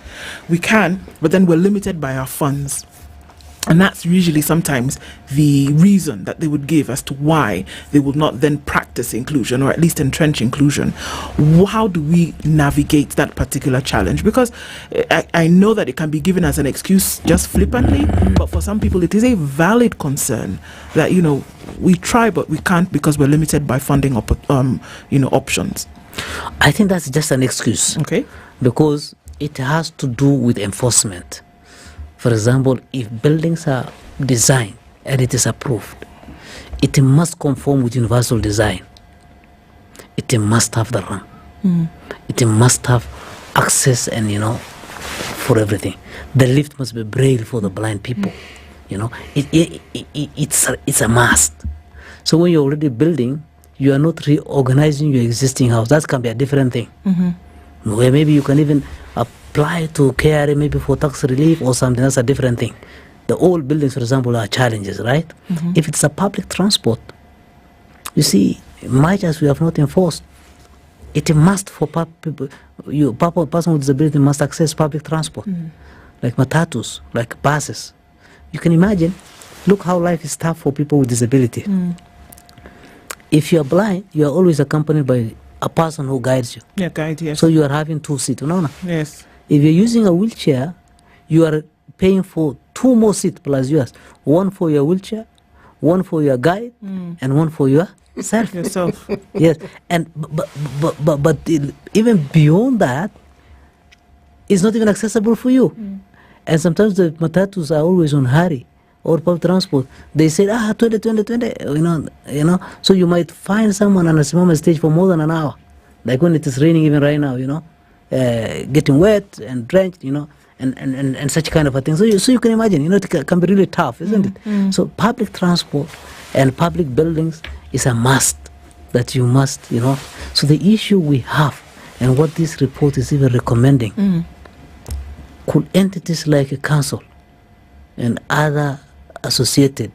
We can, but then we're limited by our funds. And that's usually sometimes the reason that they would give as to why they will not then practice inclusion or at least entrench inclusion. How do we navigate that particular challenge? Because I know that it can be given as an excuse just flippantly, but for some people it is a valid concern that, we try but we can't because we're limited by funding options. I think that's just an excuse. Okay. Because it has to do with enforcement. For example, if buildings are designed and it is approved, it must conform with universal design. It must have the ramp. It must have access and, for everything. The lift must be braille for the blind people. It's a must. So when you're already building, you are not reorganizing your existing house. That can be a different thing. Where maybe you can even apply to KRA maybe for tax relief or something. That's a different thing. The old buildings, for example, are challenges, right? If it's a public transport, you see, much as we have not enforced, it must for people. Person with disability must access public transport, like matatus, like buses. You can imagine. Look how life is tough for people with disability. If you are blind, you are always accompanied by a person who guides you. Yeah, guide, yes. So you are having 2 seats. No. Yes. If you're using a wheelchair, you are paying for 2 more seats plus yours. 1 for your wheelchair, 1 for your guide, and 1 for yourself. Yes. And but even beyond that, it's not even accessible for you. And sometimes the matatus are always on hurry. Or public transport, they say 20, so you might find someone on a small stage for more than an hour, like when it is raining even right now, getting wet and drenched, and such kind of a thing. So you can imagine, it can be really tough, isn't it? So public transport and public buildings is a must that you must, So the issue we have, and what this report is even recommending, could entities like a council and other associated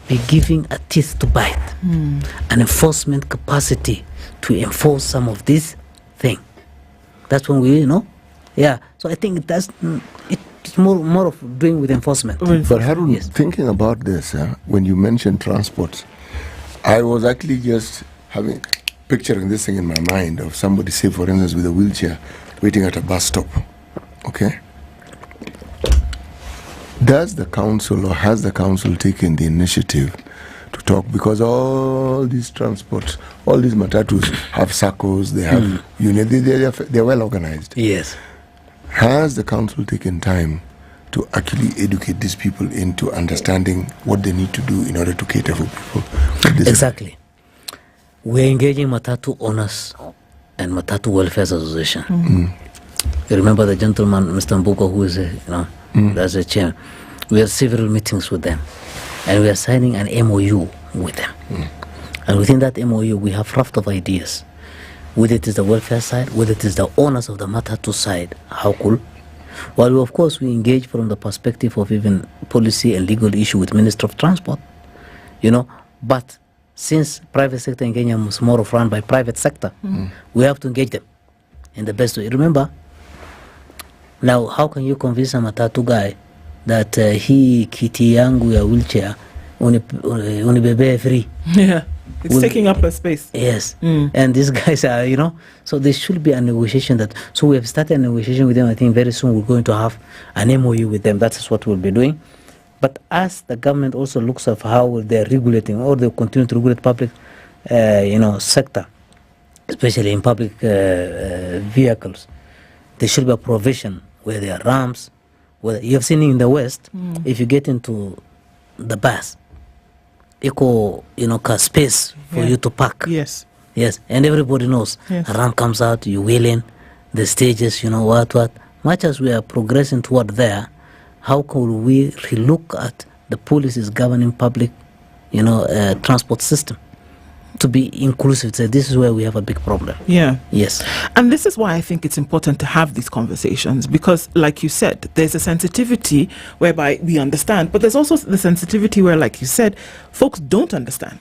be giving a teeth to bite, an enforcement capacity to enforce some of this thing. That's when we, So I think it's more of doing with enforcement. But Harun, thinking about this, when you mentioned transport, I was actually just picturing this thing in my mind of somebody, say for instance, with a wheelchair waiting at a bus stop. Okay. Does the council or has the council taken the initiative to talk? Because all these transports, all these matatus have circles, they have units, they're well organized. Yes. Has the council taken time to actually educate these people into understanding what they need to do in order to cater for people. Exactly. We're engaging Matatu owners and Matatu Welfare Association. You remember the gentleman, Mr. Muga, who is, that's the chair. We have several meetings with them, and we are signing an MOU with them. And within that MOU, we have raft of ideas. Whether it is the welfare side, whether it is the owners of the Matatu side, how cool. While of course we engage from the perspective of even policy and legal issue with Minister of Transport, but since private sector in Kenya is more of run by private sector, we have to engage them in the best way. Remember, now how can you convince a Matatu guy that he kiti yangu ya wheelchair unibebe free? Yeah. It's taking up a space. Yes. And these guys are, so there should be a negotiation so we have started a negotiation with them. I think very soon we're going to have an MOU with them. That's what we'll be doing. But as the government also looks at how they're regulating or they continue to regulate public, sector, especially in public vehicles, there should be a provision where there are ramps. You have seen in the West, if you get into the bus, equal, space for you to park. Yes. Yes, and everybody knows. Yes. A ramp comes out, you wheel in, the stages, what. Much as we are progressing toward there, how can we relook at the policies governing public, transport system to be inclusive? So this is where we have a big problem. Yeah. Yes. And this is why I think it's important to have these conversations, because like you said, there's a sensitivity whereby we understand, but there's also the sensitivity where, like you said, folks don't understand,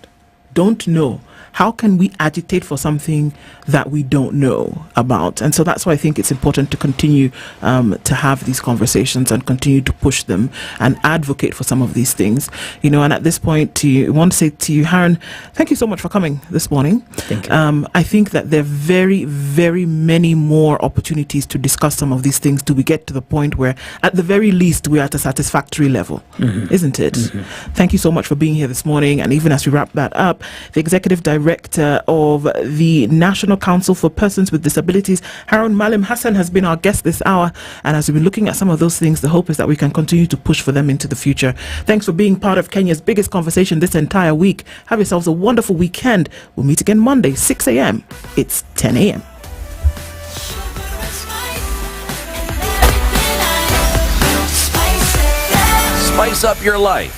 don't know. How can we agitate for something that we don't know about? And so that's why I think it's important to continue to have these conversations and continue to push them and advocate for some of these things. And at this point, I want to say to you, Haran, thank you so much for coming this morning. Thank you. I think that there are very, very many more opportunities to discuss some of these things till we get to the point where, at the very least, we're at a satisfactory level, isn't it? Thank you so much for being here this morning. And even as we wrap that up, the Executive Director of the National Council for Persons with Disabilities, Haran Malim Hassan, has been our guest this hour. And as we've been looking at some of those things, the hope is that we can continue to push for them into the future. Thanks for being part of Kenya's biggest conversation this entire week. Have yourselves a wonderful weekend. We'll meet again Monday, 6 a.m. It's 10 a.m. Spice up your life